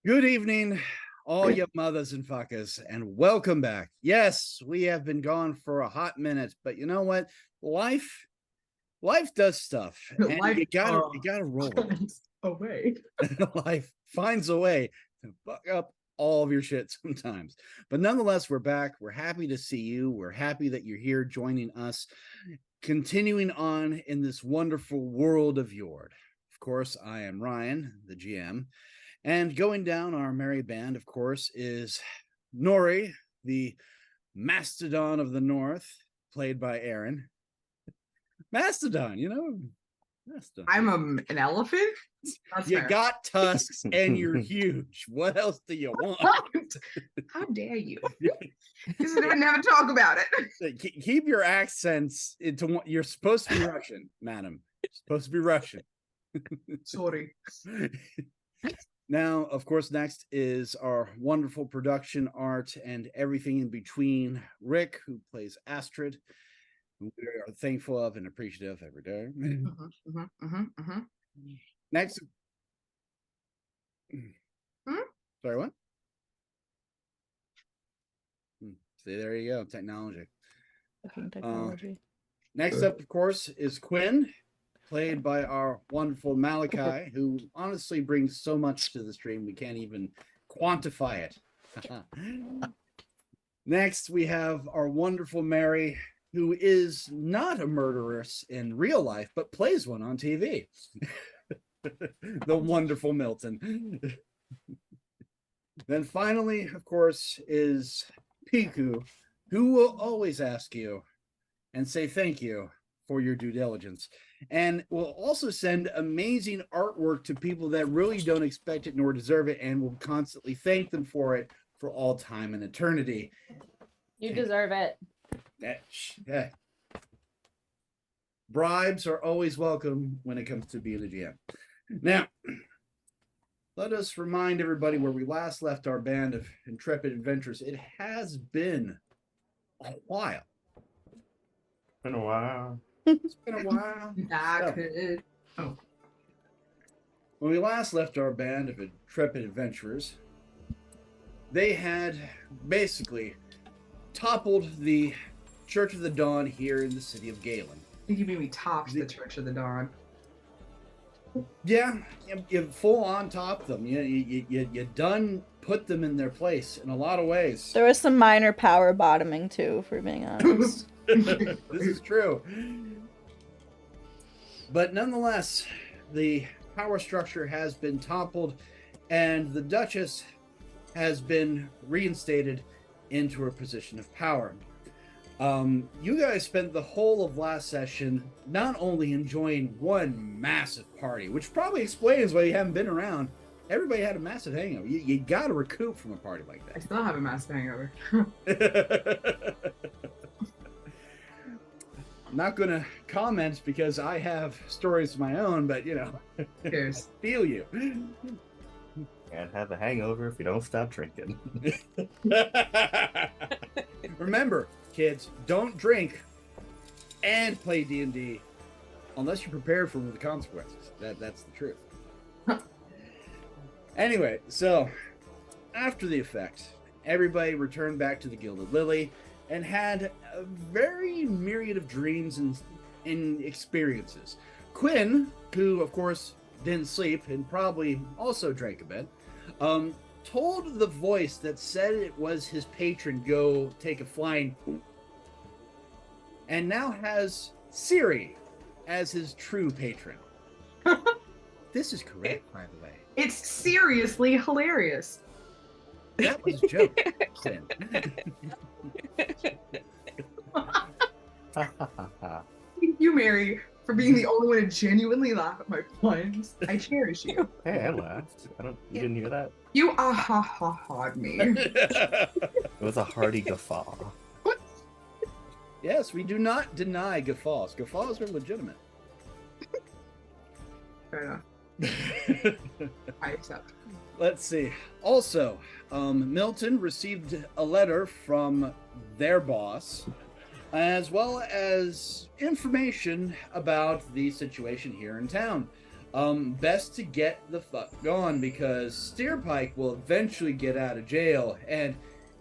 Good evening, all you mothers and fuckers, and welcome back. Yes, we have been gone for a hot minute, but you know what? Life does stuff, and Life you gotta roll with finds a way. it. Life finds a way to fuck up all of your shit sometimes. But nonetheless, we're back. We're happy to see you. We're happy that you're here joining us, continuing on in this wonderful world of Jord. Of course, I am Ryan, the GM. And going down our merry band, of course, is Nori, the Mastodon of the North, played by Aaron. Mastodon, Mastodon. I'm an elephant? That's You fair. got tusks and you're huge. What else do you want? How dare you? Because we would never talk about it. Keep your accents into what you're supposed to be Russian, madam. You're supposed to be Russian. Sorry. Now, of course, next is our wonderful production art and everything in between. Rick, who plays Astrid, who we are thankful of and appreciative every day. Next. Sorry, what? See, there you go. Technology. Next up, of course, is Quinn, played by our wonderful Malachi, who honestly brings so much to the stream we can't even quantify it. Next, we have our wonderful Mary, who is not a murderess in real life, but plays one on TV. The wonderful Milton. Then finally, of course, is Piku, who will always ask you and say thank you for your due diligence, and will also send amazing artwork to people that really don't expect it nor deserve it, and will constantly thank them for it for all time and eternity. You deserve it. Yeah. Bribes are always welcome when it comes to being a GM. Now, let us remind everybody where we last left our band of intrepid adventurers. It has been a while. Been a while. It's been a while. When we last left our band of intrepid adventurers, they had basically toppled the Church of the Dawn here in the city of Galen. I think you made me topped the Church of the Dawn. Yeah, you full on top them. You done put them in their place in a lot of ways. There was some minor power bottoming too, for being honest. This is true. But nonetheless, the power structure has been toppled, and the Duchess has been reinstated into her position of power. You guys spent the whole of last session not only enjoying one massive party, which probably explains why you haven't been around. Everybody had a massive hangover. You got to recoup from a party like that. I still have a massive hangover. I'm not going to comment because I have stories of my own, but Cheers. I feel you. Can't have a hangover if you don't stop drinking. Remember, kids, don't drink and play D&D unless you're prepared for the consequences. That's the truth. Anyway, so after the effect, everybody returned back to the Gilded Lily and had a very myriad of dreams and experiences. Quinn, who of course didn't sleep and probably also drank a bit, told the voice that said it was his patron go take a flying, and now has Siri as his true patron. This is correct, by the way. It's seriously hilarious. That was a joke, Quinn. Thank you, Mary, for being the only one to genuinely laugh at my puns. I cherish you. Hey, I laughed. You didn't hear that? You ha-ha-ha-ha'd me. It was a hearty guffaw. Yes, we do not deny guffaws. Guffaws are legitimate. Fair enough. I accept. Let's see. Also, Milton received a letter from their boss, as well as information about the situation here in town. best to get the fuck gone because Steerpike will eventually get out of jail and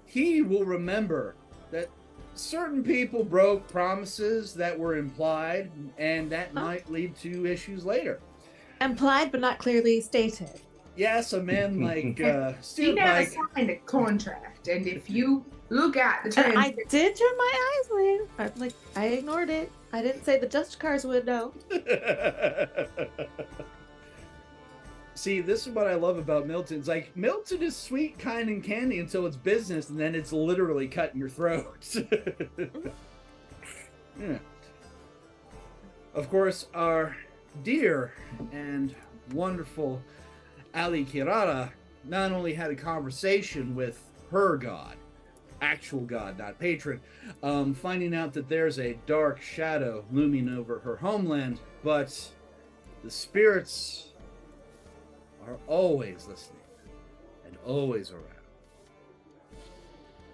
he will remember that certain people broke promises that were implied and that might lead to issues later. Implied but not clearly stated. Yes, a man like He never Steerpike. signed a contract, and if you look at the And I transcript, did turn my eyes later. I ignored it. I didn't say the just cars would know. See, this is what I love about Milton. It's like Milton is sweet, kind, and candy until it's business, and then it's literally cutting your throat. Yeah. Of course, our dear and wonderful Ali Kirara not only had a conversation with her god, actual god, not patron, finding out that there's a dark shadow looming over her homeland, but the spirits are always listening and always around.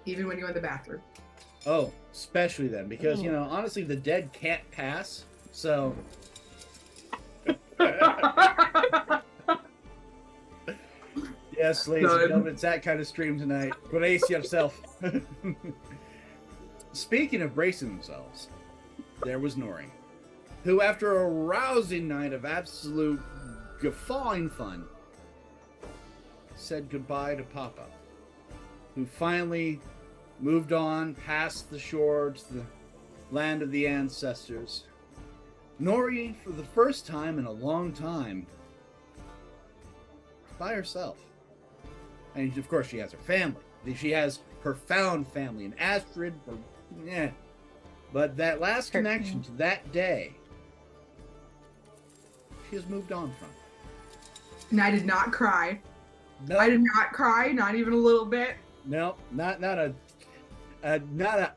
even when you're in the bathroom. Oh, especially then, because, you know, honestly, the dead can't pass, so... Yes, ladies and gentlemen, it's that kind of stream tonight. Brace yourself. Speaking of bracing themselves, there was Nori, who, after a rousing night of absolute guffawing fun, said goodbye to Papa, who finally moved on past the shore to the land of the ancestors. Nori, for the first time in a long time, by herself. And of course, she has her family. She has her found family, and Astrid. But that last connection to that day, she has moved on from. And I did not cry. No, I did not cry, not even a little bit. no, not a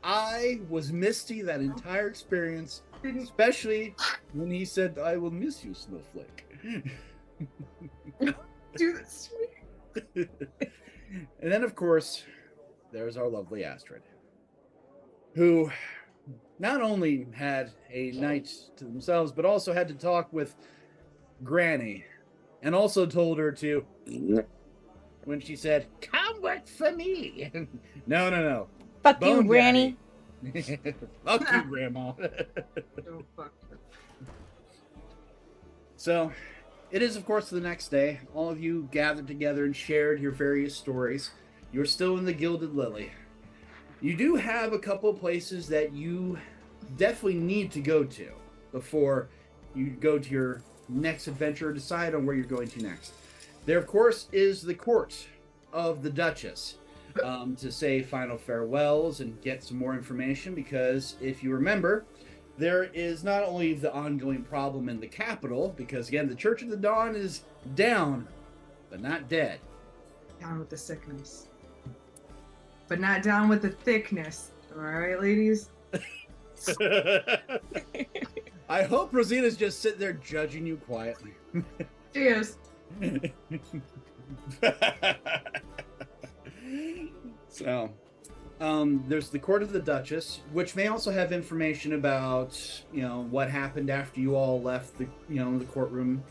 eye was misty that entire experience. Didn't. Especially when he said, "I will miss you, Snowflake." Do this to me. And then, of course, there's our lovely Astrid, who not only had a night to themselves, but also had to talk with Granny, and also told her to, when she said, "Come work for me." No. Fuck Bone you, Granny. Daddy. Fuck you, Grandma. Oh, fuck. So, it is, of course, the next day. All of you gathered together and shared your various stories. You're still in the Gilded Lily. You do have a couple places that you definitely need to go to before you go to your next adventure or decide on where you're going to next. There, of course, is the court of the Duchess to say final farewells and get some more information, because if you remember, there is not only the ongoing problem in the capital, because again, the Church of the Dawn is down, but not dead. Down with the sickness. But not down with the thickness. Alright, ladies? I hope Rosina's just sitting there judging you quietly. Cheers. So, there's the Court of the Duchess, which may also have information about, you know, what happened after you all left the, you know, the courtroom.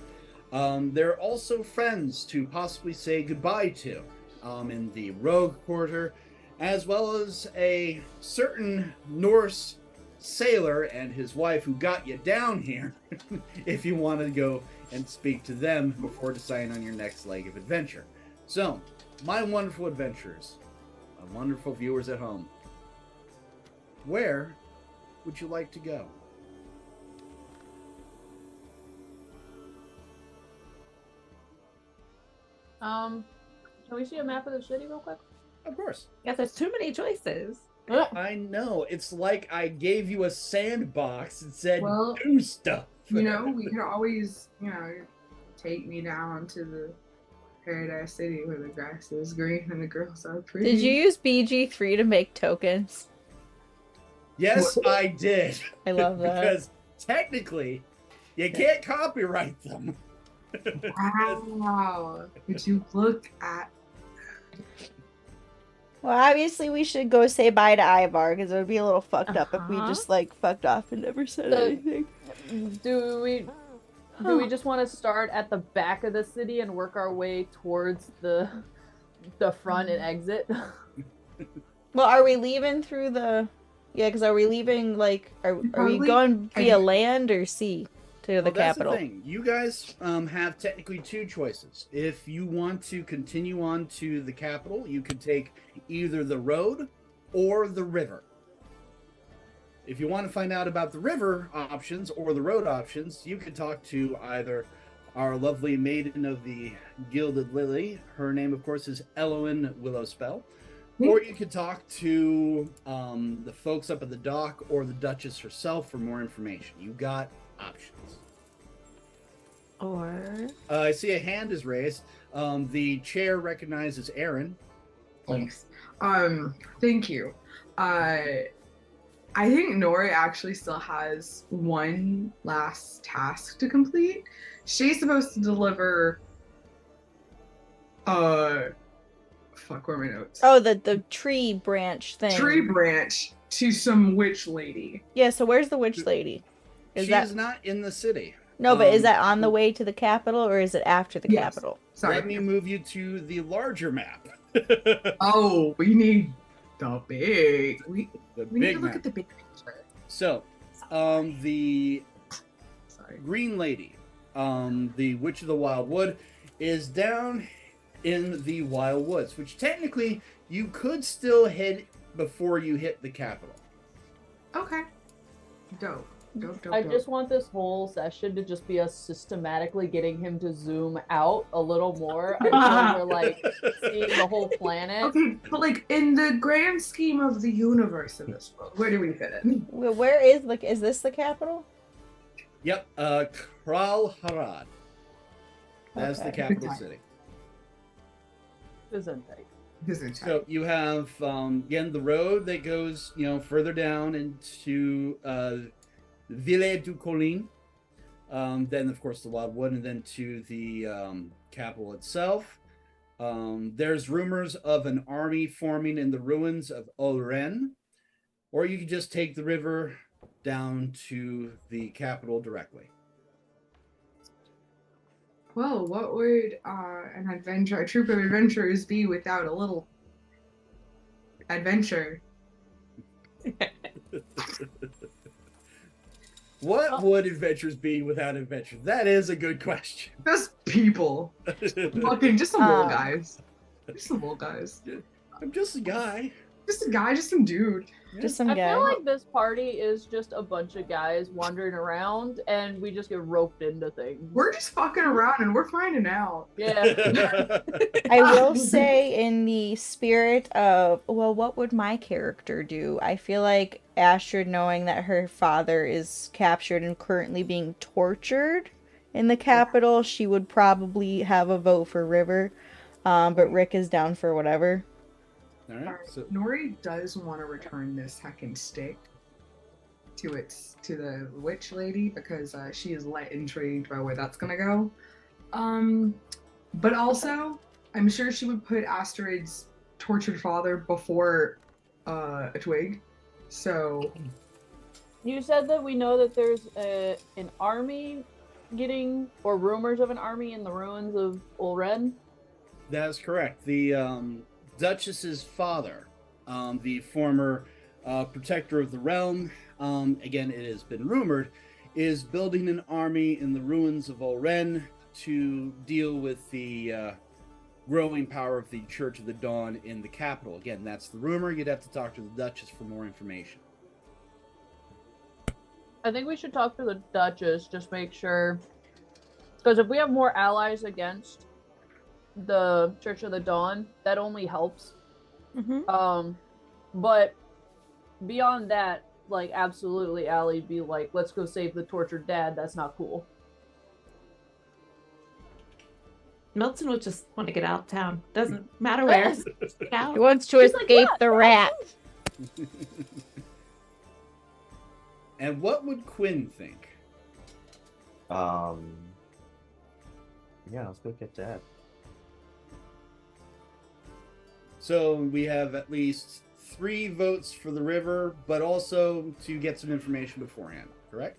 There are also friends to possibly say goodbye to, in the Rogue Quarter, as well as a certain Norse sailor and his wife who got you down here, if you want to go and speak to them before deciding on your next leg of adventure. So, my wonderful adventurers, my wonderful viewers at home, where would you like to go? Can we see a map of the city real quick? Of course. Yes, there's too many choices. I know. It's like I gave you a sandbox and said, Well, do stuff. You know, we could always, take me down to the Paradise City where the grass is green and the girls are pretty. Did you use BG3 to make tokens? Yes, I did. I love that. Because technically, you can't copyright them. Wow. Would you look at Well, obviously we should go say bye to Ivar, because it would be a little fucked up if we Uh-huh. just, like, fucked off and never said So- anything. Do we? Do we just want to start at the back of the city and work our way towards the front and exit? Well, are we leaving through the? Yeah, because are we leaving like are we Probably- going via land or sea to the Well, that's capital? the thing. You guys have technically two choices. If you want to continue on to the capital, you could take either the road or the river. If you want to find out about the river options or the road options, you could talk to either our lovely maiden of the Gilded Lily. Her name, of course, is Elowen Willowspell. Or you could talk to the folks up at the dock or the Duchess herself for more information. You got options. Or I see a hand is raised. The chair recognizes Aaron. Thanks. Thank you. I think Nori actually still has one last task to complete. She's supposed to deliver fuck, where are my notes? Oh, the tree branch thing. Tree branch to some witch lady. Yeah. So where's the witch lady? She is not in the city. No, but is that on the way to the capital or is it after the Yes. capital? Sorry. Let me move you to the larger map. Oh, we need the big. We The need big to look map. at the big picture. So, the Sorry. Green Lady, the Witch of the Wild Wood, is down in the Wild Woods, which technically you could still hit before you hit the capital. Okay. Dope. Dope. I just want this whole session to just be us systematically getting him to zoom out a little more until we're like seeing the whole planet. Okay, but like in the grand scheme of the universe in this world, where do we fit in? Where is this the capital? Yep, Kral Harad. That's the Okay. capital city. Gesundheit. So you have again the road that goes further down into Ville du Colin, then of course the Wildwood, and then to the capital itself. There's rumors of an army forming in the ruins of Olren, or you could just take the river down to the capital directly. Well, what would a troop of adventurers be without a little adventure? What would adventures be without adventure? That is a good question. Just people. Fucking just some little guys. Just some little guys. I'm just a guy. Just a guy, just some dude. Just some I guy. feel like this party is just a bunch of guys wandering around and we just get roped into things. We're just fucking around and we're finding out. Yeah. I will say, in the spirit of, well, what would my character do? I feel like Astrid, knowing that her father is captured and currently being tortured in the capital, she would probably have a vote for River. But Rick is down for whatever. All right. So Nori does want to return this heckin' stick to the witch lady because she is light intrigued by where that's gonna go. But also, I'm sure she would put Astrid's tortured father before a twig. So You said that we know that there's an army or rumors of an army in the ruins of Ulren. that's correct. The Duchess's father, the former protector of the realm, again, it has been rumored, is building an army in the ruins of Olren to deal with the growing power of the Church of the Dawn in the capital. Again, that's the rumor. You'd have to talk to the Duchess for more information. I think we should talk to the Duchess, just make sure. Because if we have more allies against the Church of the Dawn, that only helps. Mm-hmm. But beyond that, like, absolutely, Allie be like, let's go save the tortured dad. That's not cool. Milton would just want to get out of town. Doesn't matter where. Just get out. He wants to She's like, escape "Yeah, the yeah, rat. And what would Quinn think? Yeah, let's go get that. So we have at least 3 votes for the river, but also to get some information beforehand, correct?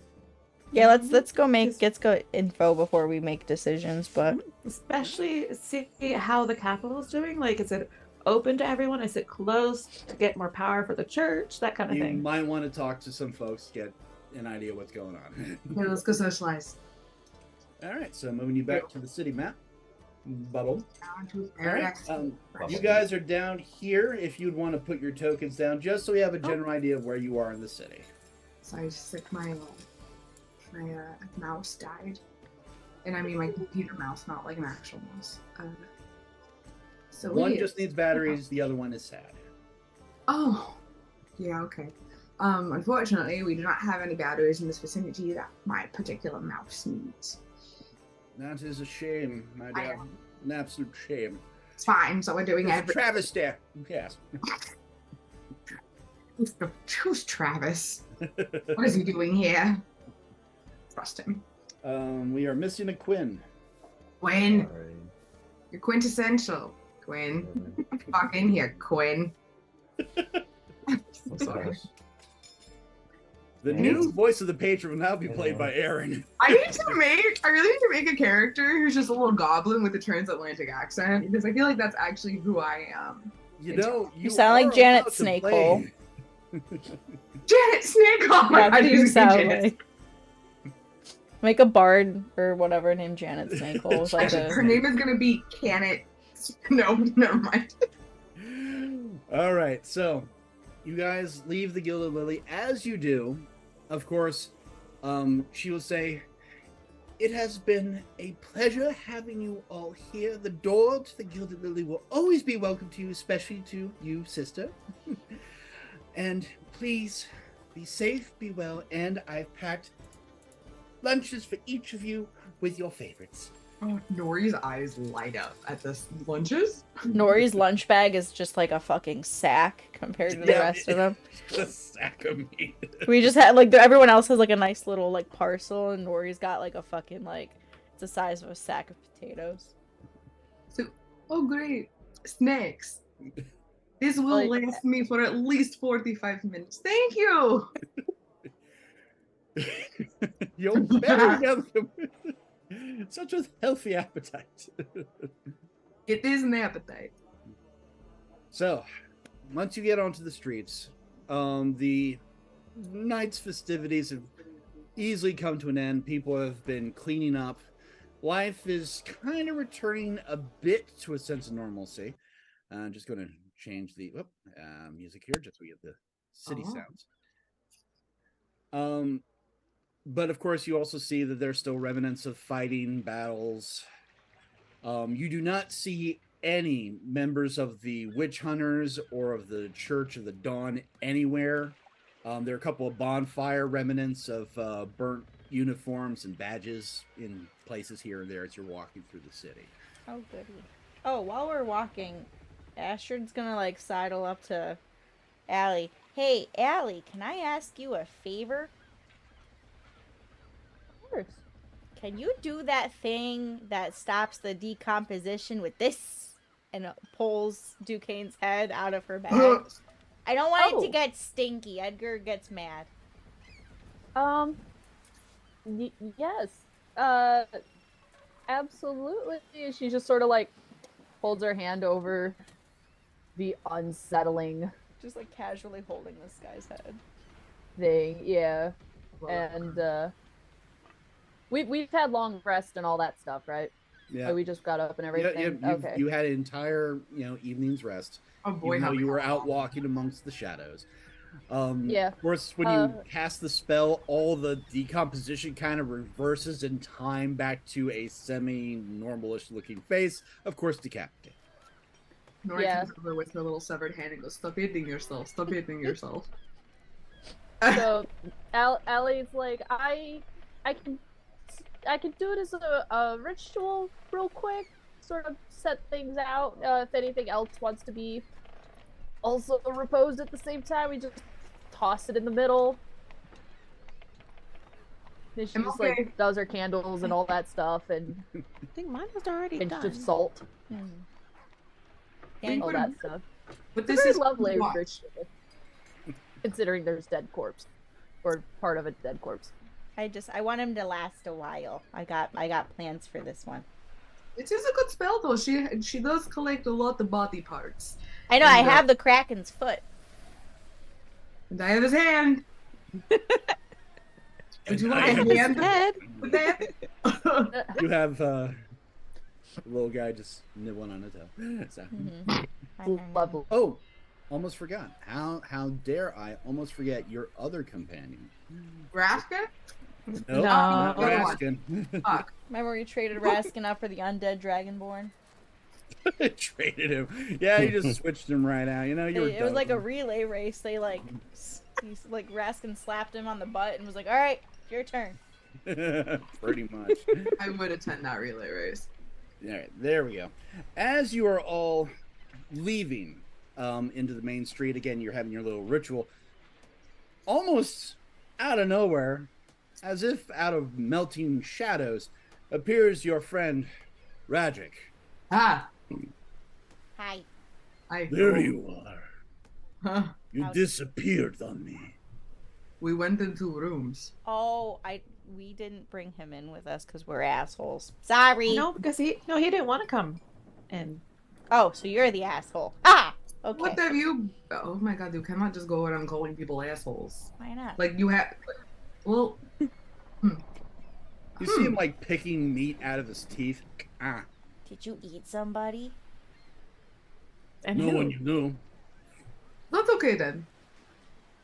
Yeah, let's go info before we make decisions, but Especially see how the capital's doing. Like, is it open to everyone? Is it closed to get more power for the church? That kind of You thing. might want to talk to some folks, get an idea what's going on. Okay, let's go socialize. All right, so moving you back to the city map. Bubble. Down to All right, you guys are down here. If you'd want to put your tokens down, just so we have a general idea of where you are in the city. So I just like my mouse died, and I mean my computer mouse, not like an actual mouse. So One just needs batteries. The other one is sad. Oh, yeah, okay. Unfortunately, we do not have any batteries in this vicinity that my particular mouse needs. That is a shame, my dear. know. An absolute shame. It's fine. So we're doing There's everything. Travis there. Yes. Who's Travis? What is he doing here? Trust him. We are missing a Quinn. Quinn, Sorry. you're quintessential. Quinn, fuck in here, Quinn. I'm sorry. The new voice of the patron will now be played by Aaron. I really need to make a character who's just a little goblin with a transatlantic accent, because I feel like that's actually who I am. You know, You sound like are Janet allowed to Snakehole. play- Janet Snakehole! That's what you sound Janet. like. Make a bard or whatever named Janet Snakehole. It's like Actually, her name is gonna be Canet. No, never mind. All right, so you guys leave the Gilded Lily. As you do, of course, she will say, "It has been a pleasure having you all here. The door to the Gilded Lily will always be welcome to you, especially to you, sister. And please be safe, be well, and I've packed lunches for each of you with your favorites." Oh, Nori's eyes light up at this lunches. Nori's lunch bag is just like a fucking sack compared to the rest of them. A sack of meat. We just had like everyone else has like a nice little like parcel, and Nori's got like a fucking like it's the size of a sack of potatoes. So, oh great, snacks. This will Like- last me for at least 45 minutes. Thank you. You're very welcome. Such a healthy appetite. It is an appetite. So, once you get onto the streets, the night's festivities have easily come to an end. People have been cleaning up. Life is kind of returning a bit to a sense of normalcy. I'm just going to change the music here just so we get the city sounds. But of course, you also see that there's still remnants of fighting, battles. You do not see any members of the witch hunters or of the Church of the Dawn anywhere. There are a couple of bonfire remnants of burnt uniforms and badges in places here and there as you're walking through the city. Oh goody. Oh, while we're walking, Astrid's gonna like sidle up to Allie. Hey, Allie, can I ask you a favor? Of course. Can you do that thing that stops the decomposition with this? And it pulls Duquesne's head out of her bag. I don't want it to Oh. get stinky. Edgar gets mad. Yes. Absolutely. She just sort of like holds her hand over the unsettling Just like casually holding this guy's head. thing. Yeah. And we've had long rest and all that stuff, right? Yeah. So we just got up and everything. Okay. You had an entire, evening's rest. Oh boy, Even though how you were we- out walking amongst the shadows. Yeah. Of course, when you cast the spell, all the decomposition kind of reverses in time back to a semi-normalish looking face. Of course, decapitate. Nori Yeah. comes over with her little severed hand and goes, "Stop hitting yourself. Stop hitting yourself." So Allie's like, I can do it as a ritual real quick, sort of set things out. If anything else wants to be also reposed at the same time, we just toss it in the middle. Then she I'm just okay. like does her candles and all that stuff and I think mine was already pinch done. of salt Think all what- that stuff. But It's this a very is lovely watch. ritual, considering there's dead corpse or part of a dead corpse. I want him to last a while. I got plans for this one. It is a good spell though. She does collect a lot of body parts. I know, I have the Kraken's foot. And I have his hand. Would you like And a I hand? Head. With that? You have the little guy just nibbling on a toe. So. Lovely. Oh, almost forgot. How dare I almost forget your other companion? Raskin? Nope, No. not Other one. Raskin. Fuck. Remember we traded Raskin up for the undead Dragonborn? Traded him. Yeah, you just switched him right out. You know, you were It was like a done. relay race. They Raskin slapped him on the butt and was like, "All right, your turn." Pretty much. I would attend that relay race. All right, there we go. As you are all leaving into the main street, again, you're having your little ritual. Almost out of nowhere, as if out of melting shadows, appears your friend Rajic. Ah, Hi. There you are. Huh. You Ouch. disappeared on me. We went into rooms. Oh, we didn't bring him in with us because we're assholes. Sorry. No, because he didn't want to come in. Oh, so you're the asshole. Ah. Okay. What have you? Oh my god, you cannot just go around calling people assholes. Why not? Like you have. Well, You see him like picking meat out of his teeth. Ah, Did you eat somebody? And no who? one you knew. that's okay then.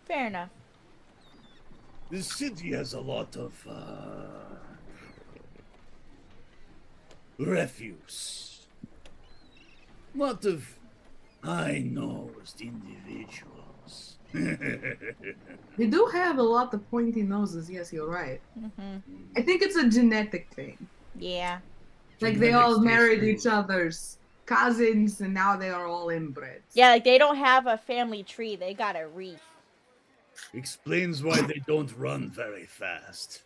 Fair enough. This city has a lot of refuse. Lot of high-nosed individuals. They do have a lot of pointy noses. Yes, you're right. Mhm. I think it's a genetic thing. Yeah. Like they all Genetics married taste each other's cousins, and now they are all inbred. Yeah, like they don't have a family tree. They got a reef. Explains why they don't run very fast.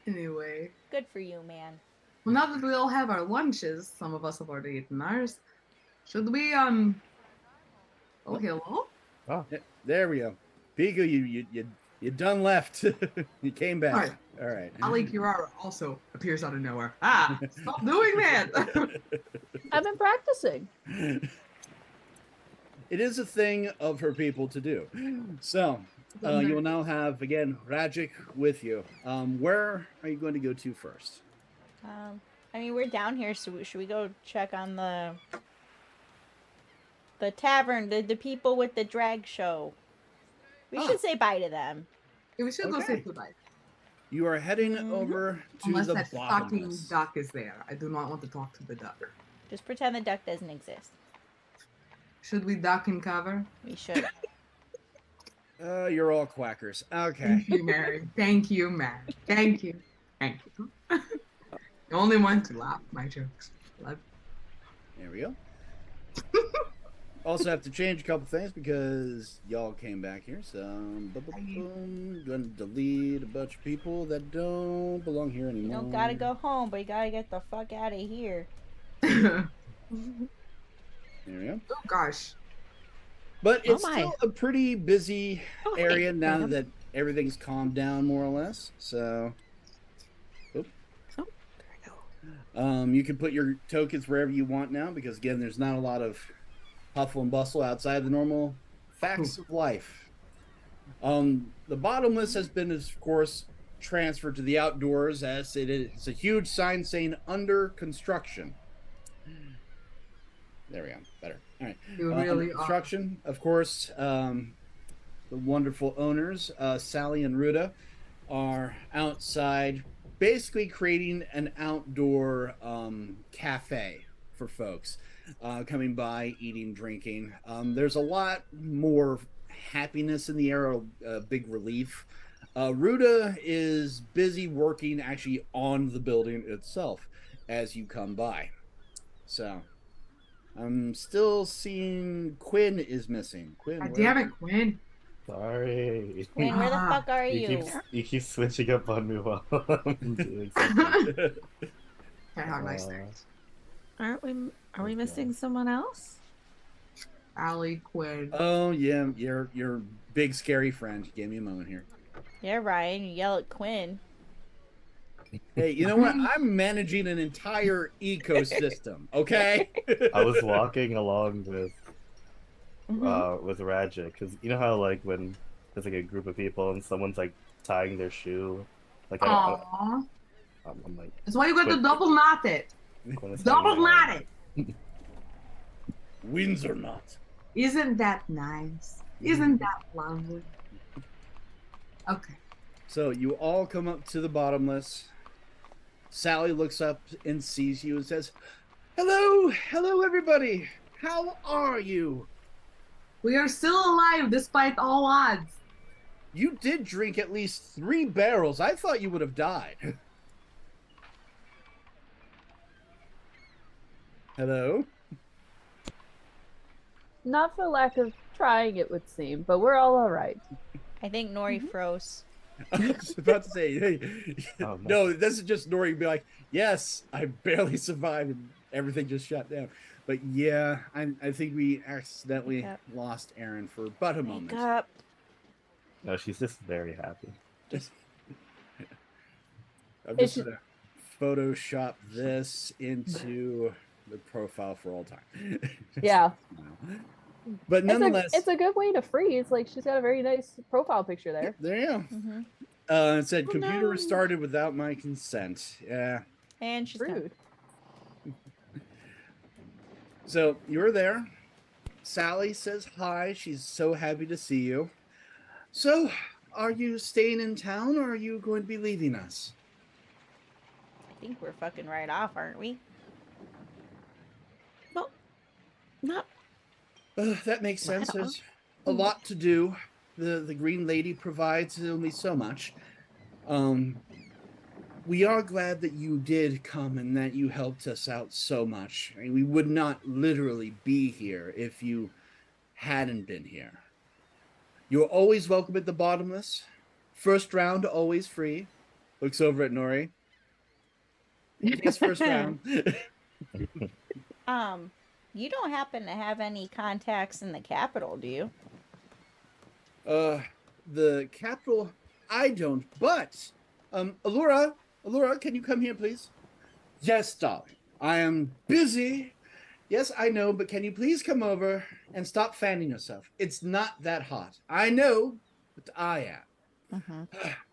Anyway, Good for you, man. well, now that we all have our lunches, some of us have already eaten ours. Should we Oh, hello. There we go. Pico, you done left. You came back. Alright. All right. Ali Kirara also appears out of nowhere. Ah, stop doing that! I've been practicing. It is a thing of her people to do. So, you will now have, again, Rajic with you. Where are you going to go to first? I mean, we're down here, so should we go check on the tavern, the people with the drag show? We should say bye to them. We should go Okay. say goodbye. You are heading over to Unless the that fucking bottomless. duck is there. I do not want to talk to the duck. Just pretend the duck doesn't exist. Should we duck and cover? We should. You're all quackers. Okay. Thank you, Mary. Thank you, Mary. Thank you. Thank you. The only one to laugh at my jokes. Love. There we go. Also have to change a couple things because y'all came back here. So, gonna delete a bunch of people that don't belong here You anymore. don't gotta go home, but you gotta get the fuck out of here. Oh There we go. gosh. But Oh it's my. still a pretty busy Oh, area hey, now ma'am. that everything's calmed down more or less. So, you can put your tokens wherever you want now because again, there's not a lot of hustle and bustle outside the normal facts of life. The bottomless has been, of course, transferred to the outdoors as it is a huge sign saying under construction. There we go. Better. All right. You really are. Construction, of course. The wonderful owners, Sally and Ruda, are outside, basically creating an outdoor cafe for folks coming by, eating, drinking. There's a lot more happiness in the air, a big relief. Ruda is busy working actually on the building itself as you come by. So I'm still seeing Quinn is missing. Quinn, God where- damn it, Quinn. Sorry. Quinn, where the Ah, fuck are you? You keep switching up on me while I'm doing something. I have nice Uh, things. Are we Okay. missing someone else? Allie, Quinn. Oh yeah, your big scary friend. Give me a moment here. Yeah, Ryan, you yell at Quinn. Hey, you know what? I'm managing an entire ecosystem. Okay. I was walking along Mm-hmm. with Raja because you know how like when there's like a group of people and someone's like tying their shoe, like Aww. I'm like That's why you got Quinn, to double knot it. Quinn is hanging Double knot around. it. Wins or not. Isn't that nice? Isn't that lovely? Okay. So you all come up to the bottomless. Sally looks up and sees you and says, "Hello, hello, everybody. How are you? We are still alive despite all odds. You did drink at least 3 barrels. I thought you would have died." Hello. Not for lack of trying, it would seem, but we're all right. I think Nori froze. I was about to say, hey, Oh, no, this is just Nori be like, yes, I barely survived and everything just shut down. But yeah, I think we accidentally Wake up. lost Aaron for but a Wake moment. up. No, she's just very happy. I'm It's just gonna Photoshop this into the profile for all time. Yeah. But nonetheless, It's a good way to freeze. Like, she's got a very nice profile picture there. there you go. Mm-hmm. It said Oh, computer no. restarted without my consent. Yeah. And she's gone. Rude. So you're there. Sally says hi. She's so happy to see you. So, are you staying in town or are you going to be leaving us? I think we're fucking right off, aren't we? Well, not That makes Right sense. on. There's a lot to do. The Green Lady provides only so much. We are glad that you did come and that you helped us out so much. I mean, we would not literally be here if you hadn't been here. You're always welcome at the Bottomless. First round, always free. Looks over at Nori. Yes, first round. You don't happen to have any contacts in the capital, do you? The capital, I don't, but, Allura, can you come here, please? Yes, darling. I am busy. Yes, I know, but can you please come over and stop fanning yourself? It's not that hot. I know, but I am. Mm-hmm.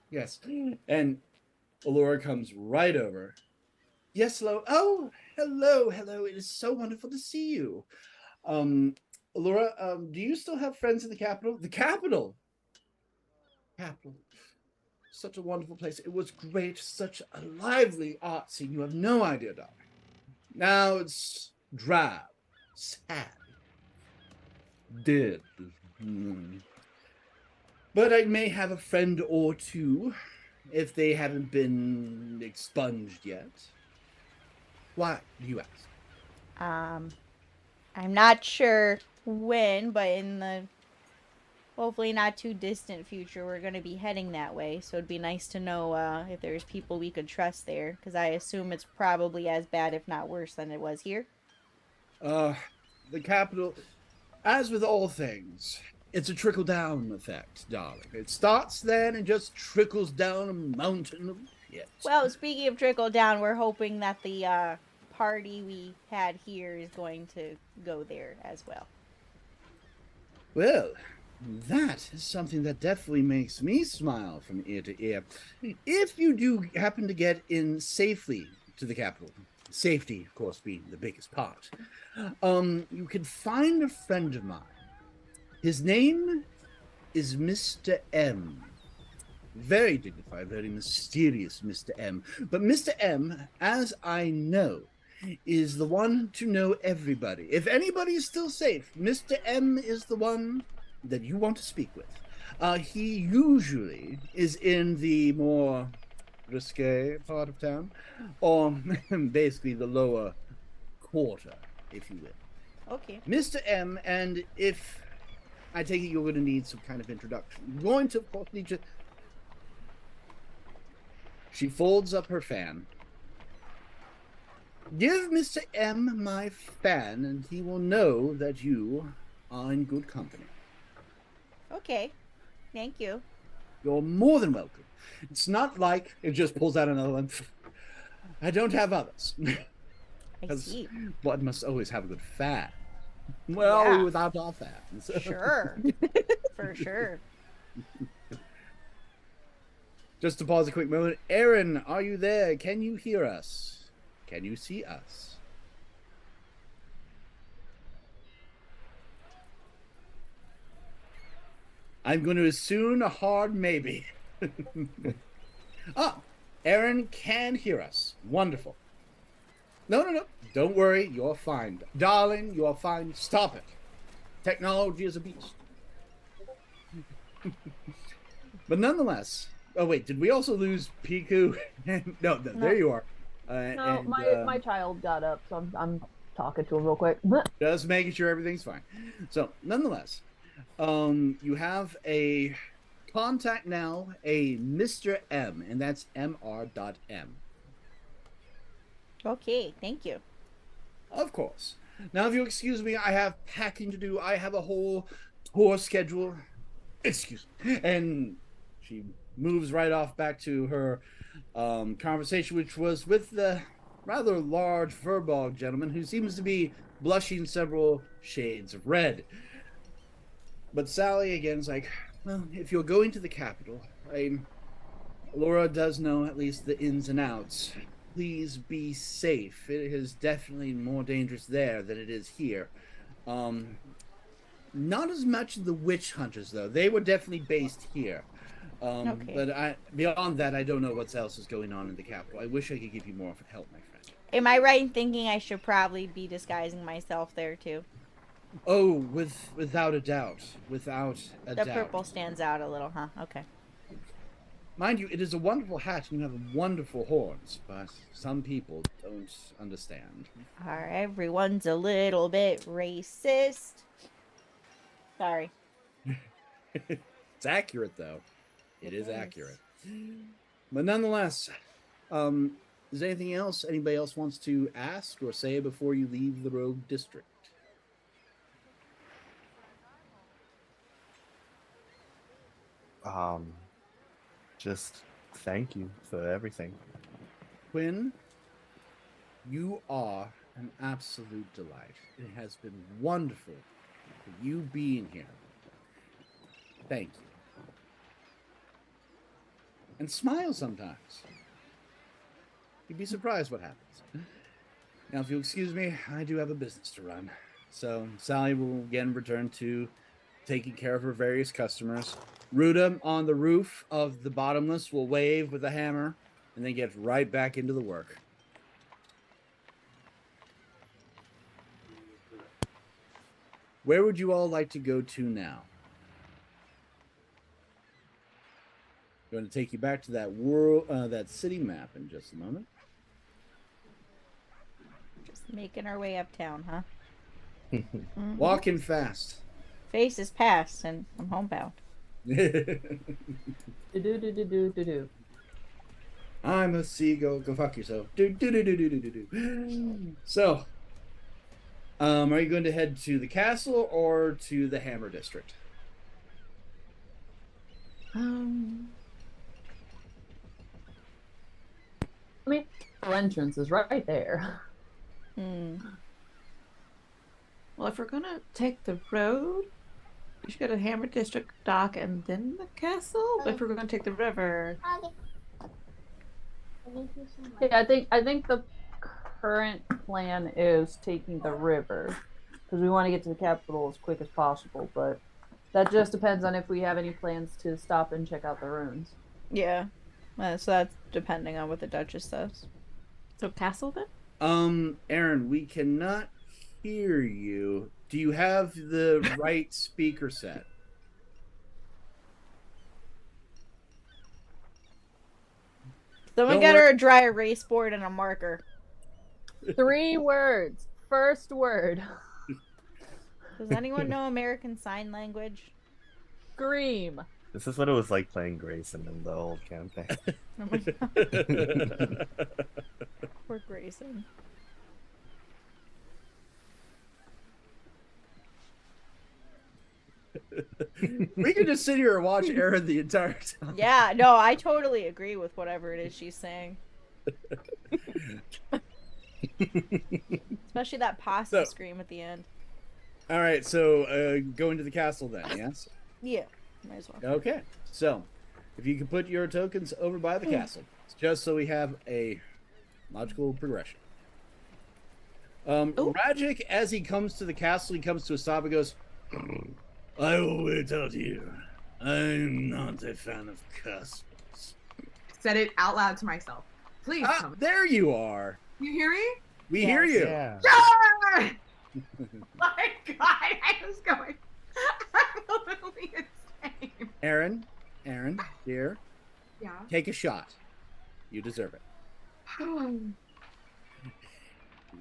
Yes. And Allura comes right over. Yes, hello. Oh, hello. It is so wonderful to see you. Allura, do you still have friends in the capital? The capital. Such a wonderful place. It was great. Such a lively art scene. You have no idea, darling. Now it's drab, sad, dead. But I may have a friend or two if they haven't been expunged yet. Why do you ask? I'm not sure when, but in the hopefully not too distant future, we're going to be heading that way. So it'd be nice to know if there's people we could trust there, because I assume it's probably as bad, if not worse, than it was here. The capital, as with all things, it's a trickle-down effect, darling. It starts then and just trickles down a mountain of shit. Well, speaking of trickle down, we're hoping that the party we had here is going to go there as well. Well, that is something that definitely makes me smile from ear to ear. If you do happen to get in safely to the capital, safety, of course, being the biggest part, you can find a friend of mine. His name is Mr. M. Very dignified, very mysterious Mr. M. But Mr. M, as I know, is the one to know everybody. If anybody is still safe, Mr. M is the one that you want to speak with. He usually is in the more risque part of town, or basically the lower quarter, if you will. Okay. Mr. M, and if I take it you're going to need some kind of introduction, you're going to, of course, need to... She folds up her fan. Give Mr. M my fan, and he will know that you are in good company. Okay. Thank you. You're more than welcome. It's not like it just pulls out another one. I don't have others. I Because see. blood must always have a good fan. Well, Yeah. without our fans. Sure. For sure. Just to pause a quick moment. Aaron, are you there? Can you hear us? Can you see us? I'm going to assume a hard maybe. Oh, Aaron can hear us. Wonderful. No. Don't worry. You're fine. Darling, you're fine. Stop it. Technology is a beast. But nonetheless. Oh, wait. Did we also lose Piku? No, there you are. No, my child got up, so I'm talking to him real quick. Just making sure everything's fine. So, nonetheless, you have a contact now, a Mr. M, and that's Mr.M. Okay, thank you. Of course. Now, if you excuse me, I have packing to do. I have a whole tour schedule. Excuse me. And she moves right off back to her conversation, which was with the rather large furball gentleman who seems to be blushing several shades of red. But Sally again is like, well, if you're going to the capital, Laura does know at least the ins and outs. Please be safe. It is definitely more dangerous there than it is here. Not as much the witch hunters, though. They were definitely based here. Okay. But beyond that, I don't know what else is going on in the capital. I wish I could give you more help, my friend. Am I right in thinking I should probably be disguising myself there too? Oh, without a doubt. Without a The doubt. purple stands out a little, huh? Okay. Mind you, it is a wonderful hat and you have wonderful horns, but some people don't understand. Everyone's a little bit racist. Sorry. It's accurate, though. It is is. accurate. But nonetheless, is there anything else anybody else wants to ask or say before you leave the Rogue District? Just thank you for everything. Quinn, you are an absolute delight. It has been wonderful for you being here. Thank you. And smile sometimes. You'd be surprised what happens. Now, if you'll excuse me, I do have a business to run. So Sally will again return to taking care of her various customers. Ruta on the roof of the Bottomless will wave with a hammer and then get right back into the work. Where would you all like to go to now? I'm going to take you back to that that city map in just a moment. Just making our way uptown, huh? Mhm. Walking fast. Face is past, and I'm homebound. Do. I'm a seagull. Go fuck yourself. So, are you going to head to the castle or to the Hammer District? I mean, the entrance is right there. Well, if we're gonna take the road, we should go to Hammer District Dock and then the castle. But if we're gonna take the river, Yeah, I think the current plan is taking the river because we want to get to the capital as quick as possible. But that just depends on if we have any plans to stop and check out the ruins. Yeah. So that's depending on what the Duchess says. so castle then. Aaron, we cannot hear you. Do you have the right speaker set? Someone Don't get worry. her a dry erase board and a marker. 3 words. First word. Does anyone know American Sign Language? Scream. This is what it was like playing Grayson in the old campaign. Oh my god. Poor Grayson. We could just sit here and watch Aaron the entire time. Yeah, no, I totally agree with whatever it is she's saying. Especially that possum scream at the end. All right, so go into the castle then, yes? Yeah, might as well. Okay, so if you can put your tokens over by the castle, just so we have a logical progression. Ragic, as he comes to the castle, he comes to a stop and goes, I will wait out here. I'm not a fan of castles. Said it out loud to myself. Please come. There you are. You hear me? We hear you. Yeah. Yeah! My God, I was going. I'm literally insane. Aaron, dear, Yeah. take a shot. You deserve it.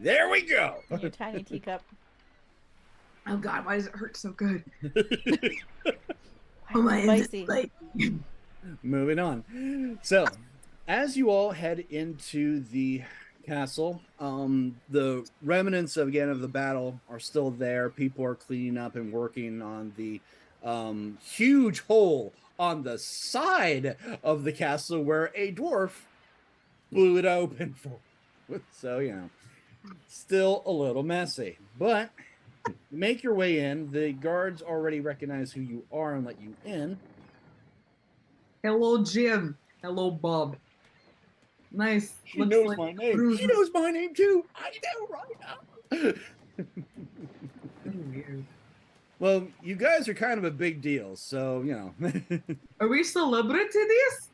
There we go. Your tiny teacup. Oh God, why does it hurt so good? Oh my, spicy. Moving on. So, as you all head into the castle, the remnants of the battle are still there. People are cleaning up and working on the huge hole on the side of the castle where a dwarf blew it open for. So, still a little messy, but make your way in. The guards already recognize who you are and let you in. Hello, Jim. Hello, Bob. Nice. He knows my name. He knows my name too. I know right now. Weird. Well, you guys are kind of a big deal, so Are we celebrities?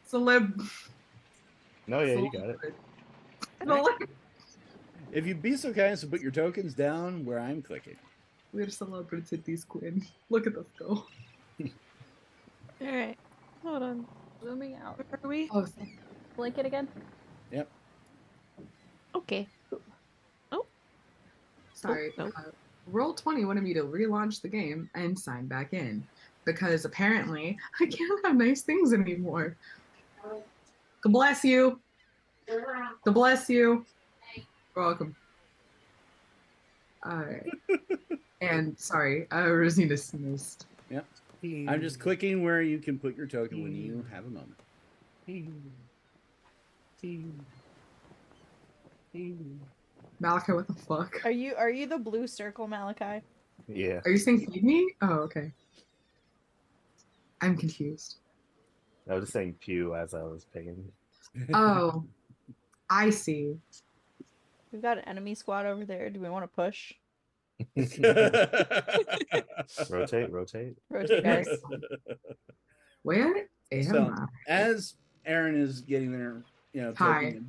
Celeb. No, yeah, you got it. If you'd be so kind as to put your tokens down where I'm clicking. We're celebrities, Quinn. Look at us go. Alright. Hold on. Zooming out. Where are we? Oh, Blink it again. Yep. Okay. sorry. Oh, no. Roll20 wanted me to relaunch the game and sign back in because apparently I can't have nice things anymore. God bless you. God bless you. You're welcome. Alright. And sorry, Rosina sneezed. Yep. I'm just clicking where you can put your token when you have a moment. Malachi, what the fuck? Are you the blue circle, Malachi? Yeah. Are you saying feed me? Oh, okay. I'm confused. I was just saying pew as I was picking. Oh, I see. We've got an enemy squad over there. Do we want to push? Rotate. Rotate, guys. Where am So, I? as Aaron is getting there, Hi.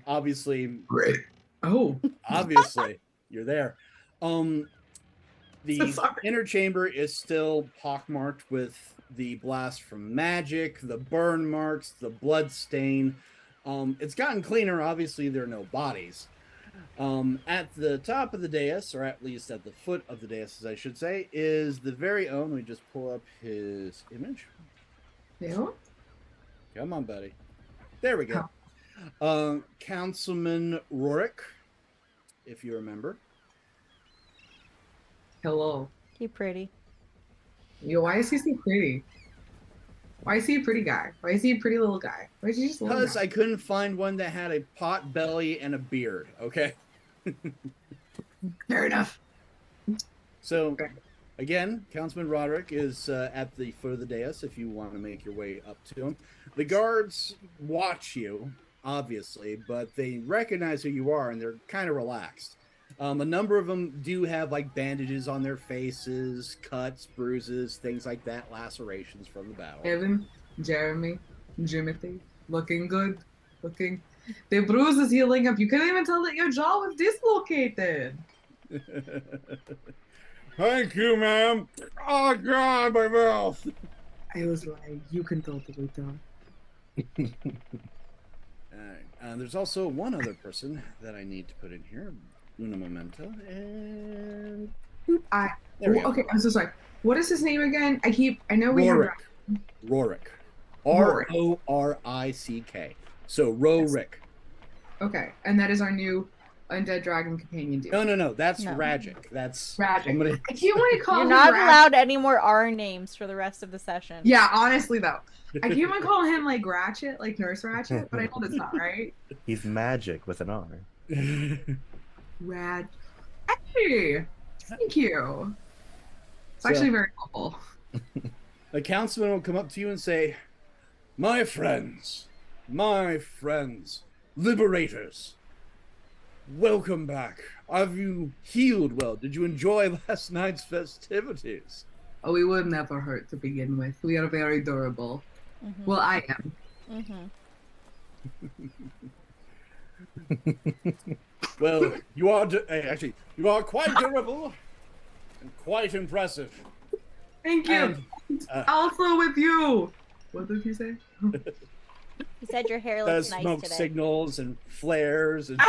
obviously, Great. Oh, obviously, you're there. So The sorry. inner chamber is still pockmarked with the blast from magic, the burn marks, the blood stain. It's gotten cleaner. Obviously, there are no bodies. At the top of the dais, or at least at the foot of the dais, as I should say, is the very own. Let me just pull up his image. Yeah. Come on, buddy. There we go. Councilman Rorick, if you remember. Hello. He pretty. Yo, why is he so pretty? Why is he a pretty guy? Why is he a pretty little guy? Why is he just a little Because guy? I couldn't find one that had a pot belly and a beard, okay? Fair enough. So, Okay. again, Councilman Roderick is at the foot of the dais if you want to make your way up to him. The guards watch you, obviously, but they recognize who you are and they're kind of relaxed. A number of them do have like bandages on their faces, cuts, bruises, things like that, lacerations from the battle. Evan, Jeremy, Jimothy, looking good. Looking. The bruise is healing up. You couldn't even tell that your jaw was dislocated. Thank you, ma'am. Oh, God, my mouth. I was right. You can totally tell. There's also one other person that I need to put in here. Una momento. And there we go. Okay, I'm so sorry. What is his name again? I know we Rorick. have Rorick. Rorick. Rorick. So Rorick. Okay, and that is our new Undead Dragon Companion do? No. That's No. Ragic. That's Ragic. somebody. I keep wanting to call You're him not Ragic. allowed any more R names for the rest of the session. Yeah, honestly though. I keep on calling him like Ratchet, like Nurse Ratchet, but I know that's not right. He's magic with an R. Rad. Hey, thank you. It's actually very helpful. The councilman will come up to you and say, my friends, liberators, welcome back. Have you healed well? Did you enjoy last night's festivities? Oh, we would never hurt to begin with. We are very durable. Mm-hmm. Well, I am. Mm-hmm. Well, you are you are quite durable and quite impressive. Thank you. And, also with you. What did he say? He said your hair looks nice smoke today. signals and flares and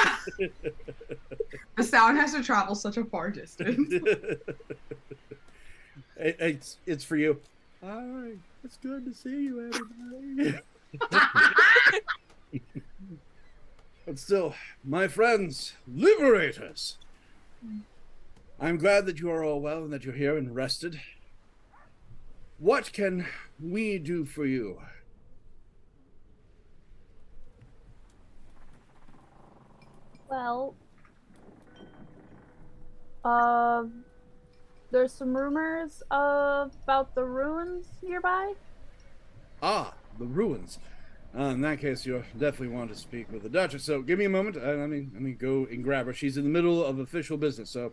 The sound has to travel such a far distance. it's for you. All right, it's good to see you, everybody. But still, my friends, liberators, I'm glad that you are all well and that you're here and rested. What can we do for you? Well, there's some rumors about the ruins nearby. Ah, the ruins. In that case, you definitely want to speak with the Duchess. So give me a moment. Let me go and grab her. She's in the middle of official business, so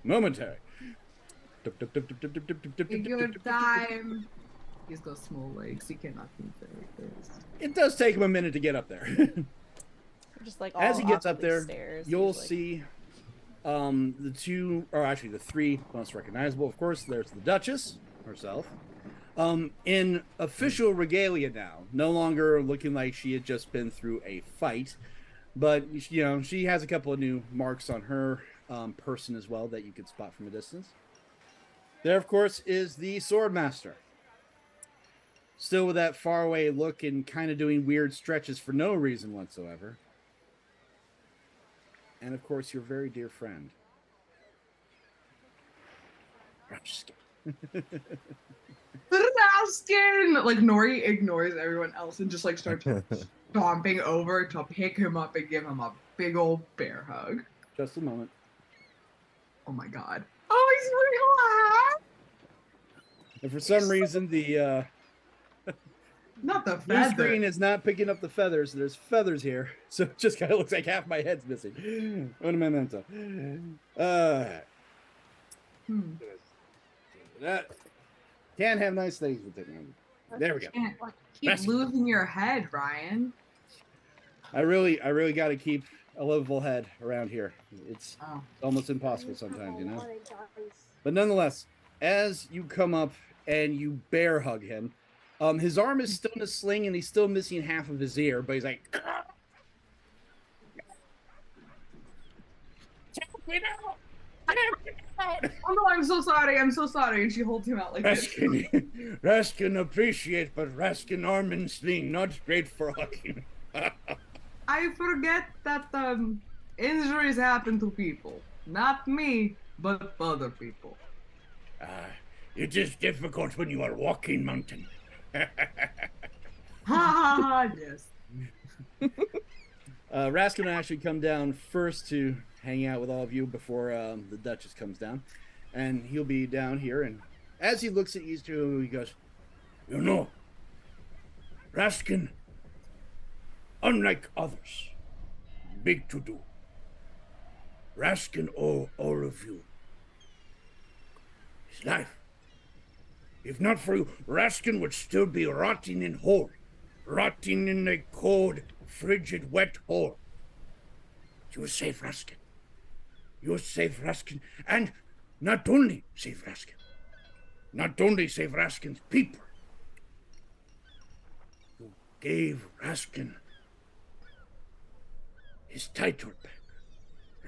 momentary. Take your time. He's got small legs. He cannot move very fast. It does take him a minute to get up there. Just like As all he gets off up of there, these stairs, you'll usually. see the two, or actually the three most recognizable. Of course, there's the Duchess herself. In official regalia now, no longer looking like she had just been through a fight, but you know, she has a couple of new marks on her person as well that you could spot from a distance. There, of course, is the Swordmaster. Still with that faraway look and kind of doing weird stretches for no reason whatsoever. And of course, your very dear friend, Ruskin. Raskin! Like Nori ignores everyone else and just like starts stomping over to pick him up and give him a big old bear hug. Just a moment. Oh my god. Oh, he's really hot! And for some reason, the Not the blue feather. screen is not picking up the feathers. There's feathers here, so it just kind of looks like half my head's missing. What a memento. That can't have nice things with it. Man. There we go. Can't keep losing your head, Ryan. I really got to keep a level head around here. It's Oh. almost impossible sometimes, you know. But nonetheless, as you come up and you bear hug him, his arm is still in a sling and he's still missing half of his ear, but he's like, Oh no, I'm so sorry. I'm so sorry. And she holds him out like this. Raskin appreciate, but Raskin arm in sling, not great for hugging. I forget that injuries happen to people. Not me, but other people. It is difficult when you are walking mountain. Ha ha ha, yes. Raskin will actually come down first to hang out with all of you before the Duchess comes down. And he'll be down here, and as he looks at you two, he goes, you know, Raskin, unlike others, big to do. Raskin owe all of you his life. If not for you, Raskin would still be rotting in hole, rotting in a cold, frigid, wet hole. You save Raskin. You save Raskin, and not only save Raskin, not only save Raskin's people, you gave Raskin his title back.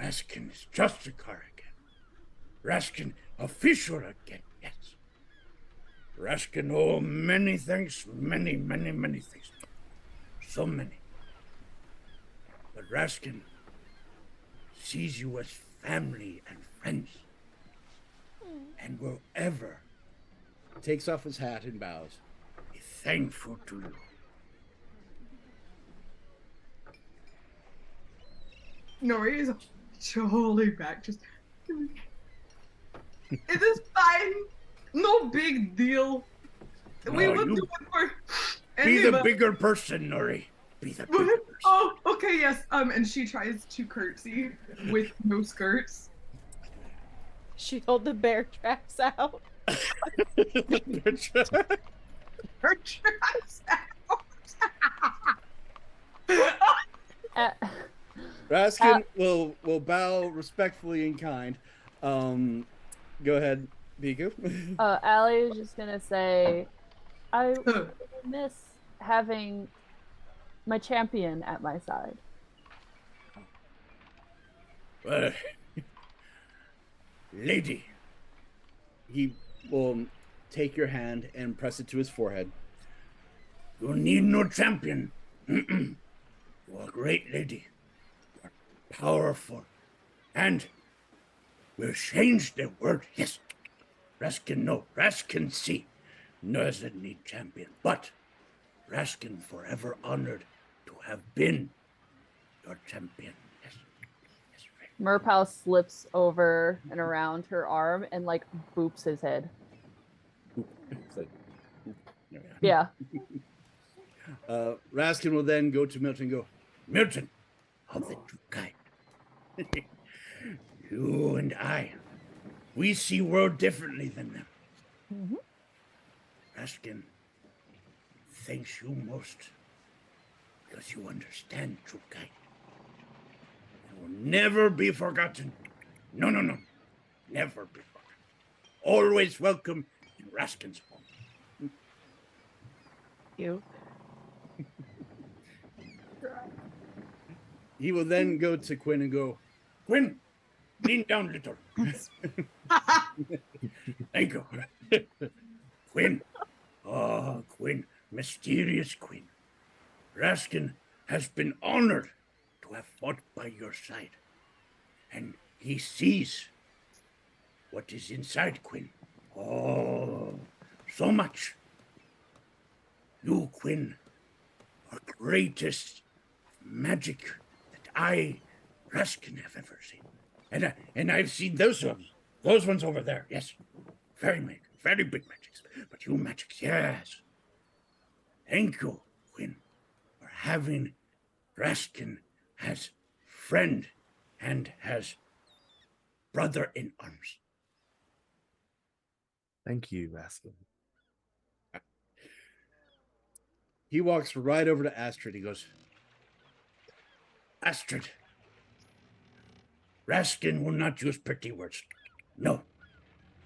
Raskin is Justicar again. Raskin official again, yes. Raskin owe many things, many things. So many. But Raskin sees you as family and friends, and will ever, takes off his hat and bows, be thankful to you. Nori is totally back. Just, it is fine. No big deal. We No, will you do it for Be the anybody. bigger person, Nori. Be the bigger person. Oh, okay, yes. And she tries to curtsy with no skirts. She hold the bear traps out. Her traps Uh, Raskin will bow respectfully and kind. Go ahead, Biku. Allie is just gonna say, I out. will miss having my champion at my side. Well, lady. He will take your hand and press it to his forehead. You need no champion. You are a great lady. You are powerful. And we'll change the word. Yes. Raskin no. Raskin see. Doesn't need champion. But Raskin forever honored to have been your champion. Yes. Yes, right. Merpow slips over and around her arm and like boops his head. It's like, Yeah. Raskin will then go to Milton and go, Milton, of the two kind. You and I, we see world differently than them. Mm-hmm. Raskin thanks you most because you understand true kind. You will never be forgotten. No. Never be forgotten. Always welcome in Raskin's home. You. He will then go to Quinn and go, Quinn, lean down a little. Thank you. Quinn. Oh, Quinn. Mysterious Quinn. Raskin has been honored to have fought by your side. And he sees what is inside Quinn. Oh, so much. You, Quinn, are greatest magic that I, Raskin, have ever seen. And I've seen those ones. Those ones over there, yes. Very big magics. But you magics, yes. Thank you, Quinn, for having Raskin as friend and as brother in arms. Thank you, Raskin. He walks right over to Astrid. He goes, Astrid, Raskin will not use pretty words. No,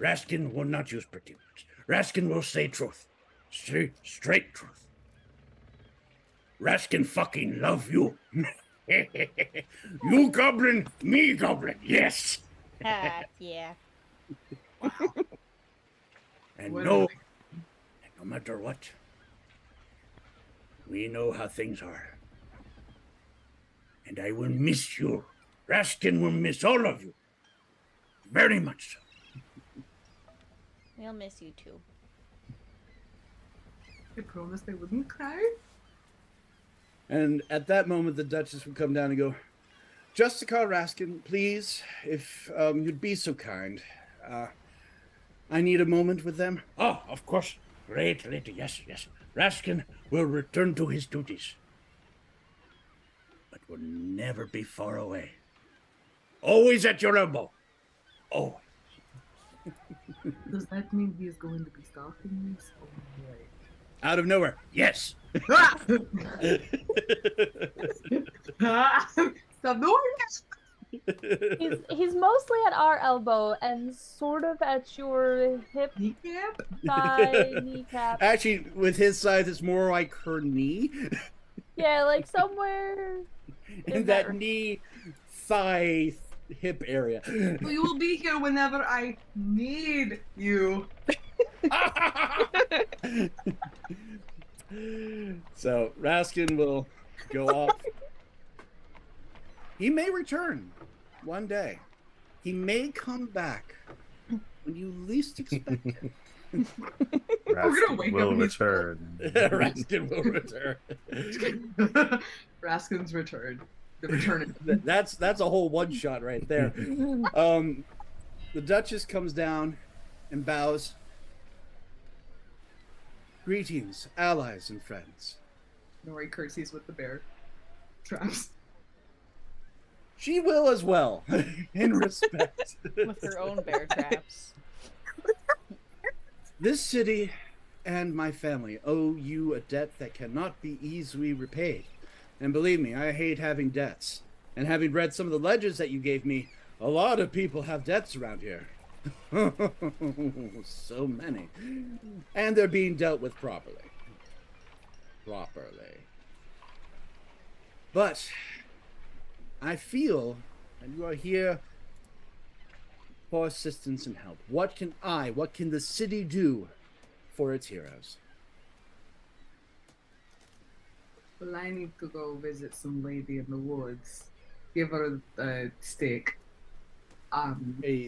Raskin will not use pretty words. Raskin will say truth. Straight truth. Raskin fucking love you. You goblin, me goblin, yes. Yeah. And What no is matter what, we know how things are. And I will miss you. Raskin will miss all of you. Very much so. We'll miss you too. I promised I wouldn't cry. And at that moment, the Duchess would come down and go, Justicar Raskin, please, if you'd be so kind. I need a moment with them. Oh, of course. Great lady, yes. Raskin will return to his duties. But will never be far away. Always at your elbow. Always. Does that mean he is going to be stalking us? Oh, boy. Out of nowhere. Yes. Stop doing it! He's mostly at our elbow and sort of at your hip, Kneecap? thigh, kneecap. Actually, with his size, it's more like her knee. Yeah, like somewhere. In that knee, thigh, hip area. You will be here whenever I need you. So Raskin will go off. He may return. one day, he may come back when you least expect it. Raskin wake will up and he's return. Raskin will return. Raskin's return. The return. That's a whole one shot right there. The Duchess comes down and bows. Greetings, allies and friends. Nori curtsies with the bear traps. She will as well, in respect. With her own bear traps. This city and my family owe you a debt that cannot be easily repaid. And believe me, I hate having debts. And having read some of the legends that you gave me, a lot of people have debts around here. So many. And they're being dealt with properly. But I feel that you are here for assistance and help. What can the city do for its heroes? Well, I need to go visit some lady in the woods. Give her a steak. A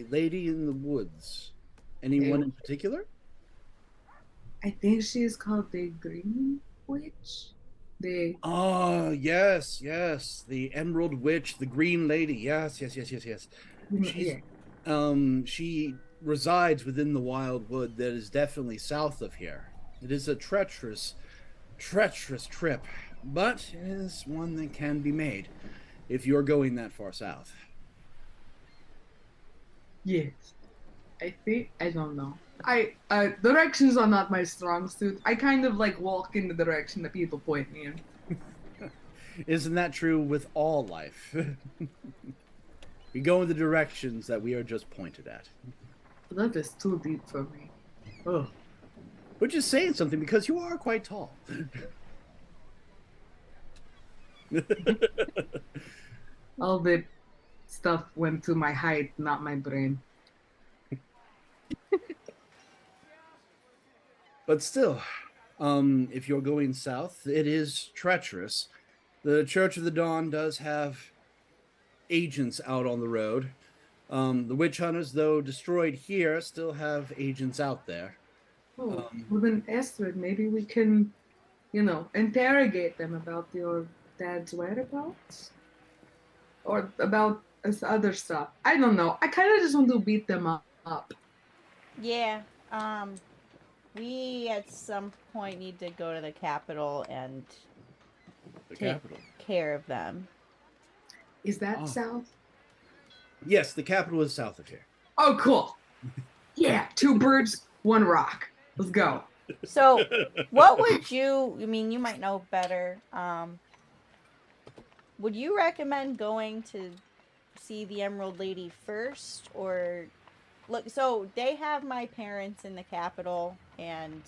lady in the woods. Anyone in particular? I think she's called the Green Witch. Oh, yes. The Emerald Witch, the Green Lady. Yes. She's, she resides within the Wild Wood that is definitely south of here. It is a treacherous trip, but it is one that can be made if you're going that far south. Yes. I don't know. Directions are not my strong suit. I kind of like walk in the direction that people point me in. Isn't that true with all life? We go in the directions that we are just pointed at. That is too deep for me. Oh. Which is saying something because you are quite tall. All the stuff went to my height, not my brain. But still, if you're going south, it is treacherous. The Church of the Dawn does have agents out on the road. The witch hunters, though destroyed here, still have agents out there. Oh, well then, Astrid, maybe we can, interrogate them about your dad's whereabouts? Or about this other stuff. I don't know. I kind of just want to beat them up. Yeah, we at some point need to go to the capital and take care of them. Is that south? Yes, the capital is south of here. Oh, cool. Yeah, 2 birds, 1 rock. Let's go. So, what would you might know better. Would you recommend going to see the Emerald Lady first, or look? So they have my parents in the capital, and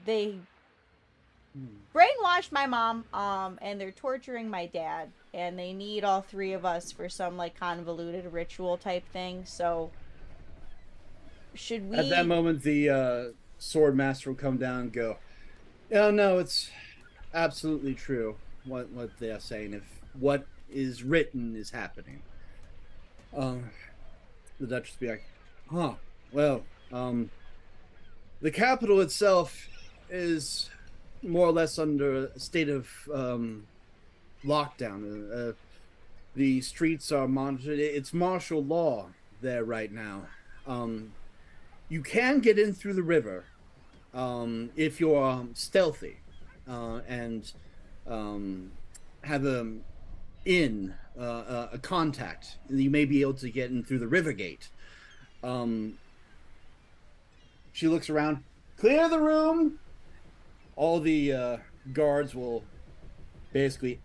they brainwashed my mom, and they're torturing my dad, and they need all 3 of us for some like convoluted ritual type thing. So should we? At that moment, the sword master will come down and go, "Oh no, it's absolutely true what they are saying. If what is written is happening." The Duchess will be like, "Huh? Well, the capital itself is more or less under a state of lockdown. The streets are monitored. It's martial law there right now. You can get in through the river if you're stealthy and have a contact. You may be able to get in through the river gate." She looks around. "Clear the room." All the guards will basically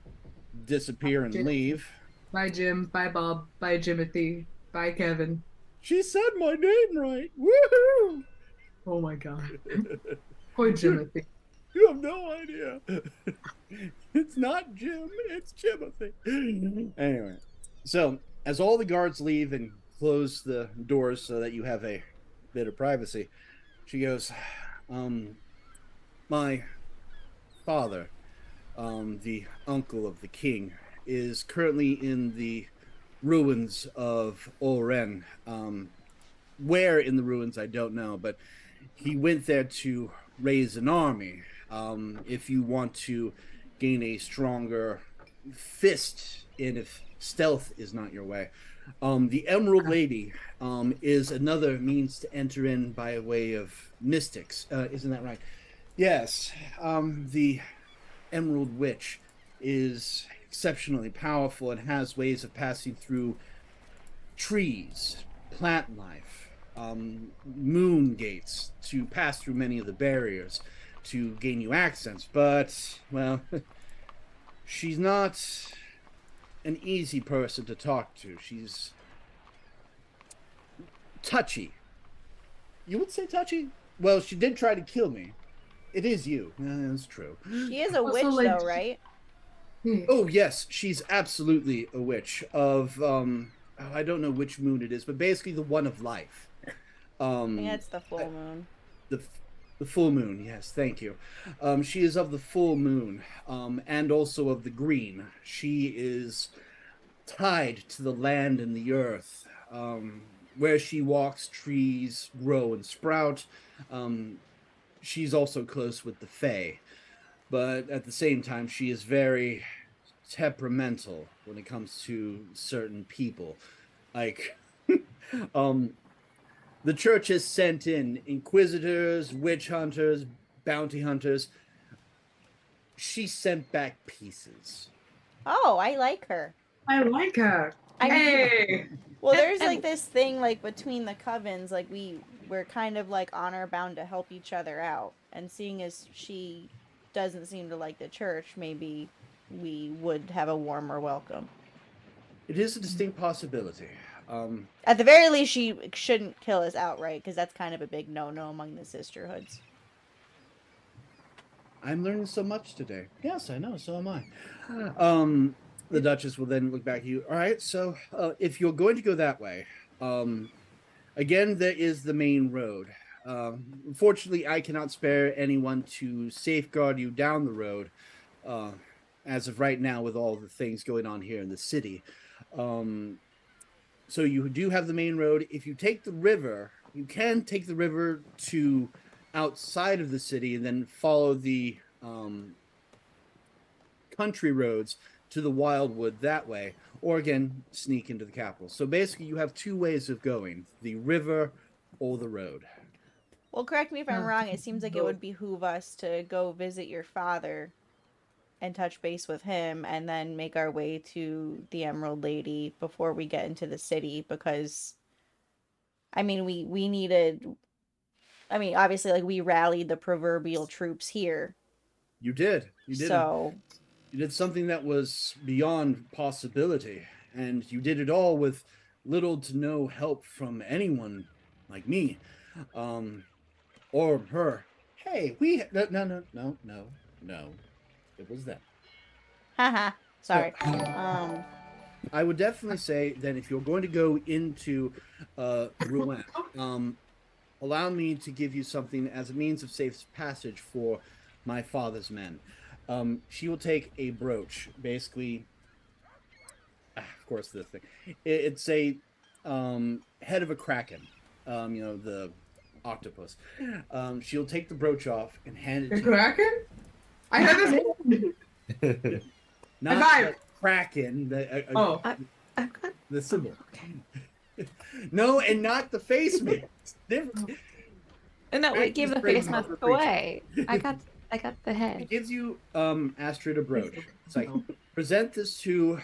disappear and leave. Bye, Jim. Bye, Bob. Bye, Jimothy. Bye, Kevin. She said my name right. Woohoo! Oh my god. Poor Jimothy. You have no idea. It's not Jim, it's Timothy. Anyway, so as all the guards leave and close the doors so that you have a bit of privacy, she goes, my father, the uncle of the king, is currently in the ruins of Oren. Where in the ruins, I don't know, but he went there to raise an army. If you want to gain a stronger fist, and if stealth is not your way, the Emerald Lady is another means to enter in by way of mystics. Isn't that right? Yes. The Emerald Witch is exceptionally powerful and has ways of passing through trees, plant life, moon gates to pass through many of the barriers to gain you access. But, well, she's not an easy person to talk to. She's touchy. You would say touchy? Well, she did try to kill me. It is you. That's true. She is a Also, witch, like- though, right? Oh yes, she's absolutely a witch of I don't know which moon it is, but basically the one of life. I think that's the full moon. The the full moon. Yes, thank you. She is of the full moon, and also of the green. She is tied to the land and the earth. Where she walks, trees grow and sprout. She's also close with the Fae, but at the same time, she is very temperamental when it comes to certain people. Like, the church has sent in inquisitors, witch hunters, bounty hunters. She sent back pieces. Oh, I like her. I like her. I mean, Hey. well, And- there's like and- this thing like between the covens, like we're kind of like honor bound to help each other out. And seeing as she doesn't seem to like the church, maybe we would have a warmer welcome. It is a distinct possibility. At the very least, she shouldn't kill us outright, because that's kind of a big no-no among the sisterhoods. I'm learning so much today. Yes, I know. So am I. The Duchess will then look back at you. All right. So, if you're going to go that way, again, there is the main road. Unfortunately, I cannot spare anyone to safeguard you down the road. As of right now, with all the things going on here in the city. So you do have the main road. If you take the river, you can take the river to outside of the city and then follow the country roads to the wildwood that way, or again, sneak into the capital. So basically, you have two ways of going: the river or the road. Well, correct me if I'm wrong, it seems like it would behoove us to go visit your father and touch base with him, and then make our way to the Emerald Lady before we get into the city, because I mean we needed, I mean, obviously, like, we rallied the proverbial troops here. You did. You did. So You did something that was beyond possibility, and you did it all with little to no help from anyone like me, or her. Hey, no. It was them. haha, sorry. I would definitely say that if you're going to go into Rouen, allow me to give you something as a means of safe passage for my father's men. She will take a brooch, basically. Of course, this thing. It's a head of a kraken. The octopus. She'll take the brooch off and hand it The to you. Kraken? I heard this. Not Bye-bye. the kraken. Oh. I've got. The symbol. Okay. No, and not the face mask. Different. No, Back it gave to the straight face mask up. away. I got the It head. gives you Astrid a brooch. It's like, present this to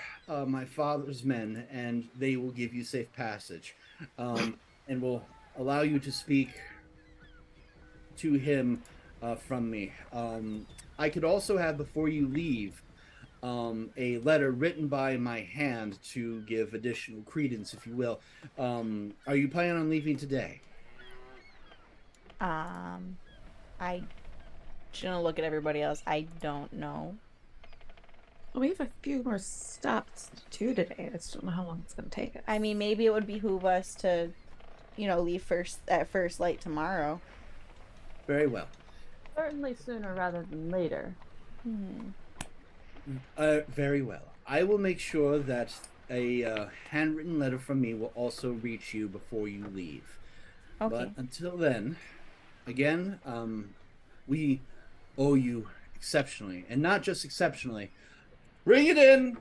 my father's men, and they will give you safe passage, and will allow you to speak to him from me. I could also have, before you leave, a letter written by my hand to give additional credence, if you will. Are you planning on leaving today? I shouldn't look at everybody else. I don't know. We have a few more stops to do today. I just don't know how long it's going to take us. I mean, maybe it would behoove us to, leave at first light tomorrow. Very well. Certainly sooner rather than later. Hmm. Very well. I will make sure that a handwritten letter from me will also reach you before you leave. Okay. But until then, again, we owe you exceptionally, and not just exceptionally. Bring it in.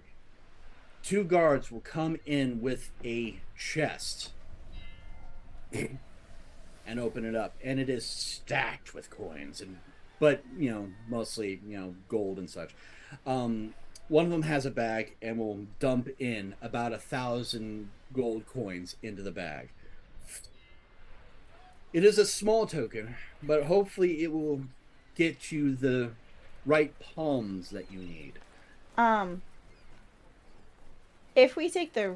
2 guards will come in with a chest and open it up, and it is stacked with coins, and but mostly gold and such. One of them has a bag and will dump in about 1,000 gold coins into the bag. It is a small token, but hopefully it will get you the right palms that you need. Um, if we take the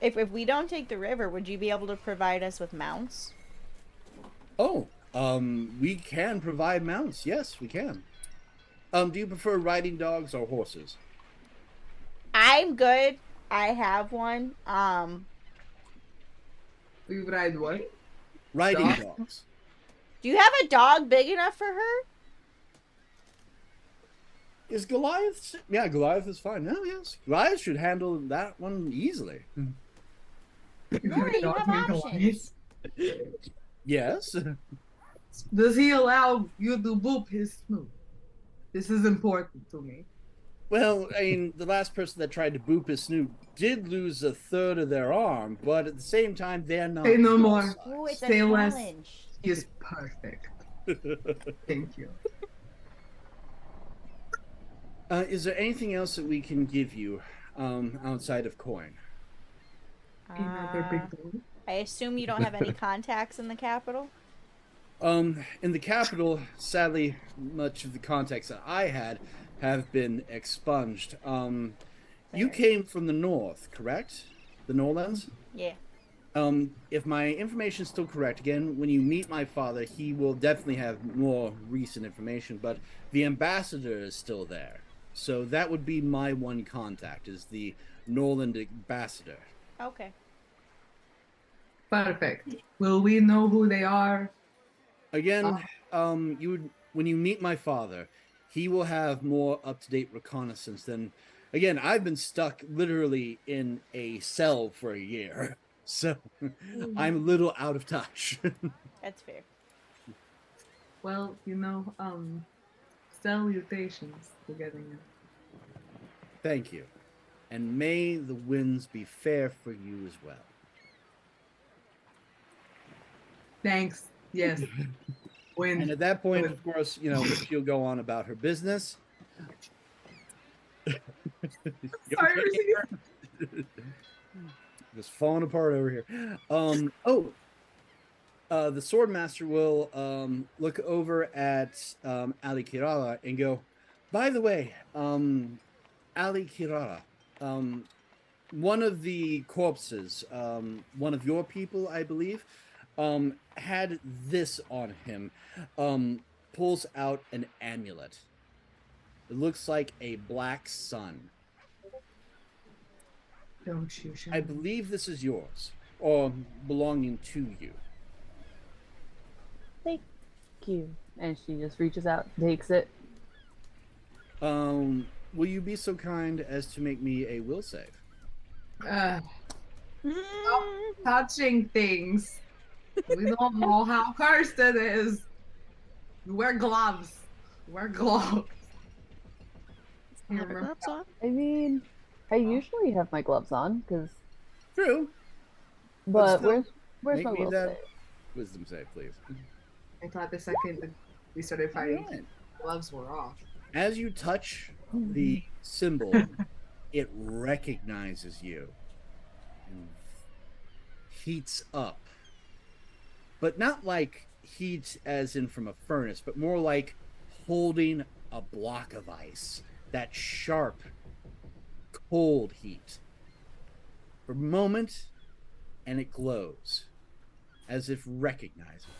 if we don't take the river, would you be able to provide us with mounts? Oh, we can provide mounts. Yes, we can. Do you prefer riding dogs or horses? I'm good. I have one. We ride what? Riding Dog? dogs. Do you have a dog big enough for her? Is Goliath? Yeah, Goliath is fine. No, yes, Goliath should handle that one easily. Rory, you have Dog options. Yes. Does he allow you to boop his snoot? This is important to me. Well, I mean, the last person that tried to boop his snoot did lose a third of their arm, but at the same time, they're not. Say no more. size. Ooh, it's a Say less. challenge. He is perfect. Thank you. Is there anything else that we can give you outside of coin? Another Uh, big dog. I assume you don't have any contacts in the capital? In the capital, sadly, much of the contacts that I had have been expunged. You Fair. came from the north, correct? The Norlands? Yeah. If my information is still correct, again, when you meet my father, he will definitely have more recent information, but the ambassador is still there. So that would be my one contact, is the Norland ambassador. Okay. Perfect. Will we know who they are? Again, you would, when you meet my father, he will have more up-to-date reconnaissance than. Again, I've been stuck literally in a cell for a year, so I'm a little out of touch. That's fair. Well, salutations to getting it. Thank you, and may the winds be fair for you as well. Thanks. Yes. And When at that point, of course, she'll go on about her business. Sorry, Just falling apart over here. The swordmaster will look over at Ali Kirara and go, by the way, Ali Kirara, one of the corpses, one of your people, I believe, had this on him, pulls out an amulet. It looks like a black sun. don't you show I believe this is yours, or belonging to you. Thank you. And she just reaches out, takes it. Will you be so kind as to make me a will save? Stop touching things. We don't know how cursed it is. Wear gloves. Wear gloves. You Have her remember- gloves on. I mean, I usually have my gloves on, True. but still, where's make my me will that save? wisdom save, please. I thought the second that we started fighting, Alright. gloves were off. As you touch the symbol, it recognizes you and heats up. But not like heat as in from a furnace, but more like holding a block of ice. That sharp, cold heat. For a moment, and it glows, as if recognizing.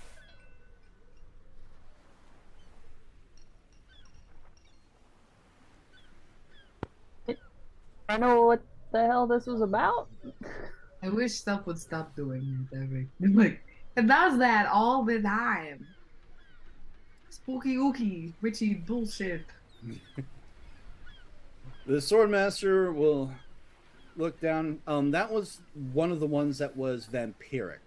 I know what the hell this was about. I wish stuff would stop doing it every like it does that all the time. Spooky ooky, witchy bullshit. The swordmaster will look down. That was one of the ones that was vampiric.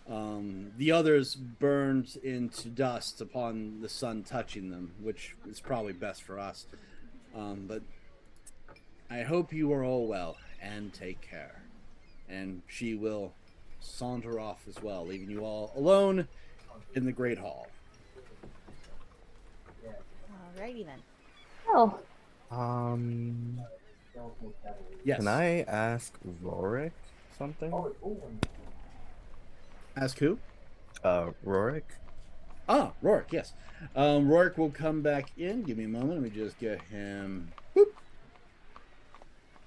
The others burned into dust upon the sun touching them, which is probably best for us. But I hope you are all well and take care. And she will saunter off as well, leaving you all alone in the Great Hall. Alrighty then. Oh, Yes. Can I ask Rorik something? Ask who? Rorik? Ah, Rourke, yes. Rourke will come back in. Give me a moment. Let me just get him. Boop.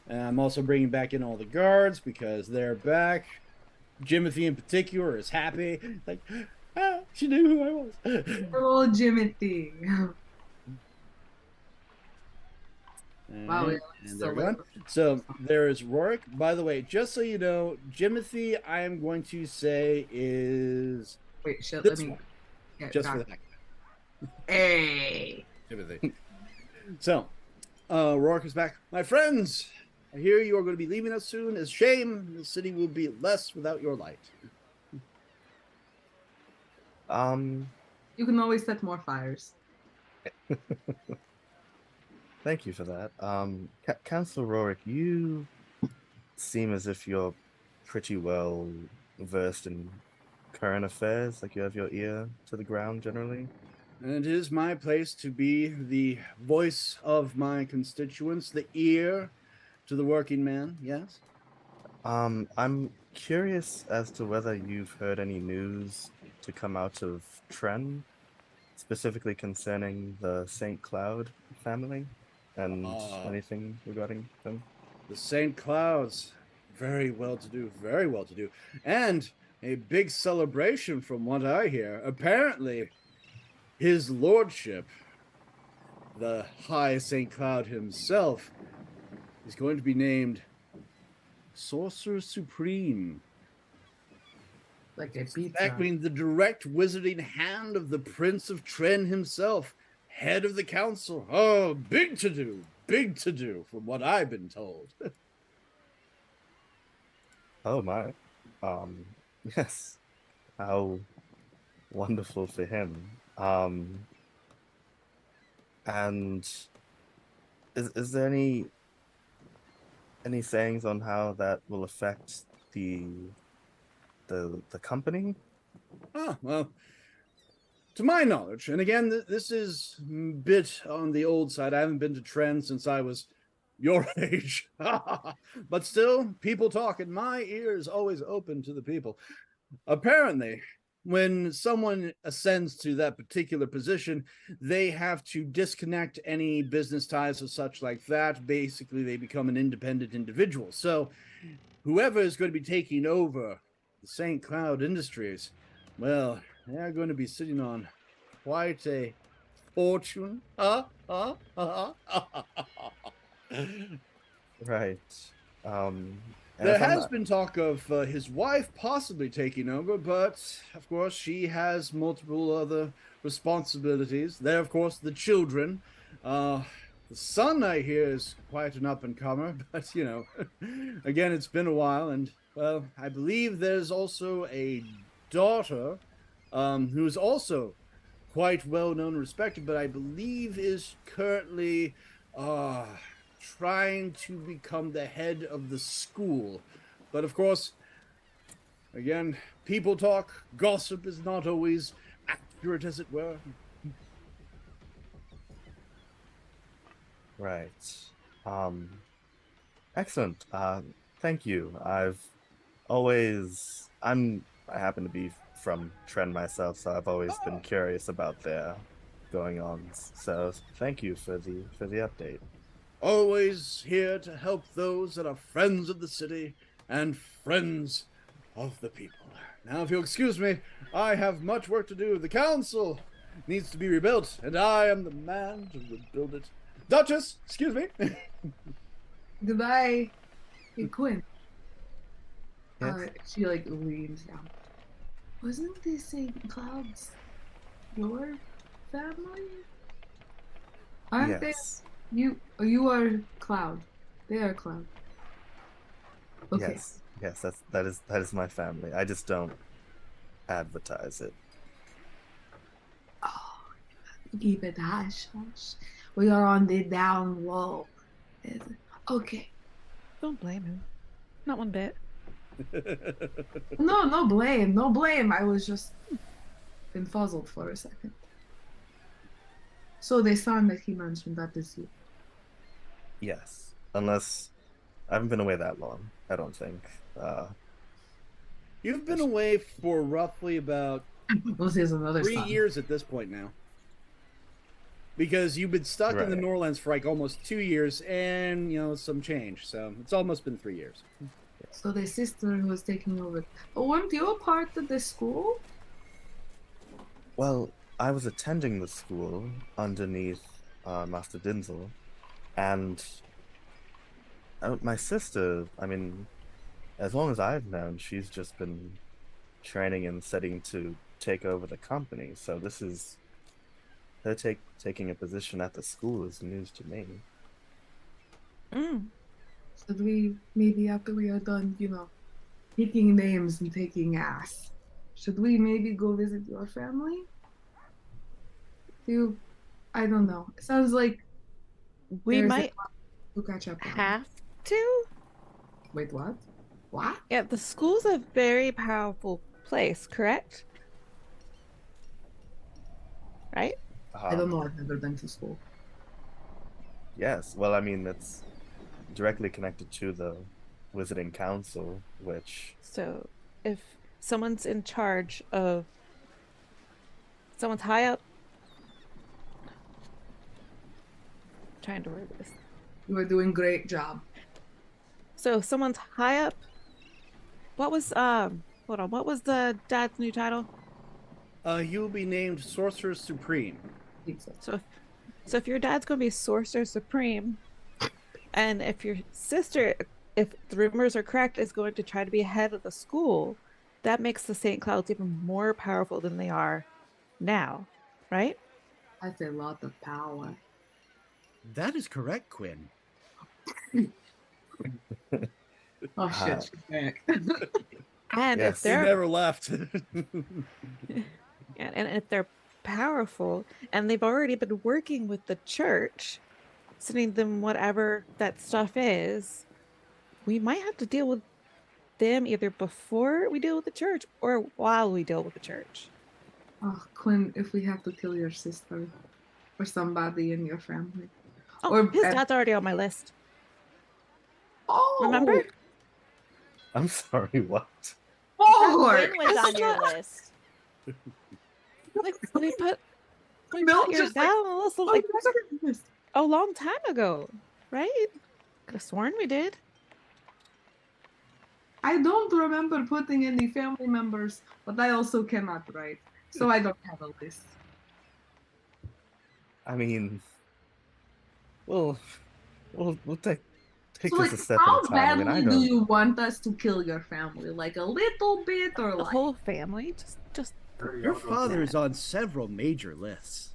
And I'm also bringing back in all the guards because they're back. Jimothy in particular is happy. Like, she knew who I was. Oh, Jimothy. Wow, Alright, and they're gone. So there is Rourke. By the way, just so you know, Jimothy, I am going to say is Wait, shit, this let me one, get just back. for the heck Hey. Jimothy. So, Rourke is back. My friends, I hear you are going to be leaving us soon. It's a shame. The city will be less without your light. You can always set more fires. Thank you for that. Councillor Rorik, you seem as if you're pretty well versed in current affairs, like you have your ear to the ground generally. And it is my place to be the voice of my constituents, the ear to the working man, yes? I'm curious as to whether you've heard any news to come out of Tren, specifically concerning the St. Cloud family and anything regarding them. The St. Clouds, very well to do, very well to do. And a big celebration from what I hear. Apparently, his lordship, the High St. Cloud himself, is going to be named Sorcerer Supreme. Like a pizza. That means the direct wizarding hand of the Prince of Tren himself, head of the council. Oh, big to do, from what I've been told. Oh my. Yes. How wonderful for him. And is there any sayings on how that will affect the company? Ah, well, to my knowledge, and again, this is a bit on the old side. I haven't been to Tren since I was your age. But still, people talk, and my ear is always open to the people. Apparently, when someone ascends to that particular position, they have to disconnect any business ties or such like that. Basically, they become an independent individual. So whoever is going to be taking over the St. Cloud Industries, well, they're going to be sitting on quite a fortune. Right. And There if I'm has not, been talk of his wife possibly taking over, but of course she has multiple other responsibilities. There, of course, the children. The son, I hear, is quite an up and comer, but you know, again, it's been a while, and well, I believe there's also a daughter, who is also quite well known and respected, but I believe is currently trying to become the head of the school. But of course, again, people talk, gossip is not always accurate, as it were. right. Um, Excellent. Thank you. I happen to be from Tren myself, so I've always been curious about their going ons. So thank you for the update. Always here to help those that are friends of the city and friends of the people. Now, if you'll excuse me, I have much work to do. The council needs to be rebuilt, and I am the man to rebuild it. Duchess, excuse me. Goodbye. Hey, Quinn. Yes? She like leans down. Wasn't this St. Cloud's your family? Aren't Yes. they? You are Cloud. They are Cloud. Okay. Yes, that is my family. I just don't advertise it. Oh, keep it hush, hush. We are on the down low. Okay. Don't blame him. Not one bit. No, no blame, no blame. I was just been puzzled for a second. So the son that he mentioned, that is you. Yes, unless I haven't been away that long. I don't think. You've been away for roughly about This is another 3 years at this point now. Because you've been stuck in the Right. Norlands for like almost 2 years and, some change. So it's almost been 3 years. So the sister who was taking over. Weren't you a part of the school? Well, I was attending the school underneath Master Dinzel, and my sister, I mean, as long as I've known, she's just been training and studying to take over the company. So this is her taking a position at the school is news to me. Mm. Should we, maybe after we are done, picking names and taking ass, should we maybe go visit your family? I don't know. It sounds like We there's might a lot to catch up on. have to. Wait, what? What? Yeah, the school's a very powerful place, correct? Right? I don't know. I've never been to school. Yes, well, I mean, it's directly connected to the Wizarding Council, which So if someone's in charge of someone's high up, trying to word this. You are doing great job. So if someone's high up, what was hold on, what was the dad's new title? You will be named Sorcerer Supreme. So if your dad's gonna be Sorcerer Supreme, and if your sister, if the rumors are correct, is going to try to be head of the school, that makes the St. Clouds even more powerful than they are now, right? That's a lot of power. That is correct, Quinn. Oh shit, she's back. And Yes. if They they're never left. and if they're powerful and they've already been working with the church, sending them whatever that stuff is, we might have to deal with them either before we deal with the church or while we deal with the church. Oh, Quinn, if we have to kill your sister or somebody in your family. Oh, Or his dad's already on my list. Oh, Remember? I'm sorry, what? Lord! Quinn was on your list. Like we put Mel your just dad on the list like like, a long time ago, right? Could have sworn we did. I don't remember putting any family members, but I also cannot write, so I don't have a list. I mean, we'll take So, this like, a step how at a time. I mean, badly I do don't. you want us to kill your family? Like a little bit, or The like? whole family, just Your father is on several major lists.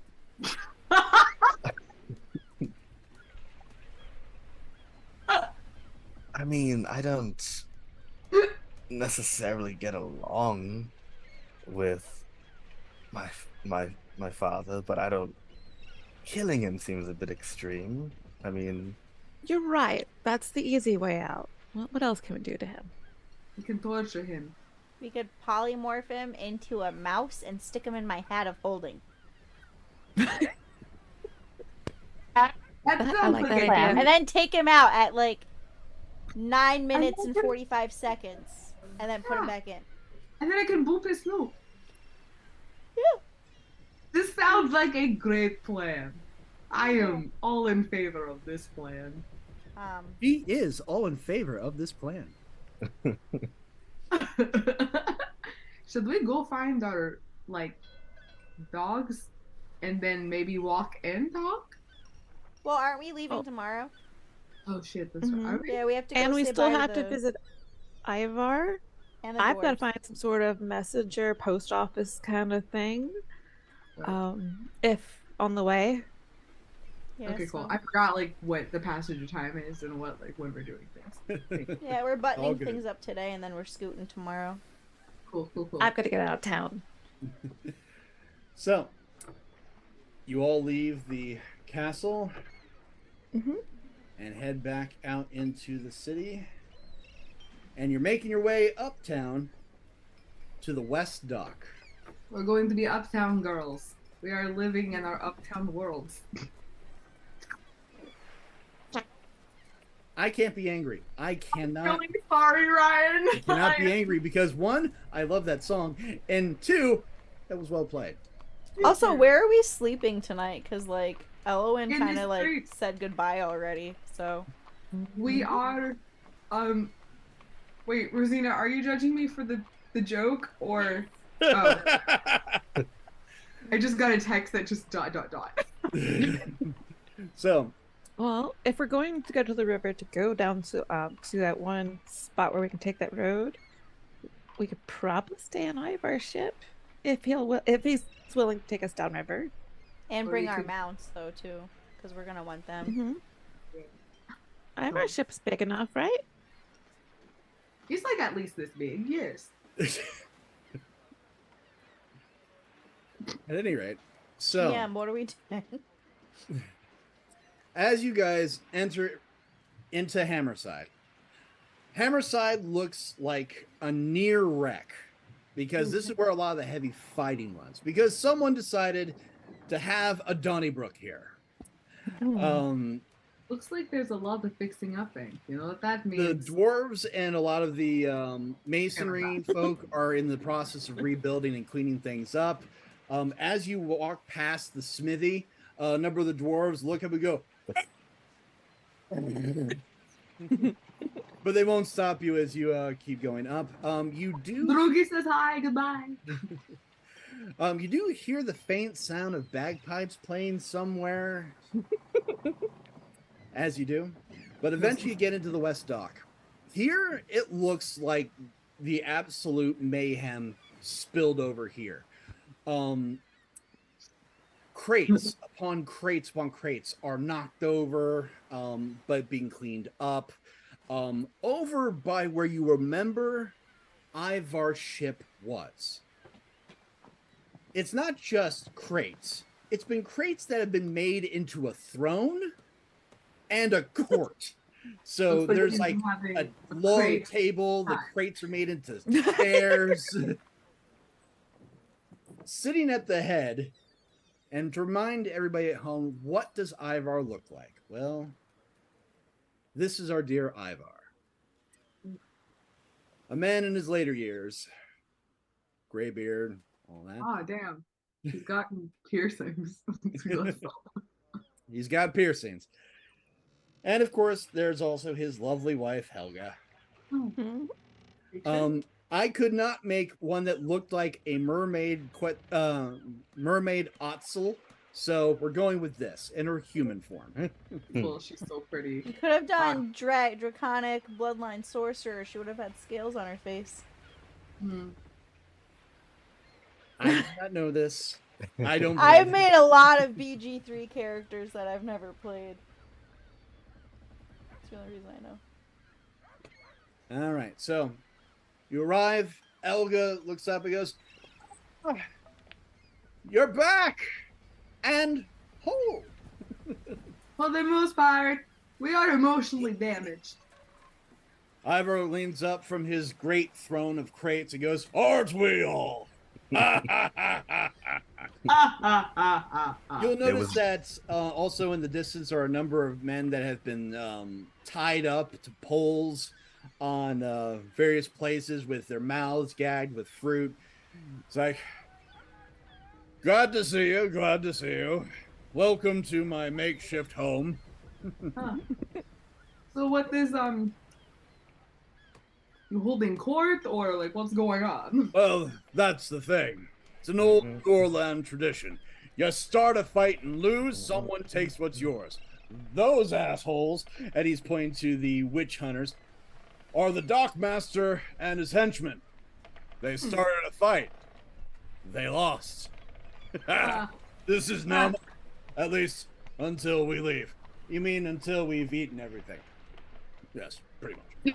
I mean, I don't necessarily get along with my father, but I don't. Killing him seems a bit extreme. I mean, you're right. That's the easy way out. What else can we do to him? We can torture him. We could polymorph him into a mouse and stick him in my hat of holding. That I sounds like like that a idea. plan. And then take him out at like 9 minutes and 45 seconds. And then put him back in. And then I can boop his snoop. Yeah. This sounds like a great plan. I am all in favor of this plan. He is all in favor of this plan. Should we go find our dogs and then maybe walk and talk? Well, aren't we leaving tomorrow? Oh shit, that's Mhm. right. Are we? Yeah, we have to go And we say still bye have to the- visit Ivar. and the I've got to dwarves. find some sort of messenger, post office kind of thing. If on the way. Yeah, Okay, cool. so- I forgot like what the passage of time is and what like when we're doing things. Yeah, we're All buttoning good. things up today, and then we're scooting tomorrow. Cool. I'm gonna get out of town. So, you all leave the castle Mm-hmm. and head back out into the city. And you're making your way uptown to the West Dock. We're going to be uptown girls. We are living in our uptown worlds. I can't be angry. I cannot. Really sorry, Ryan. I cannot be angry because one, I love that song, and two, that was well played. Also, where are we sleeping tonight? Because, like, Elowen In kind the of, like, streets. said goodbye already, so... We are, wait, Rosina, are you judging me for the joke or? Oh, I just got a text that just ... So, Well, if we're going to go to the river to go down to that one spot where we can take that road, we could probably stay on Ivar's ship if he's willing to take us downriver. And Or bring we our could- mounts, though, too. Because we're gonna want them. Mm-hmm. Ivar's ship's big enough, right? He's like at least this big, yes. at any rate, so Yeah, what are we doing? as you guys enter into Hammerside, Hammerside looks like a near wreck because this is where a lot of the heavy fighting was. Because someone decided to have a Donnybrook here. Looks like there's a lot of fixing upping. You know what that The means? dwarves and a lot of the masonry folk are in the process of rebuilding and cleaning things up. As you walk past the smithy, a number of the dwarves look up and go, but they won't stop you as you keep going up. You do Drugi says hi, goodbye. you do hear the faint sound of bagpipes playing somewhere. As you do, but eventually you get into the West Dock. Here it looks like the absolute mayhem spilled over here. Crates upon crates upon crates are knocked over, but being cleaned up. Over by where you remember Ivar's ship was. It's not just crates. It's been crates that have been made into a throne and a court. So Looks like there's he's like having a long crate. table. The Hi. crates are made into chairs. Sitting at the head, and to remind everybody at home, what does Ivar look like? Well, this is our dear Ivar. A man in his later years. Gray beard, all that. Ah, damn. He's gotten piercings. He's got piercings. And of course, there's also his lovely wife, Helga. Oh, I could not make one that looked like a mermaid Otzel, so we're going with this in her human form. well, she's so pretty. You could have done draconic bloodline sorcerer. She would have had scales on her face. Hmm. I did not know this. I don't. I've made a lot of BG3 characters that I've never played. That's the only reason I know. All right, so you arrive. Elga looks up and goes, "Ah, you're back and whole." For the most part, we are emotionally damaged. Ivor leans up from his great throne of crates and goes, "Aren't we all?" You'll notice that also in the distance are a number of men that have been tied up to poles on various places with their mouths gagged with fruit. It's like, glad to see you, glad to see you. Welcome to my makeshift home. Huh. So what is you holding court or like what's going on? Well, that's the thing. It's an old Gorland tradition. You start a fight and lose, someone takes what's yours. Those assholes, and he's pointing to the witch hunters, are the dockmaster and his henchmen. They started a fight. They lost. This is now, at least Until we leave. You mean until we've eaten everything? Yes, pretty much.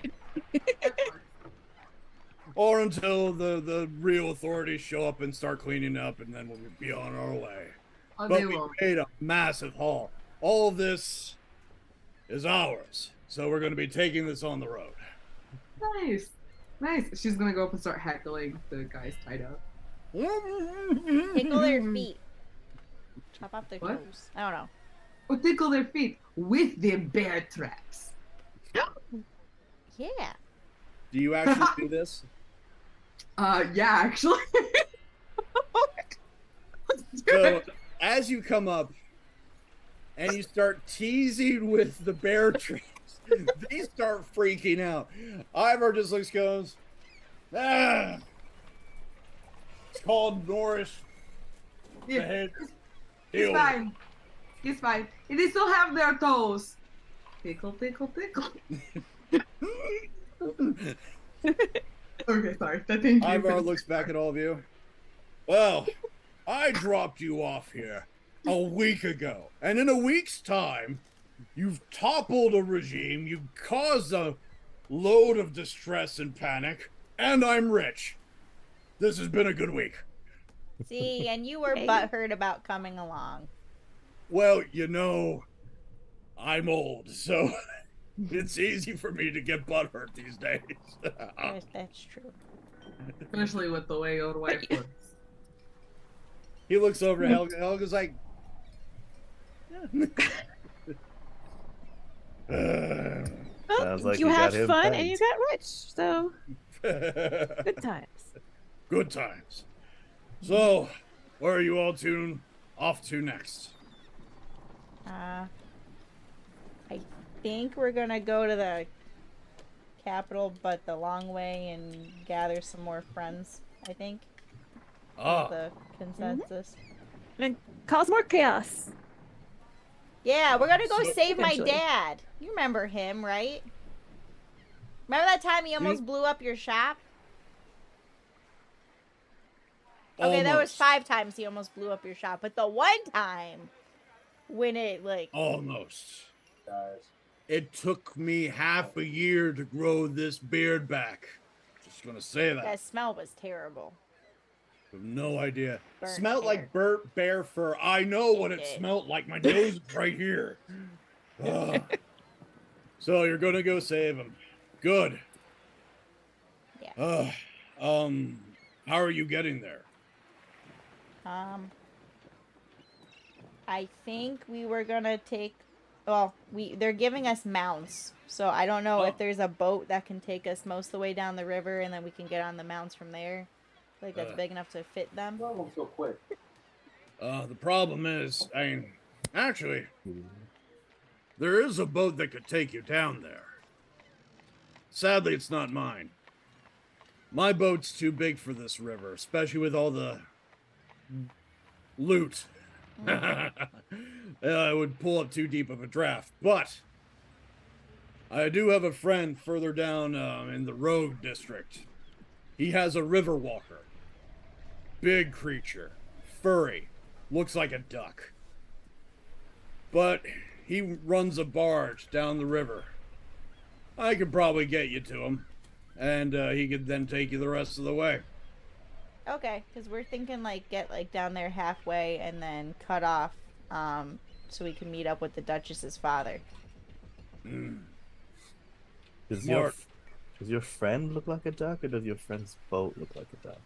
Or until the real authorities show up and start cleaning up, and then we'll be on our way. Oh, But they we won't. made a massive haul. All of this is ours, so we're going to be taking this on the road. Nice. Nice. She's gonna go up and start heckling the guys tied up. Tickle their feet. Chop off their What? toes. I don't know. Or tickle their feet with their bear traps. Yeah. Do you actually do this? Yeah, actually. Let's do So, it. as you come up and you start teasing with the bear traps, they start freaking out. Ivor just looks, goes, ah. It's called Norris. Yeah, Head. it's Deal. fine. It's fine. And they still have their toes. Tickle, tickle, tickle. Okay, sorry. Thank you. Ivar looks back at all of you. Well, I dropped you off here a week ago, and in a week's time, you've toppled a regime, you've caused a load of distress and panic, and I'm rich. This has been a good week. See, and you were Hey. butthurt about coming along. Well, you know, I'm old, so it's easy for me to get butthurt these days. Yes, that's true. Especially with the way your wife looks. He looks over at Helga. Helga's like, Well, Sounds like you you had got him fun and pegged. you got rich, so good times. Good times. So, where are you all off to next? I think we're gonna go to the capital, but the long way, and gather some more friends. I think. Ah, The consensus. And cause more chaos. Yeah, we're gonna go So- save my Eventually. dad. You remember him, right? Remember that time he almost blew up your shop? Okay, that was almost. 5 times he almost blew up your shop, but the one time when it like Almost. It took me half a year to grow this beard back. Just gonna say that. that smell was terrible. I have no idea. Burnt Smelled hair. like burnt bear fur. I know what it did. smelled like. My nose is right here. Ugh. So you're gonna go save him. Good. Yeah. How are you getting there? I think we were gonna take. Well, they're giving us mounts, so I don't know if Oh. there's a boat that can take us most of the way down the river, and then we can get on the mounts from there. I think that's big enough to fit them. The problem is, actually, there is a boat that could take you down there. Sadly, it's not mine. My boat's too big for this river, especially with all the loot. It would pull up too deep of a draft. But I do have a friend further down in the Rogue District. He has a river walker. Big creature. Furry. Looks like a duck. But he runs a barge down the river. I could probably get you to him. And he could then take you the rest of the way. Okay, because we're thinking get down there halfway and then cut off, so we can meet up with the Duchess's father. Does Smart. your friend look like a duck, or does your friend's boat look like a duck?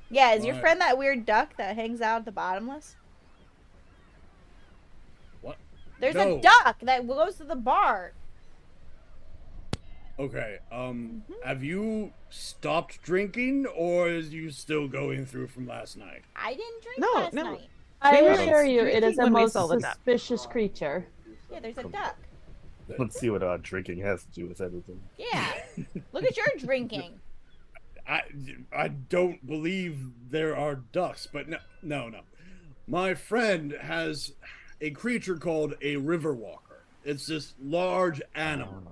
Yeah, is your Right. friend that weird duck that hangs out at the bottomless? What? There's No. a duck that goes to the bar. Okay, have you stopped drinking, or is you still going through from last night? I didn't drink No, last no. night. I were assure you, it is a when we most saw the duck. suspicious creature. Yeah, there's a duck. Let's see what our drinking has to do with everything. Yeah. Look at your drinking. I don't believe there are ducks, but no. My friend has a creature called a river walker. It's this large animal.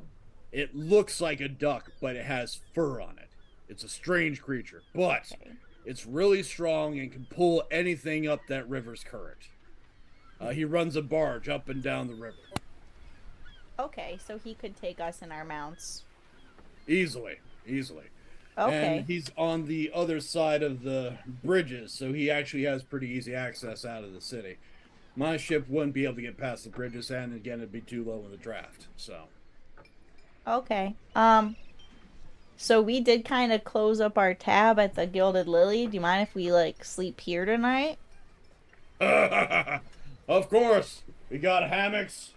It looks like a duck, but it has fur on it. It's a strange creature, but Okay. it's really strong and can pull anything up that river's current. He runs a barge up and down the river. Okay, so he could take us in our mounts. Easily. Okay. And he's on the other side of the bridges, so he actually has pretty easy access out of the city. My ship wouldn't be able to get past the bridges, and again, it'd be too low in the draft. So, Okay. So we did kind of close up our tab at the Gilded Lily. Do you mind if we like sleep here tonight? of course, we got hammocks,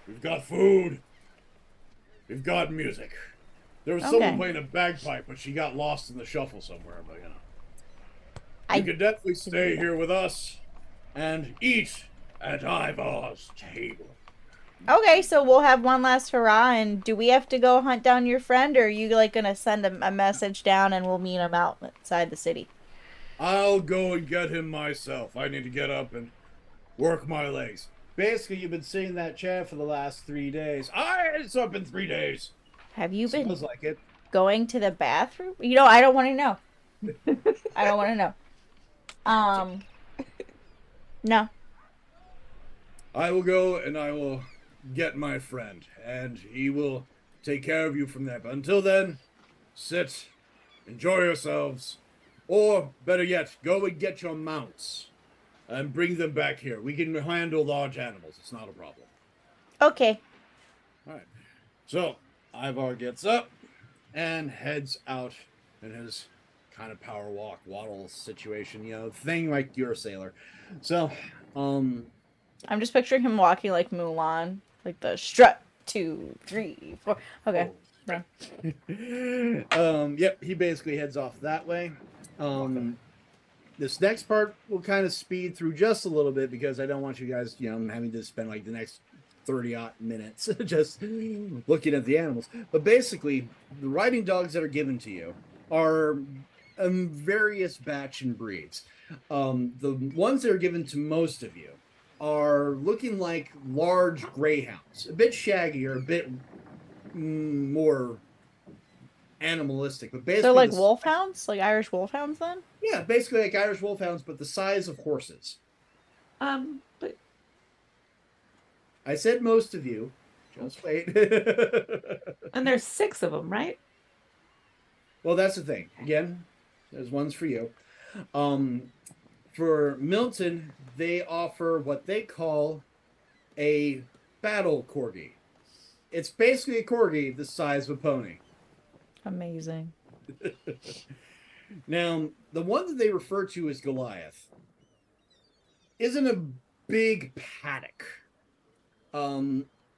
we've got food, we've got music. There was someone Okay. playing a bagpipe, but she got lost in the shuffle somewhere. But I you could definitely do stay that. here with us and eat at Ivar's table. Okay, so we'll have one last hurrah. And do we have to go hunt down your friend, or are you like gonna send a message down and we'll meet him outside the city? I'll go and get him myself. I need to get up and work my legs. Basically, you've been sitting in that chair for the last 3 days. It's up in 3 days. Have you been Smells like it. going to the bathroom? You know, I don't want to know. I don't want to know. No. I will go and I will get my friend, and he will take care of you from there. But until then, sit, enjoy yourselves, or better yet, go and get your mounts and bring them back here. We can handle large animals. It's not a problem. Okay. All right. So Ivar gets up and heads out in his kind of power walk, waddle situation, thing like you're a sailor. So, I'm just picturing him walking like Mulan, like the strut 2, 3, 4. Okay. No. Yep, he basically heads off that way. This next part will kind of speed through just a little bit because I don't want you guys, having to spend like the next 30-odd minutes just looking at the animals. But basically, the riding dogs that are given to you are various batch and breeds. The ones that are given to most of you are looking like large greyhounds, a bit shaggier, a bit more animalistic, but basically They're like wolfhounds, like Irish wolfhounds then? Yeah, basically like Irish wolfhounds, but the size of horses. But I said most of you. Just wait. and there's 6 of them, right? Well, that's the thing. Again, there's ones for you. For Milton, they offer what they call a battle corgi. It's basically a corgi the size of a pony. Amazing. Now, the one that they refer to as Goliath isn't a big paddock,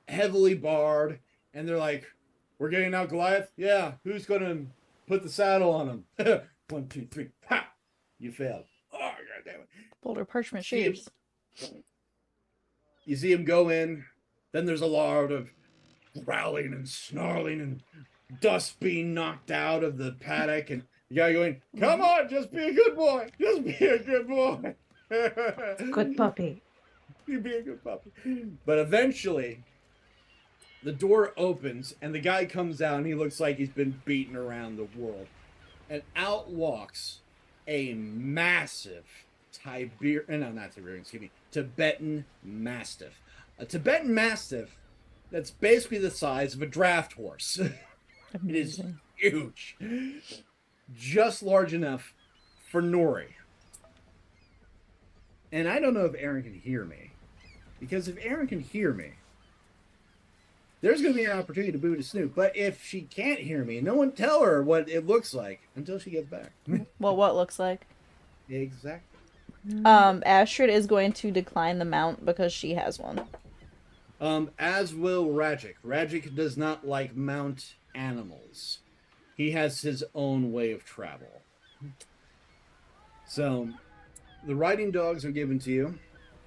heavily barred, and they're like, "We're getting out Goliath? Yeah, who's going to put the saddle on him?" 1, 2, 3, ha! You failed. Oh, God damn it. Boulder parchment shoes. You see him go in, then there's a lot of growling and snarling and dust being knocked out of the paddock, and the guy going, "Come on, just be a good boy. Just be a good boy." Good puppy. You be a good puppy. But eventually, the door opens, and the guy comes out, and he looks like he's been beaten around the world. And out walks a massive Tibetan Mastiff. A Tibetan Mastiff that's basically the size of a draft horse. It is huge. Just large enough for Nori. And I don't know if Aaron can hear me. Because if Aaron can hear me, there's going to be an opportunity to boot a Snoop. But if she can't hear me, no one tell her what it looks like until she gets back. Well, what looks like? Exactly. Astrid is going to decline the mount because she has one. As will Rajik. Rajik does not like mount animals. He has his own way of travel. So, the riding dogs are given to you,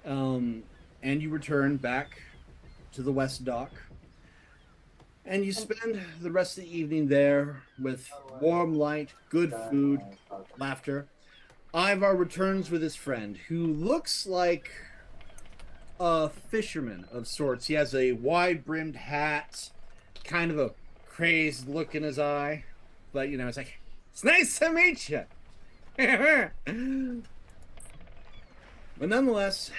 and you return back to the West Dock. And you spend the rest of the evening there with warm light, good food, laughter. Ivar returns with his friend, who looks like a fisherman of sorts. He has a wide-brimmed hat, kind of a crazed look in his eye. But, it's like, "It's nice to meet you." But nonetheless,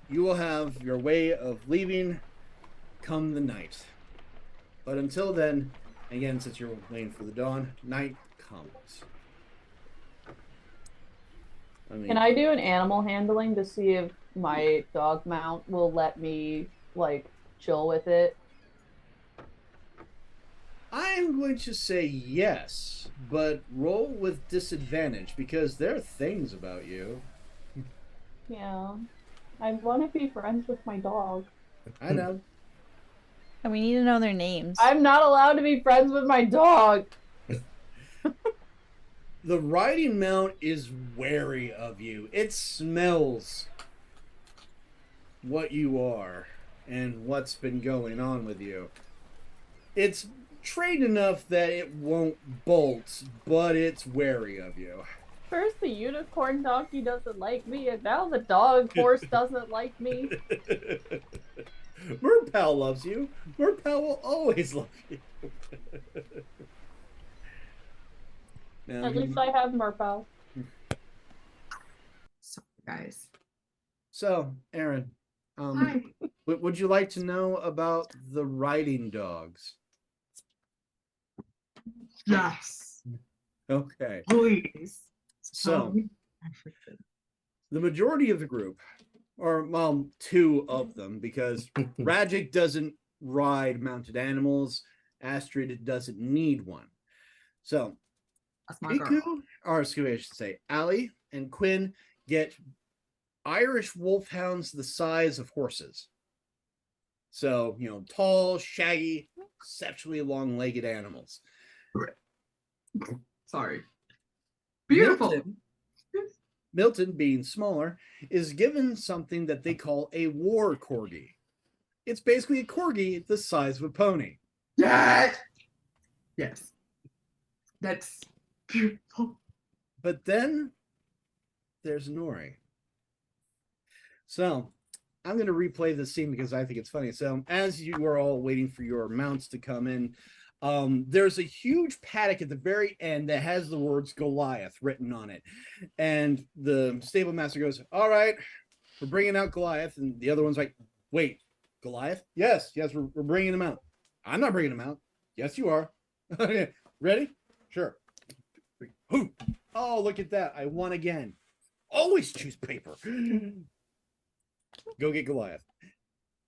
you will have your way of leaving come the night. But until then, again, since you're waiting for the dawn, night comes. Can I do an animal handling to see if my dog mount will let me like chill with it? I'm going to say yes, but roll with disadvantage because there are things about you. Yeah. I want to be friends with my dog. I know. And we need to know their names. I'm not allowed to be friends with my dog. The riding mount is wary of you. It smells what you are and what's been going on with you. It's trained enough that it won't bolt, but it's wary of you. First, the unicorn donkey doesn't like me, and now the dog horse doesn't like me. Merpal loves you. Merpal will always love you. Now, At least I have Merpal. Sorry, guys. So, Aaron, Hi. would you like to know about the riding dogs? Yes. Okay. Please. So, Tell me everything. the majority of the group, or well, two of them, because Rajic doesn't ride mounted animals, Astrid doesn't need one. So, That's my Iku, girl. or excuse me, I should say, Ali and Quinn get Irish wolfhounds the size of horses. So, tall, shaggy, exceptionally long-legged animals. Sorry. Beautiful. Milton, being smaller, is given something that they call a war corgi. It's basically a corgi the size of a pony. Yes. Yes. That's beautiful. But then there's Nori. So I'm going to replay this scene because I think it's funny. So as you are all waiting for your mounts to come in, there's a huge paddock at the very end that has the words Goliath written on it. And the stable master goes, all right, we're bringing out Goliath. And the other one's like, wait, Goliath? Yes, we're bringing him out. I'm not bringing him out. Yes, you are. Ready? Sure. Oh, look at that. I won again. Always choose paper. Go get Goliath.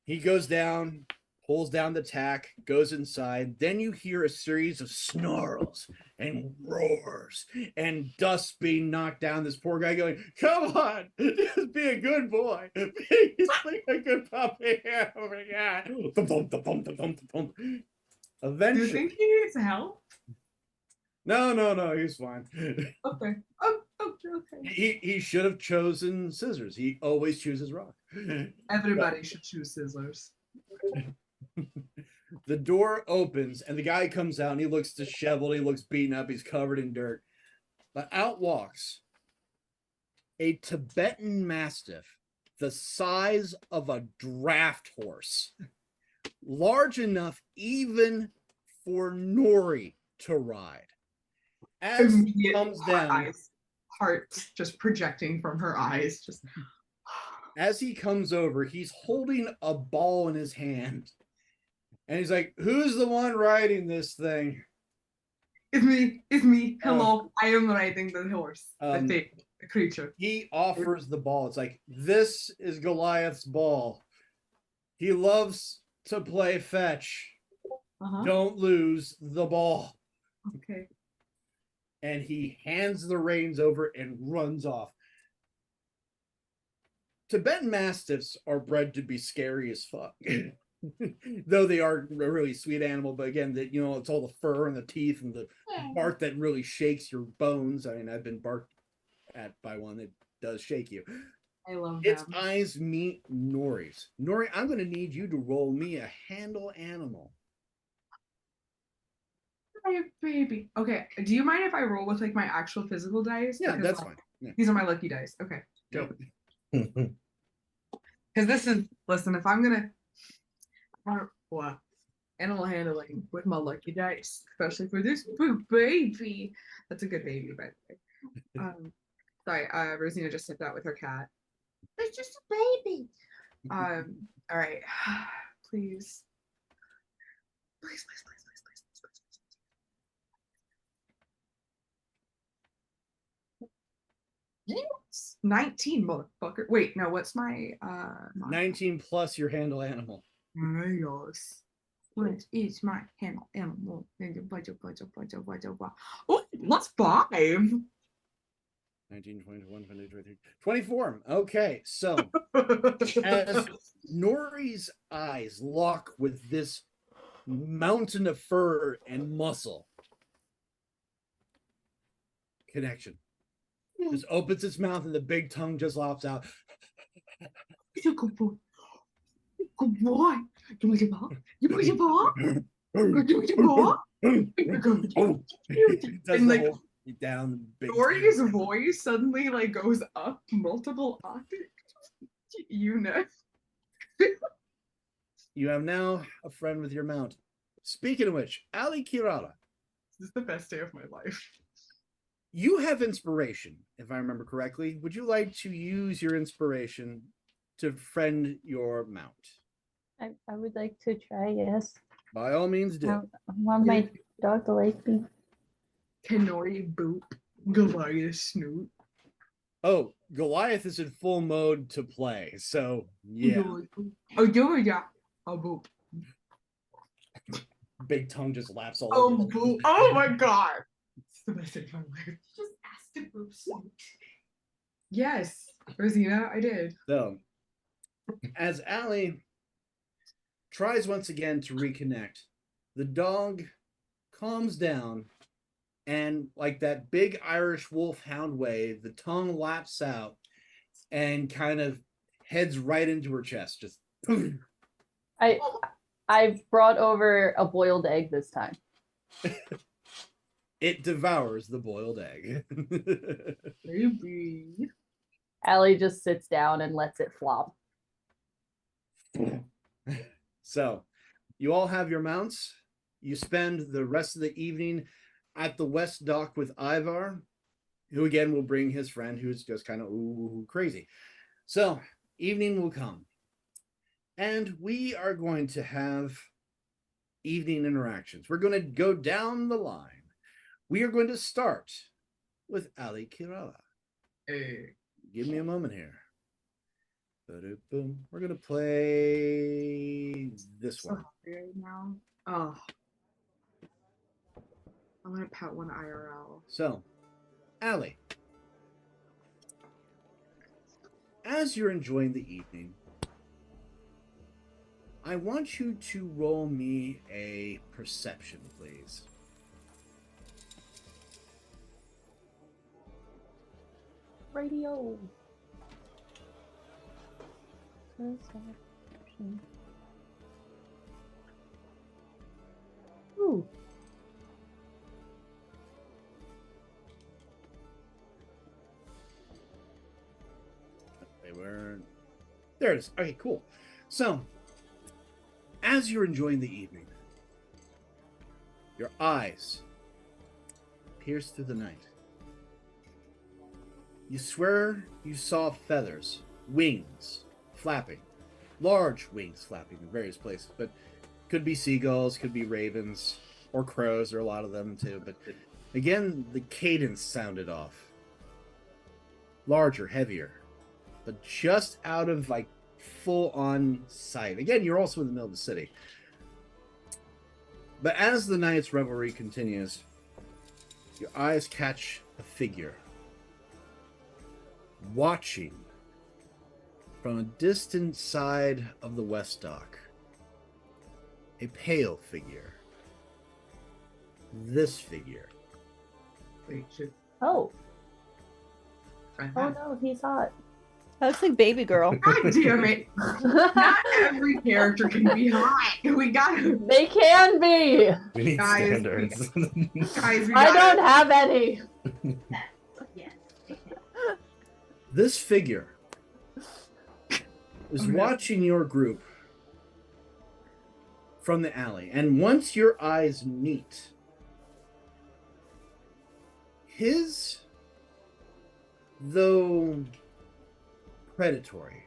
He goes down, pulls down the tack, goes inside. Then you hear a series of snarls and roars and dust being knocked down. This poor guy going, come on, just be a good boy. Be a good puppy. Oh my God. Do you Eventually. think he needs help? No, he's fine. Okay. Oh, okay. He should have chosen scissors. He always chooses rock. Everybody should choose scissors. The door opens and the guy comes out and he looks disheveled. He looks beaten up. He's covered in dirt. But out walks a Tibetan Mastiff the size of a draft horse, large enough even for Nori to ride. As he comes down, heart just projecting from her eyes. Just as he comes over, he's holding a ball in his hand. And he's like, who's the one riding this thing? It's me. Hello. I am riding the horse. The thing, the creature. He offers the ball. It's like, this is Goliath's ball. He loves to play fetch. Don't lose the ball. Okay. And he hands the reins over and runs off. Tibetan Mastiffs are bred to be scary as fuck. Though they are a really sweet animal, but again, that it's all the fur and the teeth and the bark that really shakes your bones. I mean, I've been barked at by one that does shake you. I love its them. eyes meet Nori's. Nori, I'm going to need you to roll me a handle animal. My baby. Okay. Do you mind if I roll with like my actual physical dice? Yeah, Because, that's like, fine. Yeah. These are my lucky dice. Okay. Dope. Because this is, listen, if I'm gonna, animal handling with my lucky dice, especially for this baby. That's a good baby, by the way. Sorry, Rosina just said that with her cat. It's just a baby. All right. Please. Please, please, please, please, please, please, please, please. Yes. 19, motherfucker. Wait, no, what's my 19 plus your handle animal. Yes. What is my handle animal? Oh, that's 5. 19, 20, 21, 22, 23, 24. Okay, so as Nori's eyes lock with this mountain of fur and muscle, connection just opens its mouth and the big tongue just lops out. Good boy. Good boy. You want your ball? You want your ball? You want your ball? Does And the like whole down big Nori's voice suddenly like goes up multiple octaves. You know. You have now a friend with your mount. Speaking of which, Ali Kirara, This is the best day of my life. you have inspiration, if I remember correctly. Would you like to use your inspiration to friend your mount? I would like to try, yes. By all means, do. I want my dog to like me. Can Nori boop Goliath snoot? Oh, Goliath is in full mode to play, so yeah. Oh, yeah. Oh, boop. Big tongue just laps all Oh, over. boop. Oh my god. It's the best day of my life. Just ask to boop snoot. Yes, Rosina, I did. So, as Allie tries once again to reconnect, the dog calms down, and like that big Irish wolfhound way, the tongue laps out and kind of heads right into her chest. Just I brought over a boiled egg this time. it devours the boiled egg. Baby. Allie just sits down and lets it flop. So, you all have your mounts. You spend the rest of the evening at the West Dock with Ivar, who again will bring his friend who's just kind of crazy. So, evening will come. And we are going to have evening interactions. We're going to go down the line. We are going to start with Ali Kirala. Hey. Give me a moment here. Ba-doop-boom. We're going to play this So one. hungry right now. Oh. I'm gonna pet one IRL. So, Ali, as you're enjoying the evening, I want you to roll me a perception, please. Radio. Perception. Ooh. They were. There it is. Okay, cool. So, as you're enjoying the evening, your eyes pierce through the night. You swear you saw feathers, wings, flapping. Large wings flapping in various places, but could be seagulls, could be ravens, or crows, or a lot of them too. But again, the cadence sounded off. Larger, heavier, but just out of like full on sight. Again, you're also in the middle of the city. But as the night's revelry continues, your eyes catch a figure watching from a distant side of the West Dock. A pale figure. This figure. Wait, should Oh. try Oh that? no, he's hot. That looks like baby girl. God damn it. Not every character can be hot. We gotta. They can be. We need Guys, standards. Guys, we I gotta. don't have any. This figure is Oh, no. watching your group from the alley. And once your eyes meet, his, though predatory,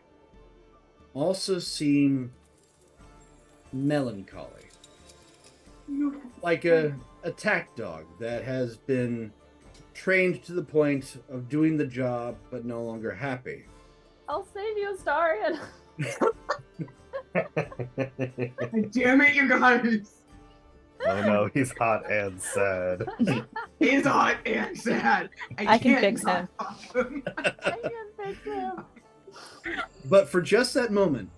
also seem melancholy. Like a attack dog that has been trained to the point of doing the job but no longer happy. I'll save you, Astarion. Damn it, you guys! Oh no, he's hot and sad. He's hot and sad. I can can't fix not him. fuck him. I can fix him. But for just that moment,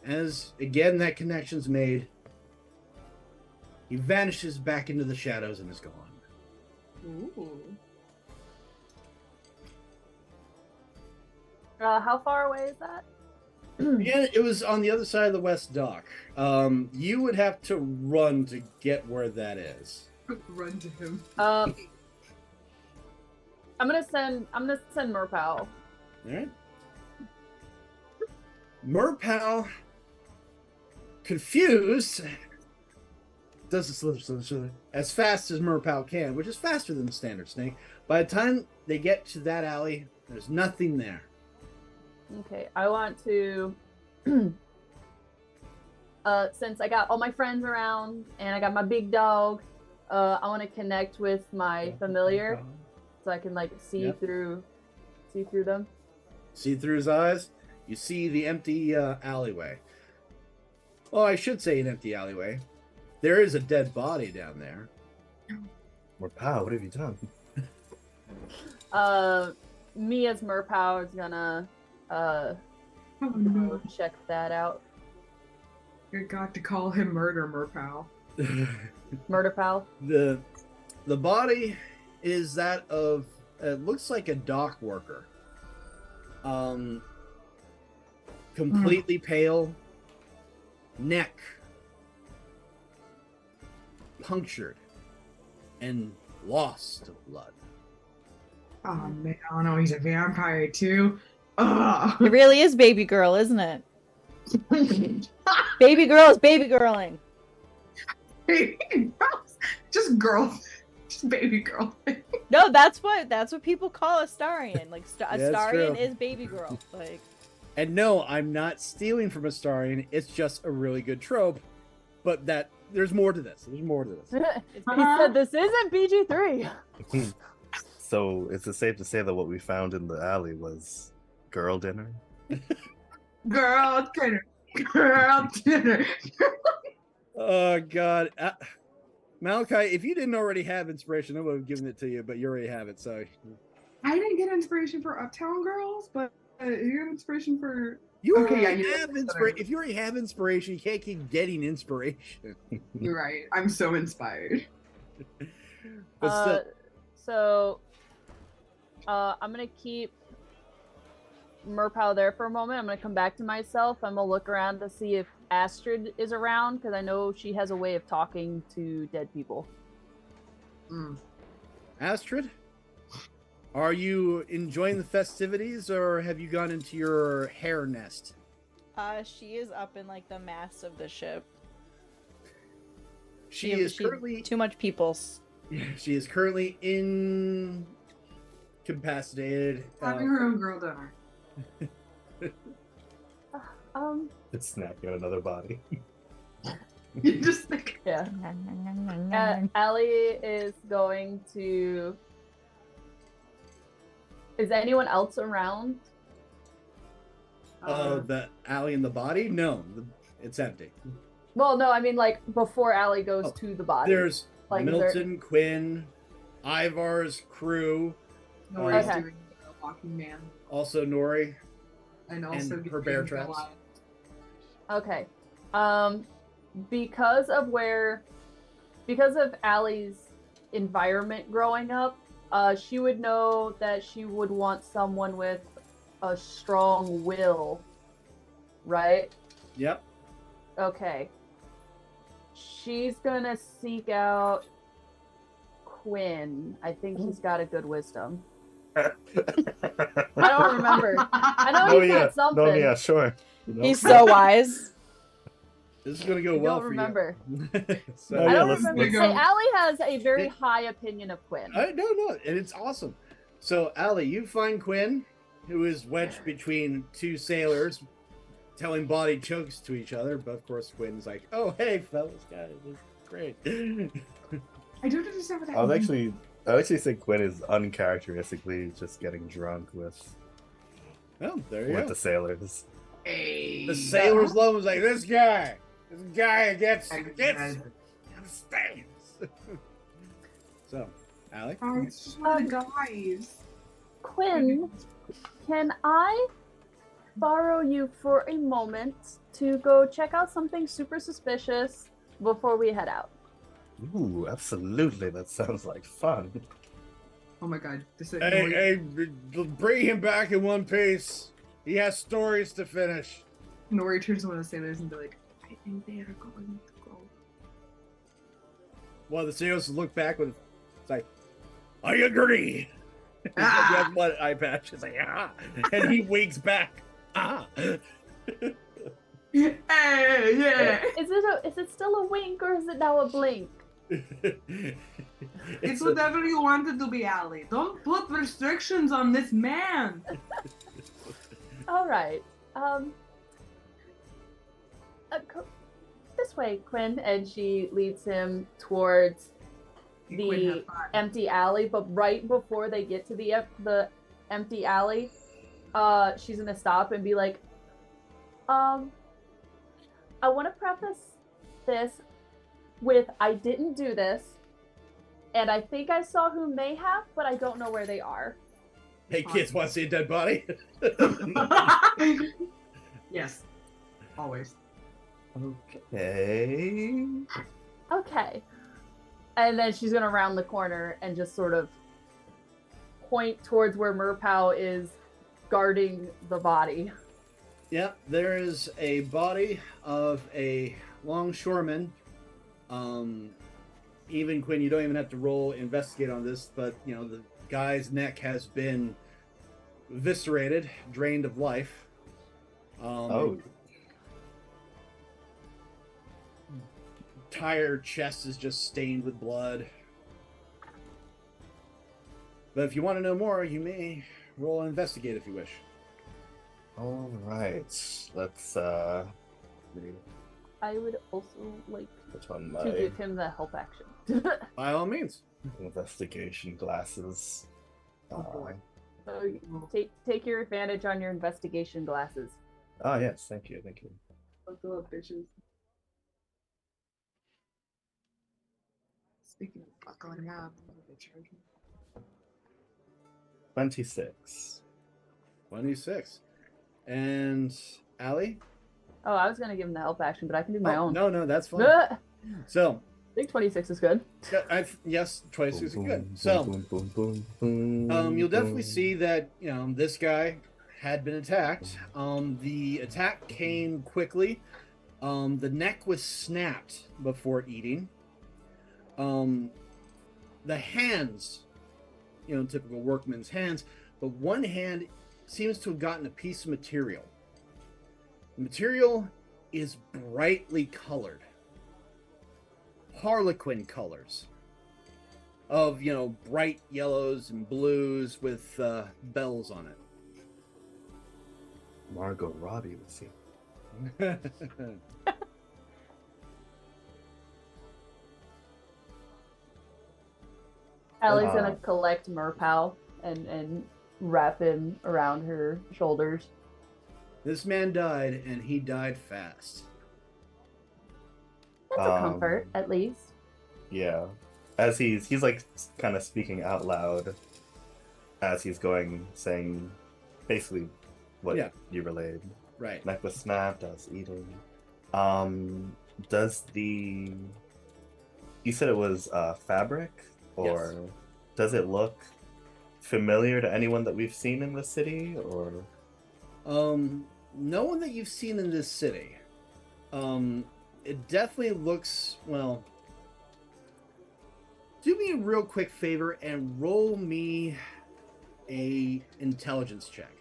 as again that connection's made, he vanishes back into the shadows and is gone. Ooh. How far away is that? Yeah, it was on the other side of the west dock. You would have to run to get where that is. Run to him. I'm gonna send Merpow. All right. Merpow, confused, does this as fast as Merpow can, which is faster than the standard snake. By the time they get to that alley, there's nothing there. Okay, I want to since I got all my friends around and I got my big dog, I want to connect with my familiar so I can like see through them. See through his eyes, you see the empty alleyway. Well, I should say an empty alleyway. There is a dead body down there. Merpow, what have you done? Me as Merpow is gonna Oh no. check that out. You got to call him Murder Merpow. Murder pal. The body is that of it looks like a dock worker. Completely pale, neck punctured and lost of blood. Oh man, oh no, he's a vampire too. Ugh. It really is baby girl, isn't it? Baby girl is baby girling. Just girl, just baby girl. No, that's what people call Astarion. Like Yeah, it's Astarion true. is baby girl. Like And no, I'm not stealing from Astarion. It's just a really good trope. But that there's more to this. There's more to this. He said this isn't PG-3. So is it safe to say that what we found in the alley was girl dinner? Girl dinner. Girl dinner. Oh God, Malachi! If you didn't already have inspiration, I would have given it to you, but you already have it. So I didn't get inspiration for Uptown Girls, but you got inspiration for. you Okay, yeah, already you have did. inspiration. If you already have inspiration, you can't keep getting inspiration. You're right. I'm so inspired. But still, So I'm gonna keep Merpow there for a moment. I'm gonna come back to myself. I'm gonna look around to see if Astrid is around because I know she has a way of talking to dead people. Astrid, are you enjoying the festivities, or have you gone into your hair nest? she is up in like the mast of the ship. She is currently too much peoples. She is currently incapacitated. Having her own girl dinner. It's snapping on another body. You just think. Yeah. Allie is going to. Is anyone else around? The alley in the body? No, it's empty. Well, no, I mean like before Allie goes Oh, to the body. There's Like, is Milton, Quinn, Ivar's crew, Nori's Okay. doing Walking Man. also Nori. And also her bear doing traps. Goliath. Okay. Because of Allie's environment growing up, she would know that she would want someone with a strong will, right? Yep. Okay. She's gonna seek out Quinn. I think he's got a good wisdom. I don't remember. I know he said something. No, yeah, sure. He's so wise. This is gonna go I well don't for remember. you. So, Oh, I yeah, don't let's- remember. let's- Say, Allie has a very It- high opinion of Quinn. no, and it's awesome. So, Allie, you find Quinn, who is wedged between two sailors, telling body jokes to each other, but of course Quinn's like, "Oh, hey, fellas, guys, this is great." I don't understand what that I would means. actually think Quinn is uncharacteristically just getting drunk with Oh, there you go. the sailors. Hey. The sailors love him. Like, this guy gets Guys. understands. So, Allie? Oh, it's just one of the guys. Quinn, can I borrow you for a moment to go check out something super suspicious before we head out? Ooh, absolutely. That sounds like fun. Oh my god. This is Hey, bring him back in one piece. He has stories to finish. Nori turns to one of the sailors and be like, I think they are going to go. Well, the sailors look back with, it's like, I agree. Ah! He has one eye patch. It's like, ah. And he winks back. Ah. Hey, yeah. Is it still a wink or is it now a blink? It's whatever you want it to be, Allie. Don't put restrictions on this man. All right. This way, Quinn, and she leads him towards Quinn, the have fun. empty alley. But right before they get to the empty alley, she's gonna stop and be like, I want to preface this with I didn't do this, and I think I saw who may have, but I don't know where they are. Hey, kids, want to see a dead body? Yes. Always. Okay. Okay. And then she's gonna round the corner and just sort of point towards where Merpow is guarding the body. Yeah, there is a body of a longshoreman. Even Quinn, you don't even have to roll investigate on this, but you know the guy's neck has been eviscerated, drained of life. Entire chest is just stained with blood. But if you want to know more, you may roll and investigate if you wish. All right. Let's I would also like put on to my give him the help action. By all means. investigation glasses. Oh boy. So take your advantage on your investigation glasses. Oh yes, thank you. Buckle up, bitches. Speaking of buckling up, they charge me. 26. 26. And Allie? Oh, I was gonna give him the help action, but I can do my own. No, that's fine. I So, think 26 is good. yes, 26 is good. So, you'll definitely see that, you know, this guy had been attacked. The attack came quickly. The neck was snapped before eating. The hands, you know, typical workman's hands, but one hand seems to have gotten a piece of material. The material is brightly colored. Harlequin colors of, you know, bright yellows and blues with bells on it. Margot Robbie was here. Allie's gonna collect Merpow and wrap him around her shoulders. This man died, and he died fast. That's a comfort, at least. Yeah. As he's like kind of speaking out loud as he's going, saying basically what you relayed. Right. Neck was snapped, I was eating. Does the... You said it was fabric? Or Yes. Does it look familiar to anyone that we've seen in the city? Or... No one that you've seen in this city. It definitely looks, well... Do me a real quick favor and roll me a intelligence check.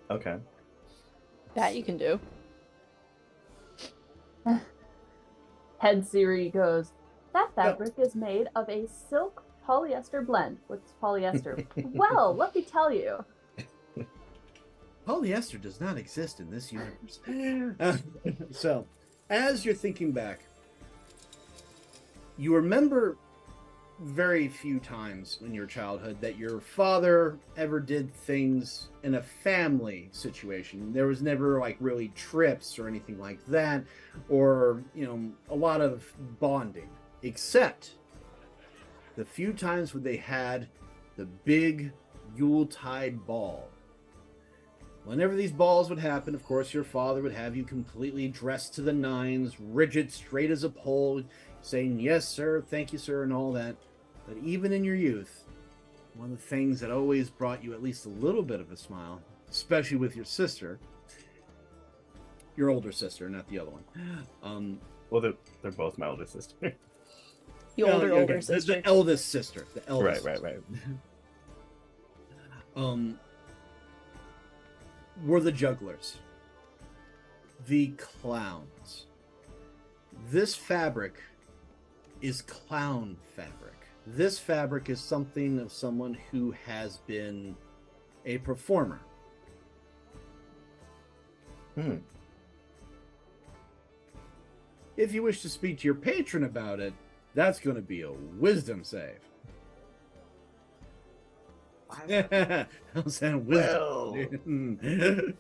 Okay. That you can do. Head Siri goes, that fabric is made of a silk polyester blend. What's polyester? Well, let me tell you. Polyester does not exist in this universe. So, as you're thinking back, you remember very few times in your childhood that your father ever did things in a family situation. There was never like really trips or anything like that, or a lot of bonding, except the few times when they had the big Yuletide ball. Whenever these balls would happen, of course, your father would have you completely dressed to the nines, rigid, straight as a pole, saying, yes, sir, thank you, sir, and all that. But even in your youth, one of the things that always brought you at least a little bit of a smile, especially with your sister, your older sister, not the other one. Well, they're both my older sister. The older sister. The eldest sister. The eldest. Right. Were the jugglers, the clowns. This fabric is clown fabric. This fabric is something of someone who has been a performer. If you wish to speak to your patron about it, that's going to be a wisdom save. I'll sound wisdom. Well,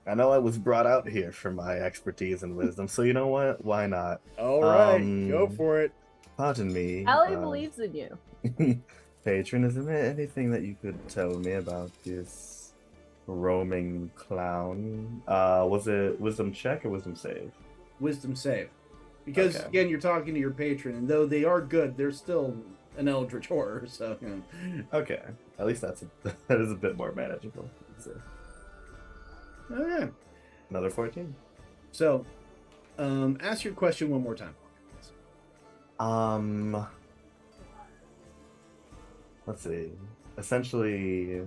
I know I was brought out here for my expertise and wisdom, so you know what? Why not? All right, go for it. Pardon me. Allie believes in you. Patron, is there anything that you could tell me about this roaming clown? Was it wisdom check or wisdom save? Wisdom save. Because, Okay. again, you're talking to your patron, and though they are good, they're still an eldritch horror, so, Okay, at least that is a bit more manageable. So, Okay. another 14. So, ask your question one more time. Let's see. Essentially,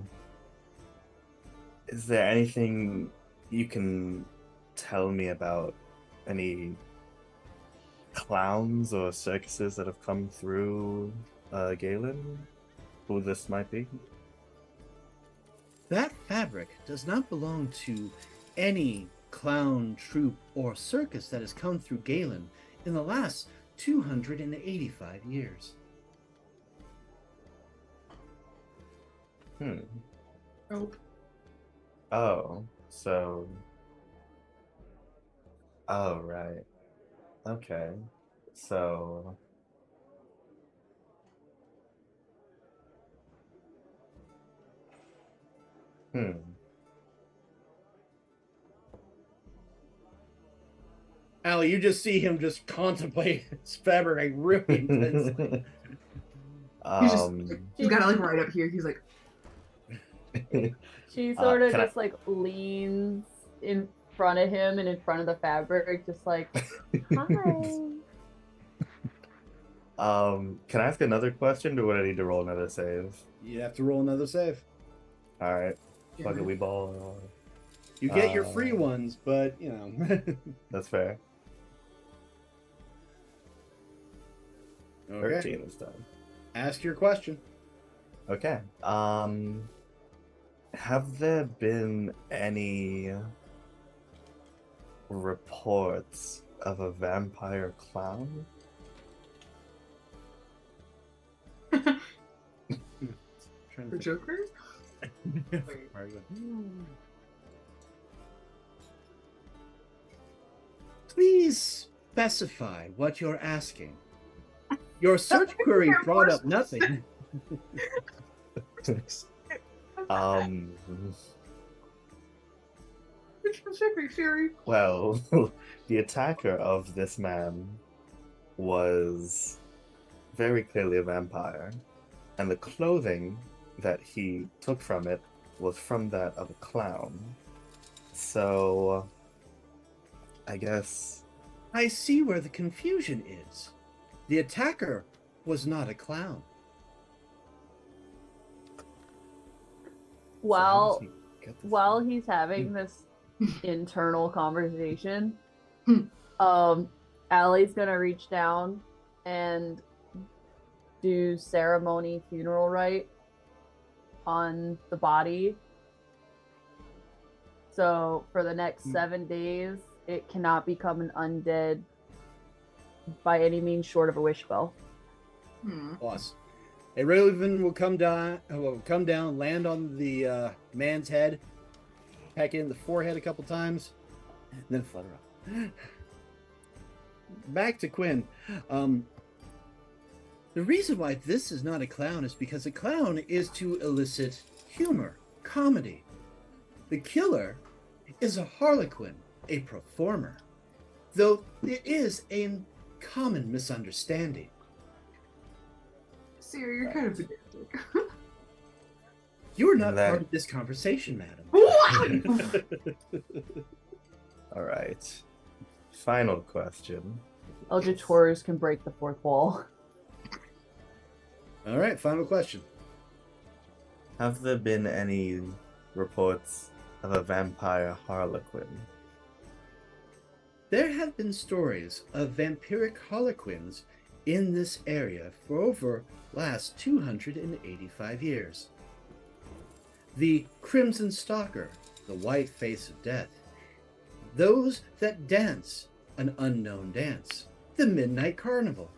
is there anything you can tell me about any clowns or circuses that have come through Galen? Who this might be? That fabric does not belong to any clown troupe or circus that has come through Galen in the last 285 years. Nope. Oh, so. Oh, right. Okay. So. Allie, you just see him just contemplate his fabric like really intensely. He's got it like right up here. He's like, She sort of can I- just like leans in front of him and in front of the fabric, just like, hi. Can I ask another question, or would I need to roll another save? You have to roll another save. All right. yeah. Fuck it, we ball. You get your free ones, but That's fair. Okay. 13 this time. Ask your question. Okay. Have there been any reports of a vampire clown? Trying the to Joker? think. Please specify what you're asking. Your search query brought up nothing. Which specific, Sherry? Well, the attacker of this man was very clearly a vampire, and the clothing that he took from it was from that of a clown. So, I guess. I see where the confusion is. The attacker was not a clown. So how does While he get this while from? he's having this internal conversation, Hmm. Allie's gonna reach down and do ceremony funeral rite on the body So for the next 7 days, it cannot become an undead by any means short of a wish spell. Plus, a raven will come down, land on the man's head, peck it in the forehead a couple times, and then flutter off. Back to Quinn. The reason why this is not a clown is because a clown is to elicit humor, comedy. The killer is a harlequin, a performer, though it is a common misunderstanding. Sarah, you're kind of pedantic. You are not part of this conversation, madam. What? All right. Final question. Eldritch Horrors can break the fourth wall. All right, final question. Have there been any reports of a vampire harlequin? There have been stories of vampiric harlequins in this area for over last 285 years. The Crimson Stalker, the White Face of Death, those that dance an unknown dance, the Midnight Carnival.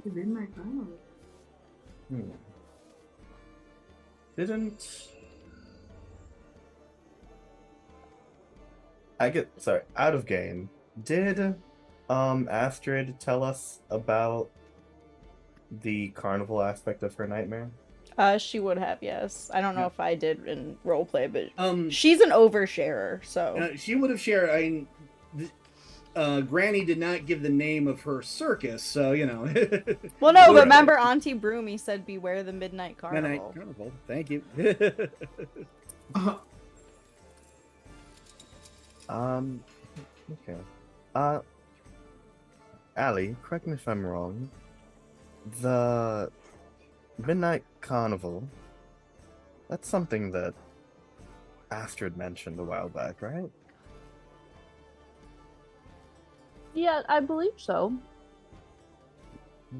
The Midnight Carnival. Didn't I get out of game? Did Astrid tell us about the carnival aspect of her nightmare? She would have, yes. I don't know if I did in roleplay, but She she's an oversharer, so she would have shared. I mean, Granny did not give the name of her circus, so you know. Well, no, but remember Auntie Broomy said, "Beware the Midnight Carnival." Midnight Carnival. Thank you. Okay. Allie, correct me if I'm wrong. The Midnight Carnival, that's something that Astrid mentioned a while back, right? Yeah, I believe so.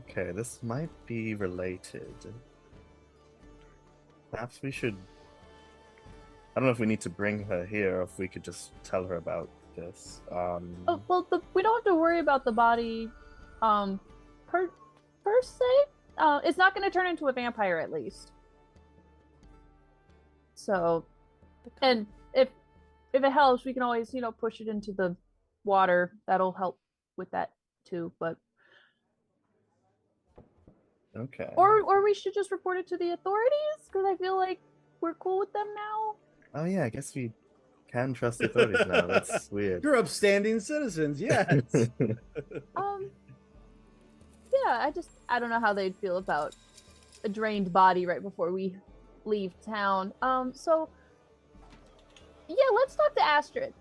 Okay, this might be related. Perhaps we should... I don't know if we need to bring her here or if we could just tell her about this. Oh, well, we don't have to worry about the body per se. It's not going to turn into a vampire, at least. So, and if it helps, we can always, push it into the water. That'll help with that too. But okay. Or we should just report it to the authorities, because I feel like we're cool with them now. Oh yeah, I guess we can trust the authorities now. That's weird. You're upstanding citizens, yes. Yeah, I don't know how they'd feel about a drained body right before we leave town. So yeah, let's talk to Astrid.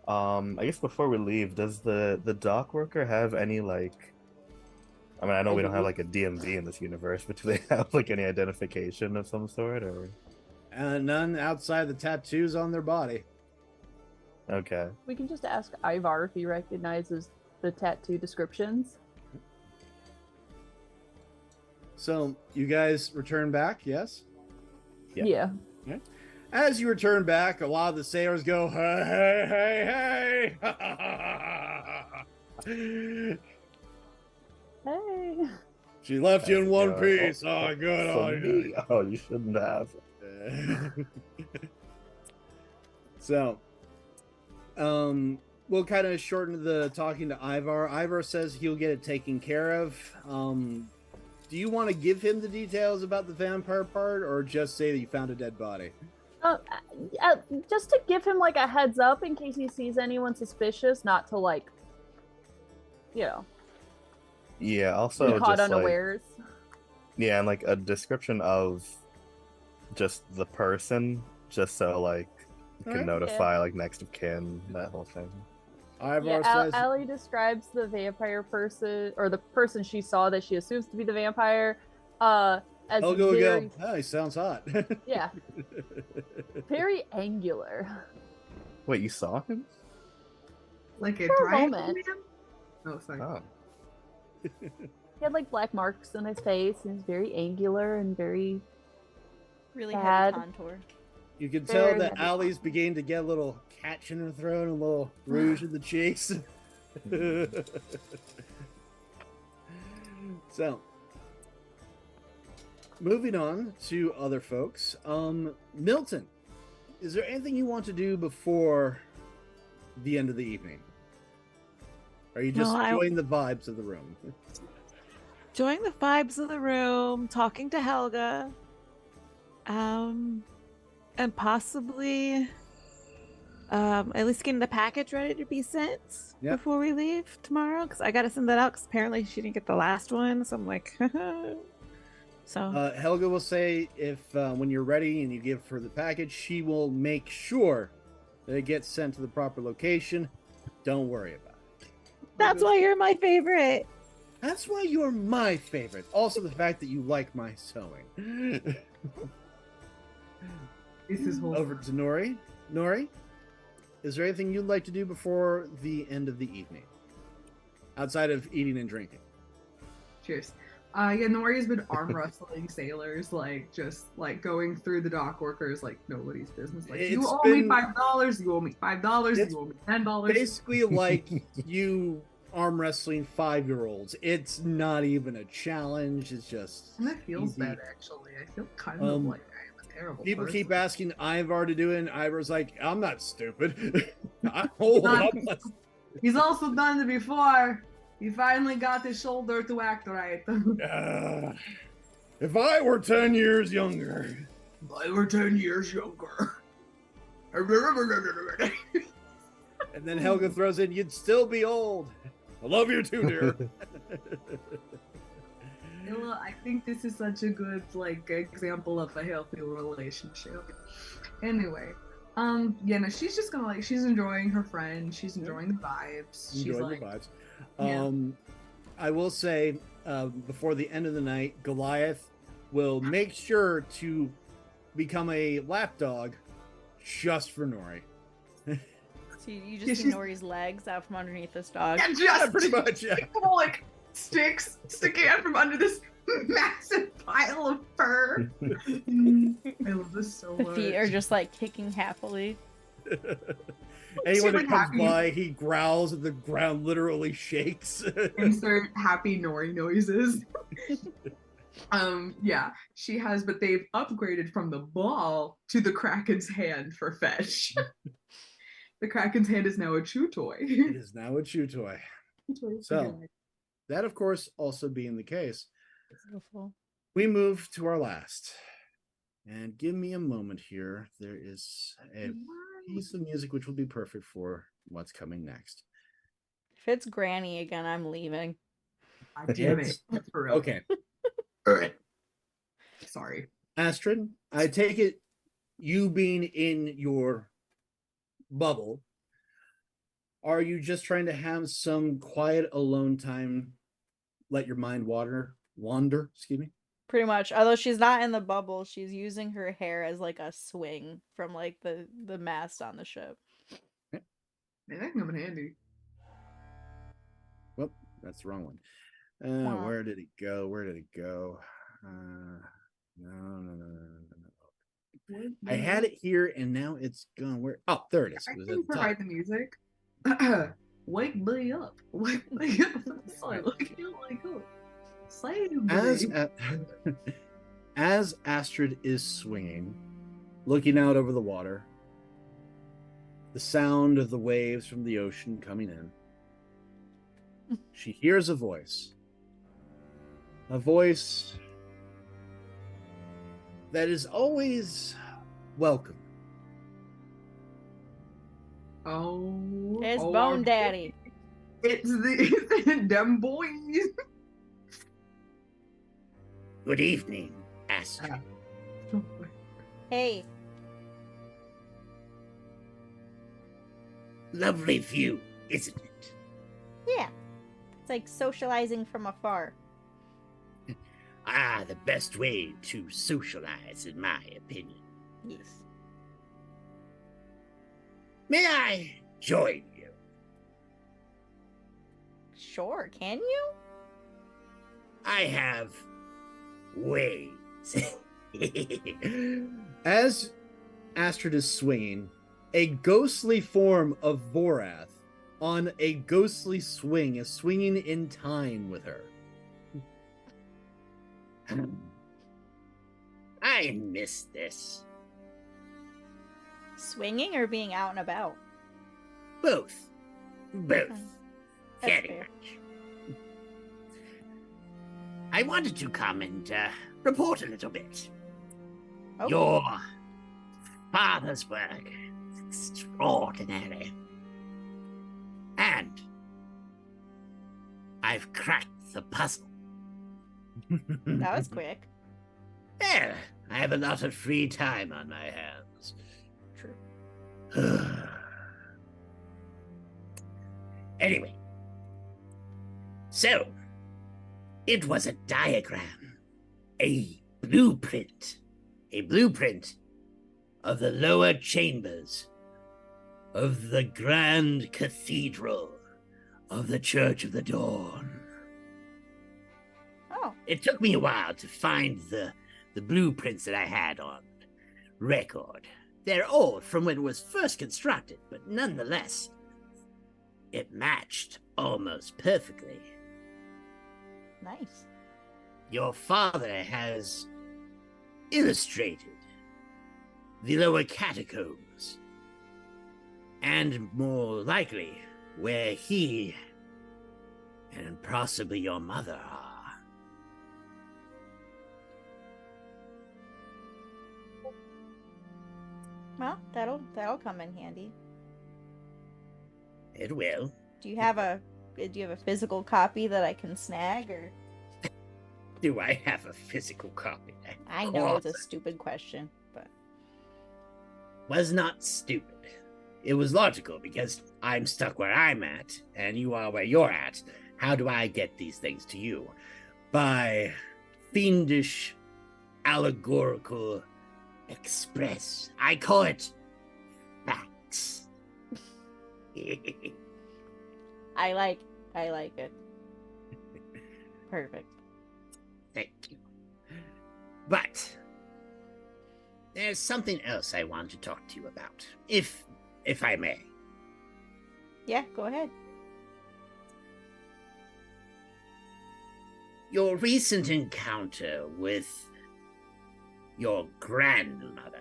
I guess before we leave, does the dock worker have any I mean, I know we don't have like a DMV in this universe, but do they have like any identification of some sort or? None outside the tattoos on their body. Okay. We can just ask Ivar if he recognizes the tattoo descriptions. So you guys return back, yes? Yeah. Okay. As you return back, a lot of the sailors go, hey, hey, hey. Hey. She left you in one piece. Oh, good. Oh, you shouldn't have. So, we'll kind of shorten the talking to Ivar. Ivar says he'll get it taken care of. Do you want to give him the details about the vampire part, or just say that you found a dead body? Just to give him like a heads up in case he sees anyone suspicious, not to Yeah, also be caught just unawares. Yeah, and like a description of just the person, just so you can notify next of kin, that whole thing. Ivar says Allie describes the vampire person, or the person she saw that she assumes to be the vampire, as go. Oh, he sounds hot. Yeah. Very angular. Wait, you saw him? Like a For a dragon moment. man? Oh, sorry. Oh. He had black marks on his face, and he's very angular and very really Bad. heavy contour. You can tell Very that heavy. Allie's beginning to get a little catch in her throat and a little rouge in the cheeks. So, moving on to other folks. Milton, is there anything you want to do before the end of the evening? Are you just Well, enjoying the vibes of the room? Enjoying the vibes of the room, talking to Helga, and possibly at least getting the package ready to be sent Yep. before we leave tomorrow, because I gotta send that out because apparently she didn't get the last one, so I'm like so Helga will say if when you're ready and you give her the package, she will make sure that it gets sent to the proper location. Don't worry about it. that's why you're my favorite. That's why you're my favorite. Also, the fact that you like my sewing. This is whole. Over to Nori. Nori, is there anything you'd like to do before the end of the evening? Outside of eating and drinking. Cheers. Yeah, Nori's been arm wrestling sailors, like just like going through the dock workers like nobody's business. Like you It's owe me been- $5, you owe me $5, It's you owe me $10. Basically like you arm wrestling 5-year-olds. It's not even a challenge. It's just And that feels easy. bad actually. I feel kind of like I'm a terrible People person. keep asking Ivar to do it, and Ivar's like, I'm not stupid. I'm not He's also done it before. He finally got his shoulder to act right. if I were 10 years younger. If I were 10 years younger. And then Helga throws in, you'd still be old. I love you too, dear. Ella, I think this is such a good like example of a healthy relationship. Anyway, yeah, no, she's just gonna like she's enjoying her friend, she's enjoying the vibes. She's Enjoying like, the vibes. Yeah. I will say, before the end of the night, Goliath will make sure to become a lapdog just for Nori. So you Yeah, just see she's- Nori's legs out from underneath this dog. yeah, Yeah, just pretty much, yeah. little, like sticks sticking out from under this massive pile of fur. I love this so The much. feet are just like kicking happily. Anyone Super that comes happy. by, he growls and the ground literally shakes. Insert happy Nori noises. Yeah, she has, but they've upgraded from the ball to the Kraken's hand for fetch. The Kraken's hand is now a chew toy. It is now a chew toy. So, that of course also being the case, Beautiful. we move to our last. And give me a moment here. There is a piece of music which will be perfect for what's coming next. If it's Granny again, I'm leaving. God damn it. It's- For real. Okay, Sorry. Astrid, I take it you being in your bubble, are you just trying to have some quiet alone time, let your mind wander, excuse me? Pretty much. Although she's not in the bubble, she's using her hair as like a swing from like the mast on the ship. Man, that can come in handy. Well, that's the wrong one. Wow. Where did it go? Where did it go? No. I had it here and now it's gone. Where? Oh, there it is. I It was can at the top. provide the music. Wake me up. Wake me up. Sorry, wake me up. Save As me. as Astrid is swinging, looking out over the water, the sound of the waves from the ocean coming in, she hears a voice that is always welcome. Oh. It's oh, Bone our- Daddy. It's the them boys. Good evening, Astrid. Hey, Lovely view, isn't it? yeah. It's like socializing from afar. Ah, the best way to socialize, in my opinion. Yes. May I join you? Sure, can you? I have ways. As Astrid is swinging, a ghostly form of Vorath on a ghostly swing is swinging in time with her. I miss this. Swinging or being out and about? Both. Both. That's Very fair. much. I wanted to come and report a little bit. Okay. Your father's work is extraordinary. And I've cracked the puzzle. That was quick. Well, I have a lot of free time on my hands. True. Anyway, so it was a diagram, a blueprint of the lower chambers of the grand cathedral of the Church of the Dawn. Oh, It took me a while to find the blueprints that I had on record. They're old from when it was first constructed, but nonetheless, it matched almost perfectly. nice. Your father has illustrated the lower catacombs, and more likely where he and possibly your mother are. Well, that'll come in handy. It will. Do you have a physical copy that I can snag, or? Do I have a physical copy? I know it's a stupid question, but Was not stupid. It was logical because I'm stuck where I'm at and you are where you're at. How do I get these things to you? By fiendish, allegorical express. I call it facts. I like it. Perfect. Thank you. But there's something else I want to talk to you about, if I may. Yeah, go ahead. Your recent encounter with your grandmother.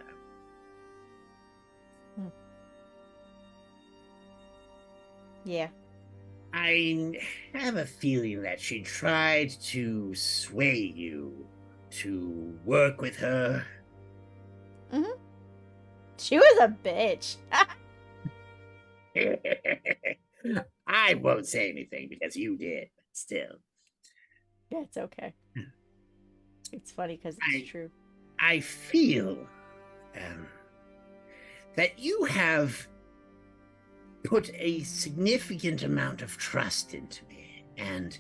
Yeah. I have a feeling that she tried to sway you to work with her. She was a bitch. I won't say anything because you did, but still. Yeah, it's okay. It's funny because it's true. I feel that you have put a significant amount of trust into me, and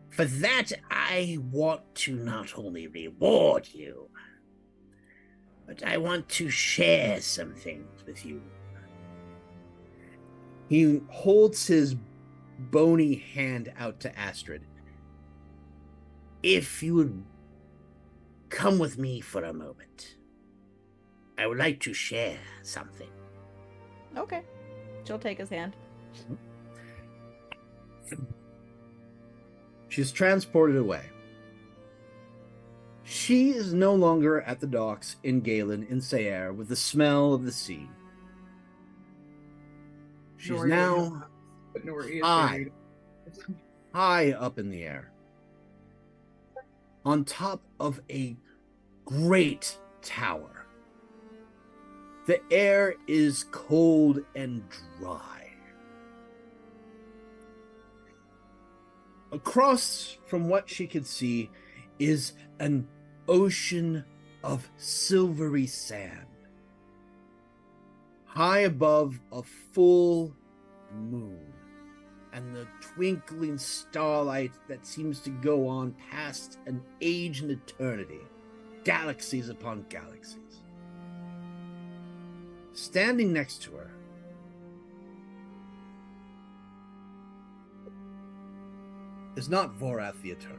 for that I want to not only reward you, but I want to share some things with you. He holds his bony hand out to Astrid. If you would come with me for a moment, I would like to share something. Okay. She'll take his hand. She's transported away. She is no longer at the docks in Galen in Sayre with the smell of the sea. She's Nor now but nor is high, buried. high up in the air, on top of a great tower. The air is cold and dry. Across from what she could see is an ocean of silvery sand. High above, a full moon and the twinkling starlight that seems to go on past an age and eternity, galaxies upon galaxies. Standing next to her is not Vorath the Eternal,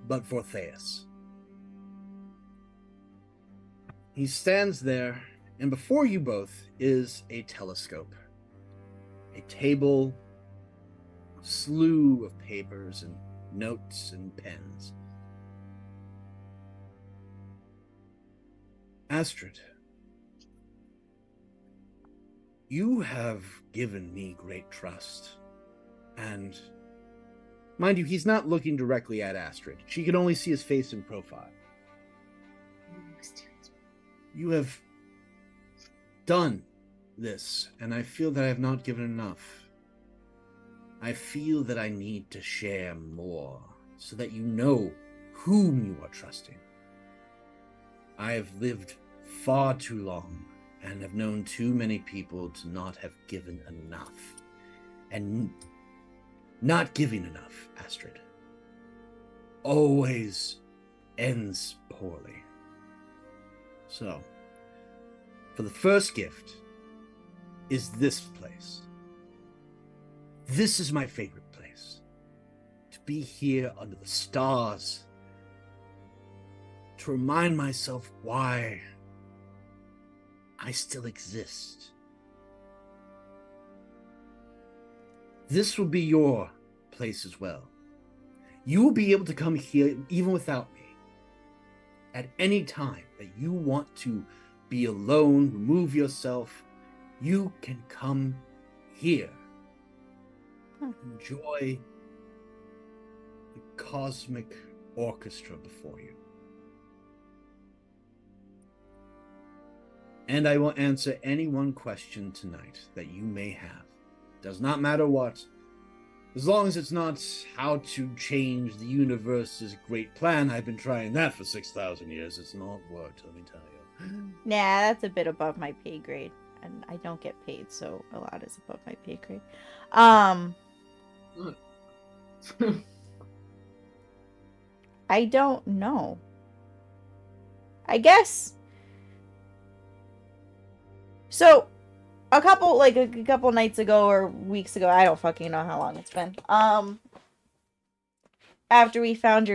but Vortheus. He stands there, and before you both is a telescope, a table, a slew of papers and notes and pens. Astrid, you have given me great trust, and mind you, he's not looking directly at Astrid. She can only see his face in profile. You have done this, and I feel that I have not given enough. I feel that I need to share more so that you know whom you are trusting. I have lived far too long and have known too many people to not have given enough. And not giving enough, Astrid, always ends poorly. So, for the first gift is this place. This is my favorite place. To be here under the stars. To remind myself why I still exist. This will be your place as well. You will be able to come here even without me. At any time that you want to be alone, remove yourself, you can come here. Enjoy the cosmic orchestra before you. And I will answer any one question tonight that you may have. Does not matter what. As long as it's not how to change the universe's great plan. I've been trying that for 6,000 years. It's not worked, let me tell you. Nah, that's a bit above my pay grade. And I don't get paid, so a lot is above my pay grade. I don't know. I guess. So, a couple nights ago or weeks ago, I don't fucking know how long it's been. After we found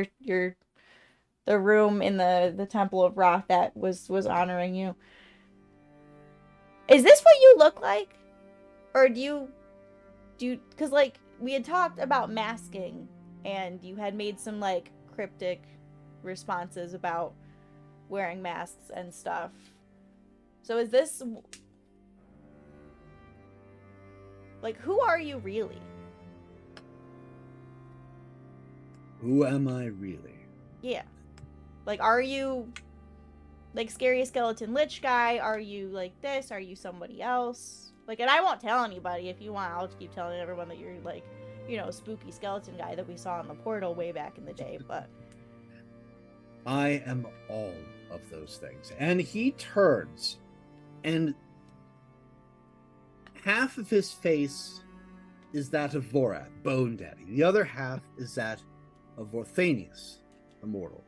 the room in the Temple of Roth that was honoring you. Is this what you look like? Or do you because like we had talked about masking and you had made some like cryptic responses about wearing masks and stuff. So is this like, who are you really? Who am I really? Yeah. Like, are you like Scary Skeleton Lich guy? Are you like this? Are you somebody else? Like, and I won't tell anybody. If you want, I'll keep telling everyone that you're like, you know, spooky skeleton guy that we saw in the portal way back in the day, but I am all of those things. And he turns, and half of his face is that of Vorath, Bone Daddy. The other half is that of Vorthanius, Immortal.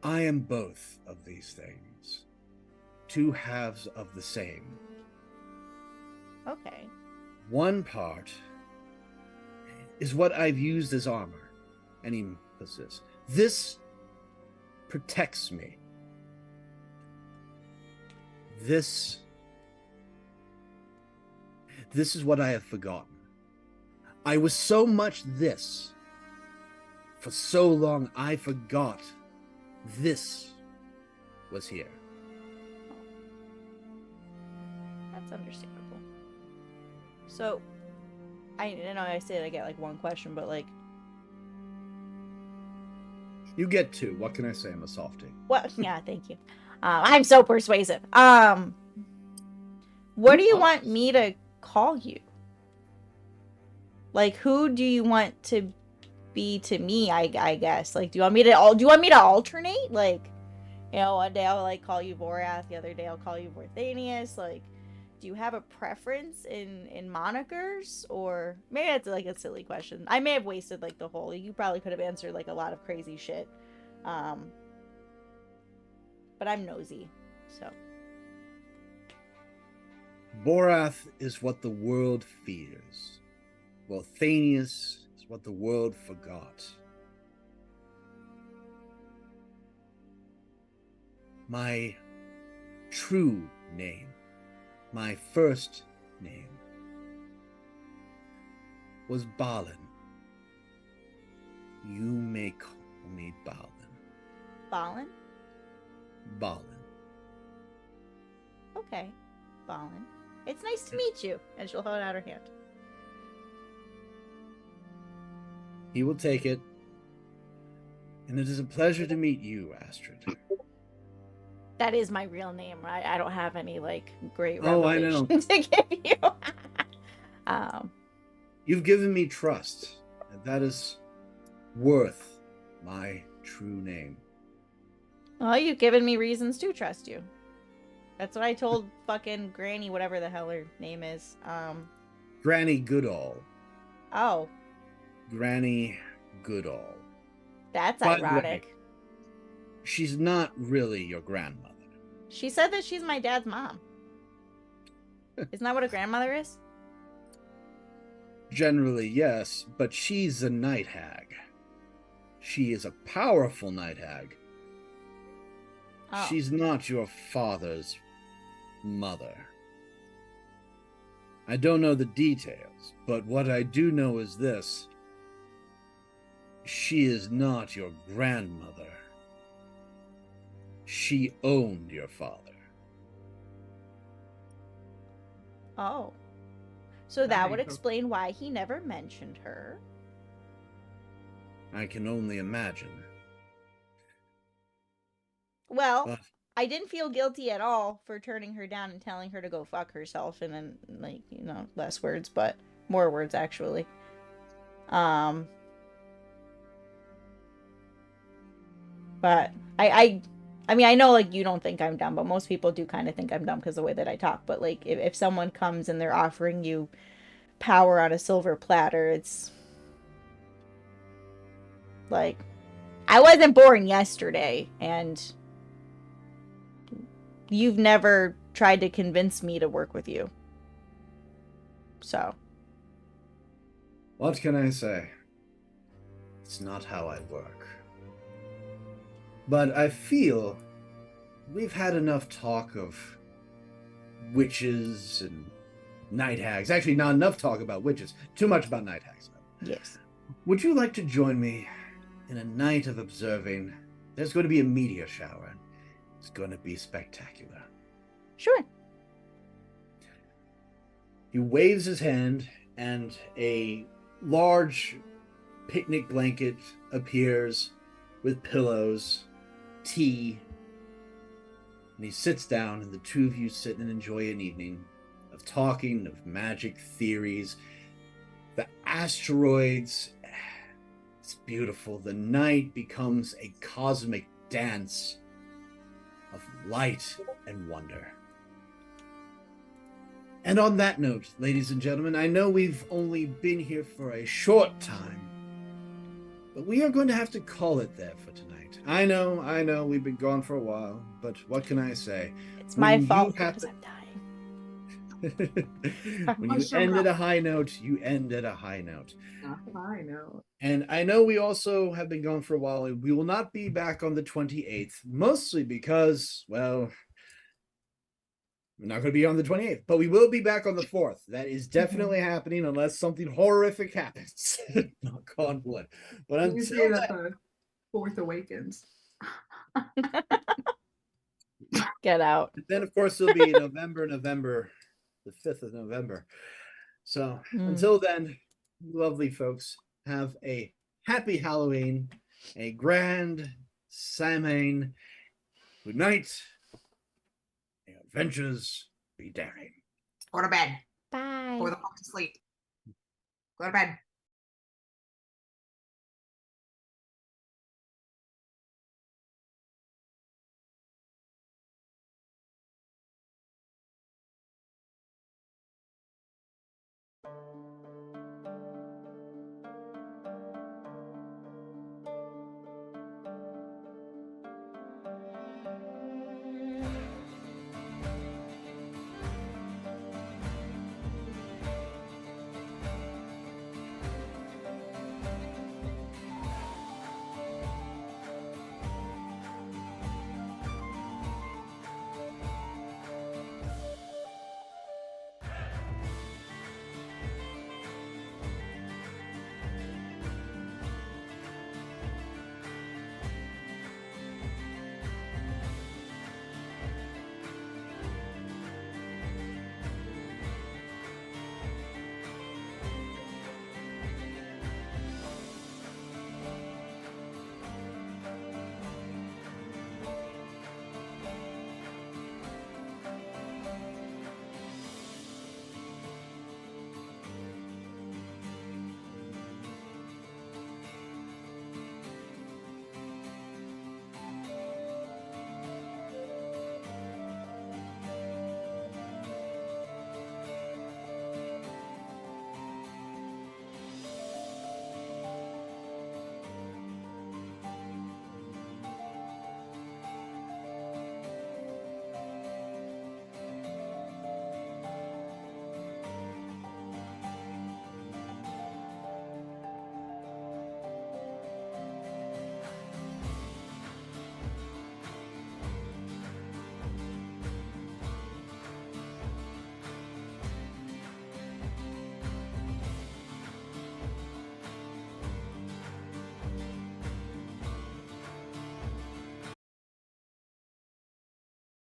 I am both of these things. Two halves of the same. okay. One part is what I've used as armor. And he does this. This protects me. This is what I have forgotten. I was so much this. For so long, I forgot this was here. That's understandable. So, I know I said I get like one question, but like, You get two. What can I say? I'm a softie. what? Yeah, thank you. I'm so persuasive. What do you want me to call you? Like, who do you want to be to me? I guess. Like, do you want me to alternate? Like, you know, one day I'll like call you Vorath, the other day I'll call you Vorthanius. Like, do you have a preference in monikers? Or maybe that's like a silly question. I may have wasted like the whole. You probably could have answered like a lot of crazy shit. But I'm nosy, so. Vorath is what the world fears. Vorthanius is what the world forgot. my true name, my first name, was Balin. You may call me Balin. Balin? Balin. Okay, Balin. It's nice to meet you. And she'll hold out her hand. He will take it. And it is a pleasure to meet you, Astrid. That is my real name. I don't have any, like, great Oh, I know. revelation to give you. You've given me trust, and that is worth my true name. Well, you've given me reasons to trust you. That's what I told fucking Granny, whatever the hell her name is. Granny Goodall. Oh, Granny Goodall. that's By the way, ironic. She's not really your grandmother. She said that she's my dad's mom. Isn't that what a grandmother is? Generally, yes, but she's a night hag. She is a powerful night hag. Oh. She's not your father's mother. I don't know the details, but what I do know is this. She is not your grandmother. She owned your father. Oh. So that That would makes sense. explain why he never mentioned her. I can only imagine. Well, But I didn't feel guilty at all for turning her down and telling her to go fuck herself, and then, like, you know, less words, but more words, actually. But I mean, I know, like, you don't think I'm dumb, but most people do kind of think I'm dumb because the way that I talk. But, like, if someone comes and they're offering you power on a silver platter, it's like, I wasn't born yesterday, and you've never tried to convince me to work with you. So, what can I say? It's not how I work. But I feel we've had enough talk of witches and night hags. Actually, not enough talk about witches. Too much about night hags. yes. Would you like to join me in a night of observing? There's going to be a meteor shower. It's going to be spectacular. Sure. He waves his hand, and a large picnic blanket appears with pillows, tea, and he sits down, and the two of you sit and enjoy an evening of talking, of magic theories, the asteroids. It's beautiful. The night becomes a cosmic dance of light and wonder. And on that note, ladies and gentlemen, I know we've only been here for a short time, but we are going to have to call it there for tonight. I know, we've been gone for a while, but what can I say? It's my When you fault have because to- I'm dying. When you end at a high note, you end at a high note. I know. And I know we also have been gone for a while, and we will not be back on the 28th, mostly because, well, we're not going to be on the 28th, but we will be back on the 4th. That is definitely happening unless something horrific happens. Knock on wood. But You until say that then, the Fourth Awakens. Get out. then of course it'll be November, the 5th of November. So until then, lovely folks, have a happy Halloween, a grand Samhain. Good night. May your adventures be daring. Go to bed. Bye. Go the fuck to sleep. Go to bed.